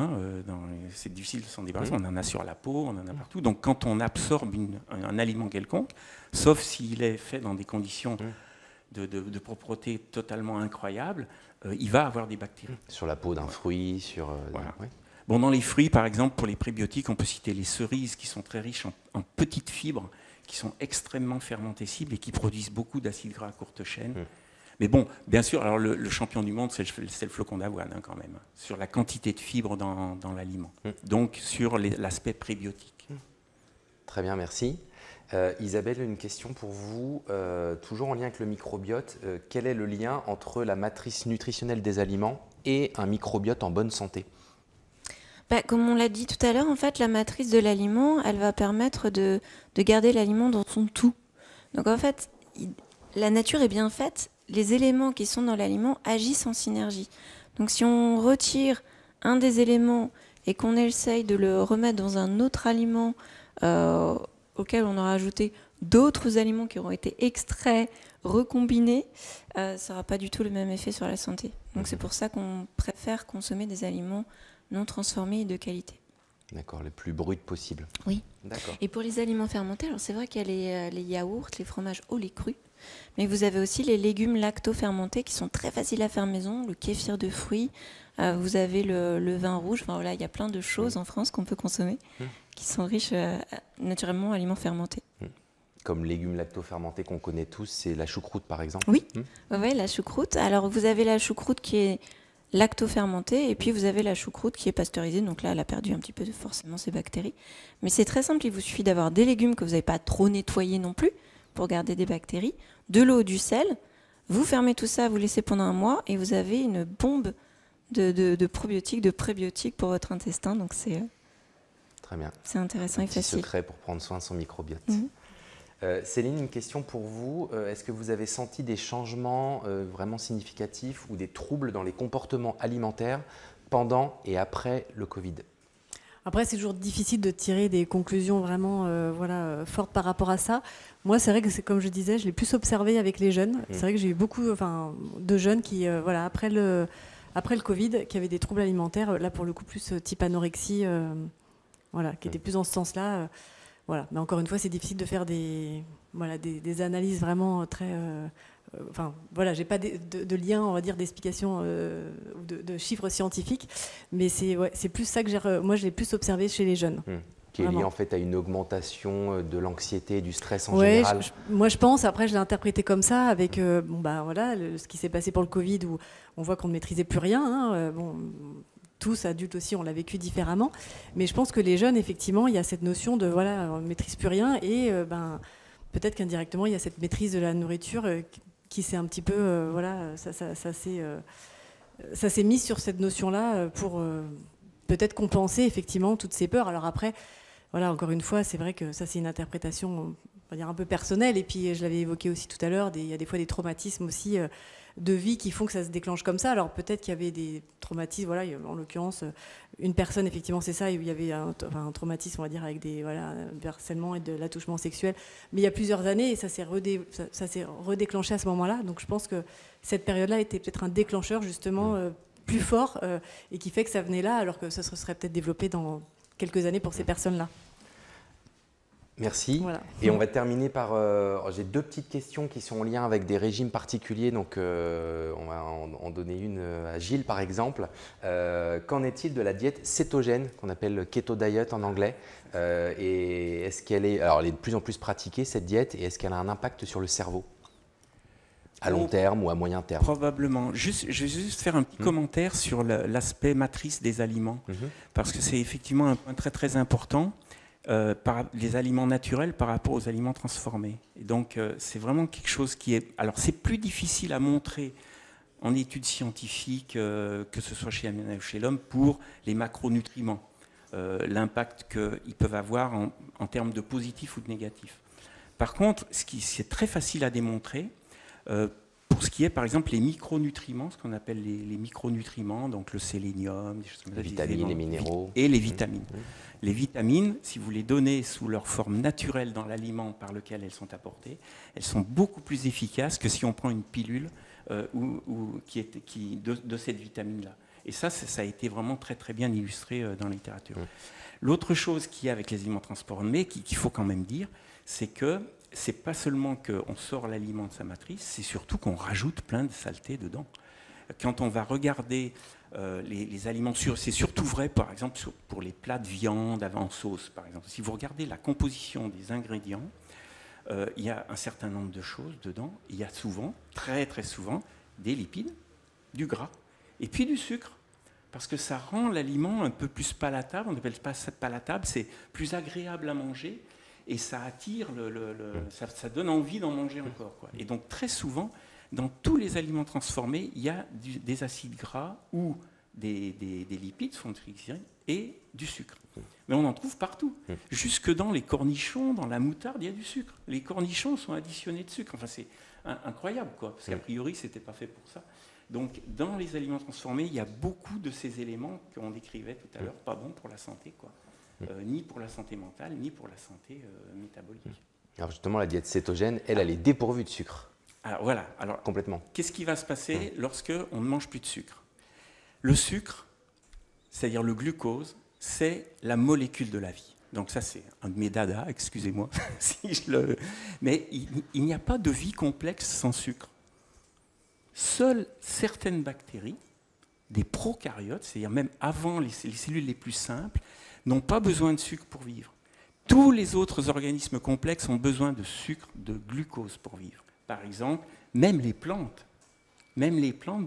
C'est difficile de s'en débarrasser. On en a sur la peau, on en a partout. Donc quand on absorbe un aliment quelconque, sauf s'il est fait dans des conditions de propreté totalement incroyables, il va avoir des bactéries. Sur la peau d'un fruit, sur... Voilà. Bon, dans les fruits, par exemple, pour les prébiotiques, on peut citer les cerises qui sont très riches en petites fibres, qui sont extrêmement fermentescibles et qui produisent beaucoup d'acides gras à courte chaîne. Mais bon, bien sûr, alors le champion du monde, c'est le flocon d'avoine quand même, sur la quantité de fibres dans l'aliment. Donc sur l'aspect prébiotique. Très bien, merci. Isabelle, une question pour vous, toujours en lien avec le microbiote. Quel est le lien entre la matrice nutritionnelle des aliments et un microbiote en bonne santé? Comme on l'a dit tout à l'heure, en fait, la matrice de l'aliment, elle va permettre de garder l'aliment dans son tout. Donc en fait, la nature est bien faite, les éléments qui sont dans l'aliment agissent en synergie. Donc si on retire un des éléments et qu'on essaye de le remettre dans un autre aliment auquel on aura ajouté d'autres aliments qui auront été extraits, recombinés, ça n'aura pas du tout le même effet sur la santé. Donc c'est pour ça qu'on préfère consommer des aliments non transformés et de qualité. D'accord, le plus brut possible. Oui. D'accord. Et pour les aliments fermentés, alors c'est vrai qu'il y a les yaourts, les fromages au lait cru, mais vous avez aussi les légumes lacto-fermentés qui sont très faciles à faire maison, le kéfir de fruits, vous avez le vin rouge, enfin, voilà, il y a plein de choses en France qu'on peut consommer qui sont riches naturellement en aliments fermentés. Comme légumes lacto-fermentés qu'on connaît tous, c'est la choucroute par exemple. Oui, ouais, la choucroute. Alors vous avez la choucroute qui est lacto-fermentée et puis vous avez la choucroute qui est pasteurisée. Donc là, elle a perdu un petit peu forcément ses bactéries. Mais c'est très simple, il vous suffit d'avoir des légumes que vous n'avez pas trop nettoyés non plus pour garder des bactéries, de l'eau, du sel. Vous fermez tout ça, vous laissez pendant un mois et vous avez une bombe de probiotiques, de prébiotiques pour votre intestin. Donc c'est très bien. C'est intéressant et facile. Secret pour prendre soin de son microbiote. Céline, une question pour vous. Est-ce que vous avez senti des changements vraiment significatifs ou des troubles dans les comportements alimentaires pendant et après le Covid ? Après, c'est toujours difficile de tirer des conclusions vraiment fortes par rapport à ça. Moi, c'est vrai que, c'est comme je disais, je l'ai plus observé avec les jeunes. C'est vrai que j'ai eu beaucoup de jeunes qui, après le Covid, qui avaient des troubles alimentaires, là pour le coup plus type anorexie, qui étaient plus dans ce sens-là. Voilà. Mais encore une fois, c'est difficile de faire des analyses vraiment très... j'ai pas de lien, on va dire, d'explication ou de chiffres scientifiques, mais c'est plus ça que moi je l'ai plus observé chez les jeunes. Qui est lié en fait à une augmentation de l'anxiété et du stress en général. Moi je pense, après je l'ai interprété comme ça, avec ce qui s'est passé pour le Covid, où on voit qu'on ne maîtrisait plus rien. Tous, adultes aussi, on l'a vécu différemment. Mais je pense que les jeunes, effectivement, il y a cette notion de, on ne maîtrise plus rien. Et peut-être qu'indirectement, il y a cette maîtrise de la nourriture qui s'est un petit peu... ça s'est mis sur cette notion-là pour peut-être compenser, effectivement, toutes ces peurs. Alors après, encore une fois, c'est vrai que ça, c'est une interprétation, on va dire, un peu personnelle. Et puis, je l'avais évoqué aussi tout à l'heure, il y a des fois des traumatismes aussi... de vie qui font que ça se déclenche comme ça. Alors peut-être qu'il y avait des traumatismes, en l'occurrence, une personne, effectivement, c'est ça, où il y avait un traumatisme, on va dire, avec des harcèlements et de l'attouchement sexuel. Mais il y a plusieurs années, et ça s'est redéclenché à ce moment-là. Donc je pense que cette période-là était peut-être un déclencheur, justement, plus fort, et qui fait que ça venait là, alors que ça se serait peut-être développé dans quelques années pour ces personnes-là. Merci. Voilà. Et on va terminer par... j'ai deux petites questions qui sont en lien avec des régimes particuliers. Donc, on va en donner une à Gilles, par exemple. Qu'en est-il de la diète cétogène, qu'on appelle keto diet en anglais et est-ce qu'elle est... Alors, elle est de plus en plus pratiquée, cette diète, et est-ce qu'elle a un impact sur le cerveau ? À long terme ou à moyen terme ? Probablement. Je vais juste faire un petit commentaire sur l'aspect matrice des aliments. Parce que c'est effectivement un point très, très important. Par les aliments naturels par rapport aux aliments transformés. Et donc, c'est vraiment quelque chose qui est... Alors, c'est plus difficile à montrer en études scientifiques, que ce soit chez l'humain ou chez l'homme, pour les macronutriments, l'impact qu'ils peuvent avoir en termes de positif ou de négatif. Par contre, c'est très facile à démontrer, pour ce qui est, par exemple, les micronutriments, ce qu'on appelle les micronutriments, donc le sélénium, des choses comme ça, les vitamines, les minéraux. Et les vitamines. Les vitamines, si vous les donnez sous leur forme naturelle dans l'aliment par lequel elles sont apportées, elles sont beaucoup plus efficaces que si on prend une pilule de cette vitamine-là. Et ça a été vraiment très très bien illustré dans la littérature. L'autre chose qu'il y a avec les aliments transformés, qu'il faut quand même dire, c'est que c'est pas seulement qu'on sort l'aliment de sa matrice, c'est surtout qu'on rajoute plein de saletés dedans. Quand on va regarder les aliments, c'est surtout vrai par exemple pour les plats de viande en sauce par exemple. Si vous regardez la composition des ingrédients, il y a un certain nombre de choses dedans. Il y a souvent, très très souvent, des lipides, du gras et puis du sucre. Parce que ça rend l'aliment un peu plus palatable, on n'appelle pas ça palatable, c'est plus agréable à manger et ça attire, ça donne envie d'en manger encore, quoi. Et donc très souvent, dans tous les aliments transformés, il y a des acides gras ou des lipides, sont triglycérides, et du sucre. Mais on en trouve partout. Jusque dans les cornichons, dans la moutarde, il y a du sucre. Les cornichons sont additionnés de sucre. Enfin, c'est incroyable, quoi, parce qu'a priori, ce n'était pas fait pour ça. Donc, dans les aliments transformés, il y a beaucoup de ces éléments qu'on décrivait tout à l'heure, pas bons pour la santé, quoi. Ni pour la santé mentale, ni pour la santé métabolique. Alors justement, la diète cétogène, elle est dépourvue de sucre. Alors voilà. Alors, complètement. Qu'est-ce qui va se passer lorsque on ne mange plus de sucre? Le sucre, c'est-à-dire le glucose, c'est la molécule de la vie. Donc ça, c'est un de mes dadas, excusez-moi. Mais il n'y a pas de vie complexe sans sucre. Seules certaines bactéries, des prokaryotes, c'est-à-dire même avant les cellules les plus simples, n'ont pas besoin de sucre pour vivre. Tous les autres organismes complexes ont besoin de sucre, de glucose pour vivre. Par exemple, même les plantes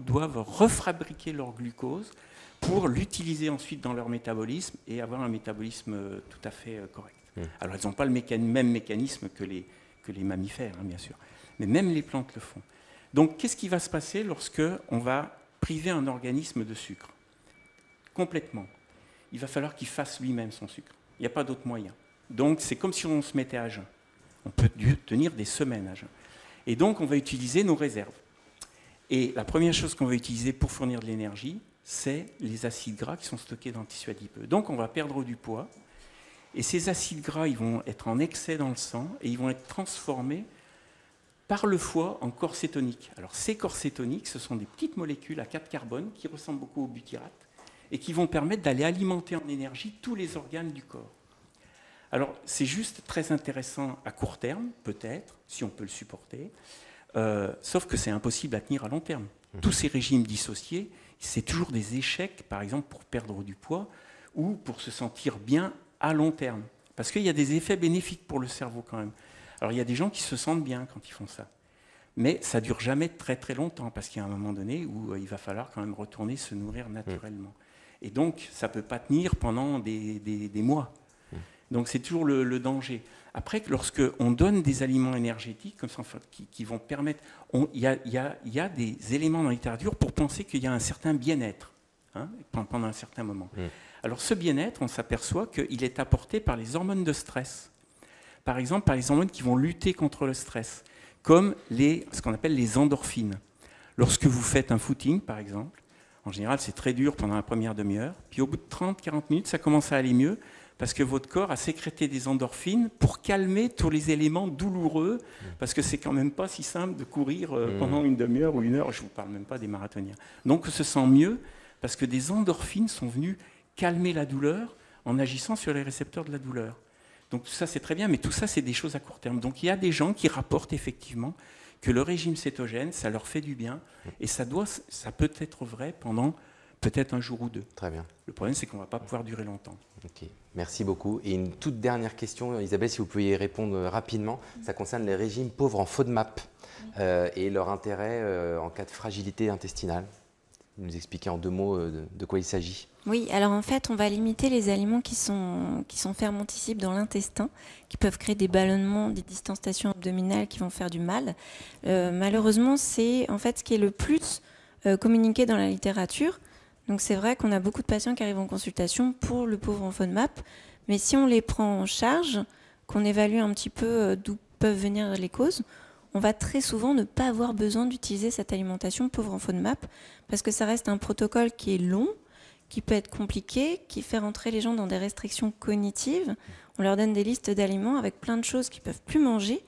doivent refabriquer leur glucose pour l'utiliser ensuite dans leur métabolisme et avoir un métabolisme tout à fait correct. Alors, elles n'ont pas le même mécanisme que les mammifères, hein, bien sûr. Mais même les plantes le font. Donc, qu'est-ce qui va se passer lorsque on va priver un organisme de sucre? Complètement. Il va falloir qu'il fasse lui-même son sucre. Il n'y a pas d'autre moyen. Donc, c'est comme si on se mettait à jeun. On peut tenir des semaines à jeun. Et donc, on va utiliser nos réserves. Et la première chose qu'on va utiliser pour fournir de l'énergie, c'est les acides gras qui sont stockés dans le tissu adipeux. Donc, on va perdre du poids. Et ces acides gras, ils vont être en excès dans le sang et ils vont être transformés par le foie en corps cétoniques. Alors, ces corps cétoniques, ce sont des petites molécules à 4 carbones qui ressemblent beaucoup au butyrate et qui vont permettre d'aller alimenter en énergie tous les organes du corps. Alors, c'est juste très intéressant à court terme, peut-être, si on peut le supporter, sauf que c'est impossible à tenir à long terme. Tous ces régimes dissociés, c'est toujours des échecs, par exemple, pour perdre du poids ou pour se sentir bien à long terme. Parce qu'il y a des effets bénéfiques pour le cerveau quand même. Alors, il y a des gens qui se sentent bien quand ils font ça. Mais ça ne dure jamais très très longtemps, parce qu'il y a un moment donné où il va falloir quand même retourner se nourrir naturellement. Et donc, ça ne peut pas tenir pendant des mois. Donc, c'est toujours le danger. Après, lorsqu'on donne des aliments énergétiques comme ça, enfin, qui vont permettre... Il y a des éléments dans la littérature pour penser qu'il y a un certain bien-être, hein, pendant un certain moment. Alors, ce bien-être, on s'aperçoit qu'il est apporté par les hormones de stress. Par exemple, par les hormones qui vont lutter contre le stress, comme ce qu'on appelle les endorphines. Lorsque vous faites un footing, par exemple, en général, c'est très dur pendant la première demi-heure, puis au bout de 30-40 minutes, ça commence à aller mieux, parce que votre corps a sécrété des endorphines pour calmer tous les éléments douloureux, parce que c'est quand même pas si simple de courir pendant une demi-heure ou une heure, je ne vous parle même pas des marathoniens. Donc on se sent mieux, parce que des endorphines sont venues calmer la douleur en agissant sur les récepteurs de la douleur. Donc tout ça c'est très bien, mais tout ça c'est des choses à court terme. Donc il y a des gens qui rapportent effectivement que le régime cétogène, ça leur fait du bien, et ça peut être vrai pendant peut-être un jour ou deux. Très bien. Le problème, c'est qu'on ne va pas pouvoir durer longtemps. Ok, merci beaucoup. Et une toute dernière question, Isabelle, si vous pouvez y répondre rapidement. Ça concerne les régimes pauvres en FODMAP et leur intérêt en cas de fragilité intestinale. Vous nous expliquer en 2 mots de quoi il s'agit. Oui, alors en fait, on va limiter les aliments qui sont fermentescibles dans l'intestin, qui peuvent créer des ballonnements, des distensions abdominales qui vont faire du mal. Malheureusement, c'est en fait ce qui est le plus communiqué dans la littérature. Donc c'est vrai qu'on a beaucoup de patients qui arrivent en consultation pour le pauvre en FODMAP, mais si on les prend en charge, qu'on évalue un petit peu d'où peuvent venir les causes, on va très souvent ne pas avoir besoin d'utiliser cette alimentation pauvre en FODMAP, parce que ça reste un protocole qui est long, qui peut être compliqué, qui fait rentrer les gens dans des restrictions cognitives. On leur donne des listes d'aliments avec plein de choses qu'ils ne peuvent plus manger,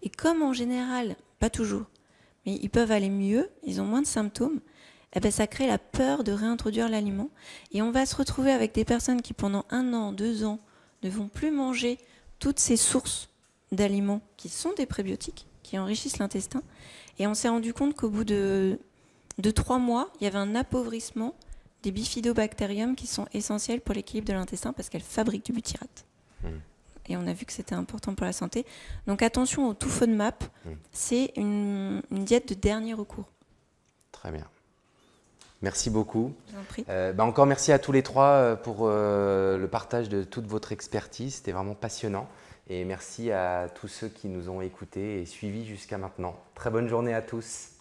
et comme en général, pas toujours, mais ils peuvent aller mieux, ils ont moins de symptômes, eh ben, ça crée la peur de réintroduire l'aliment. Et on va se retrouver avec des personnes qui, pendant 1 an, 2 ans, ne vont plus manger toutes ces sources d'aliments qui sont des prébiotiques, qui enrichissent l'intestin. Et on s'est rendu compte qu'au bout de 3 mois, il y avait un appauvrissement des bifidobactériums qui sont essentiels pour l'équilibre de l'intestin parce qu'elles fabriquent du butyrate. Et on a vu que c'était important pour la santé. Donc attention au tout FODMAP, c'est une diète de dernier recours. Très bien. Merci beaucoup. Je vous en prie. Encore merci à tous les 3 pour le partage de toute votre expertise. C'était vraiment passionnant. Et merci à tous ceux qui nous ont écoutés et suivis jusqu'à maintenant. Très bonne journée à tous.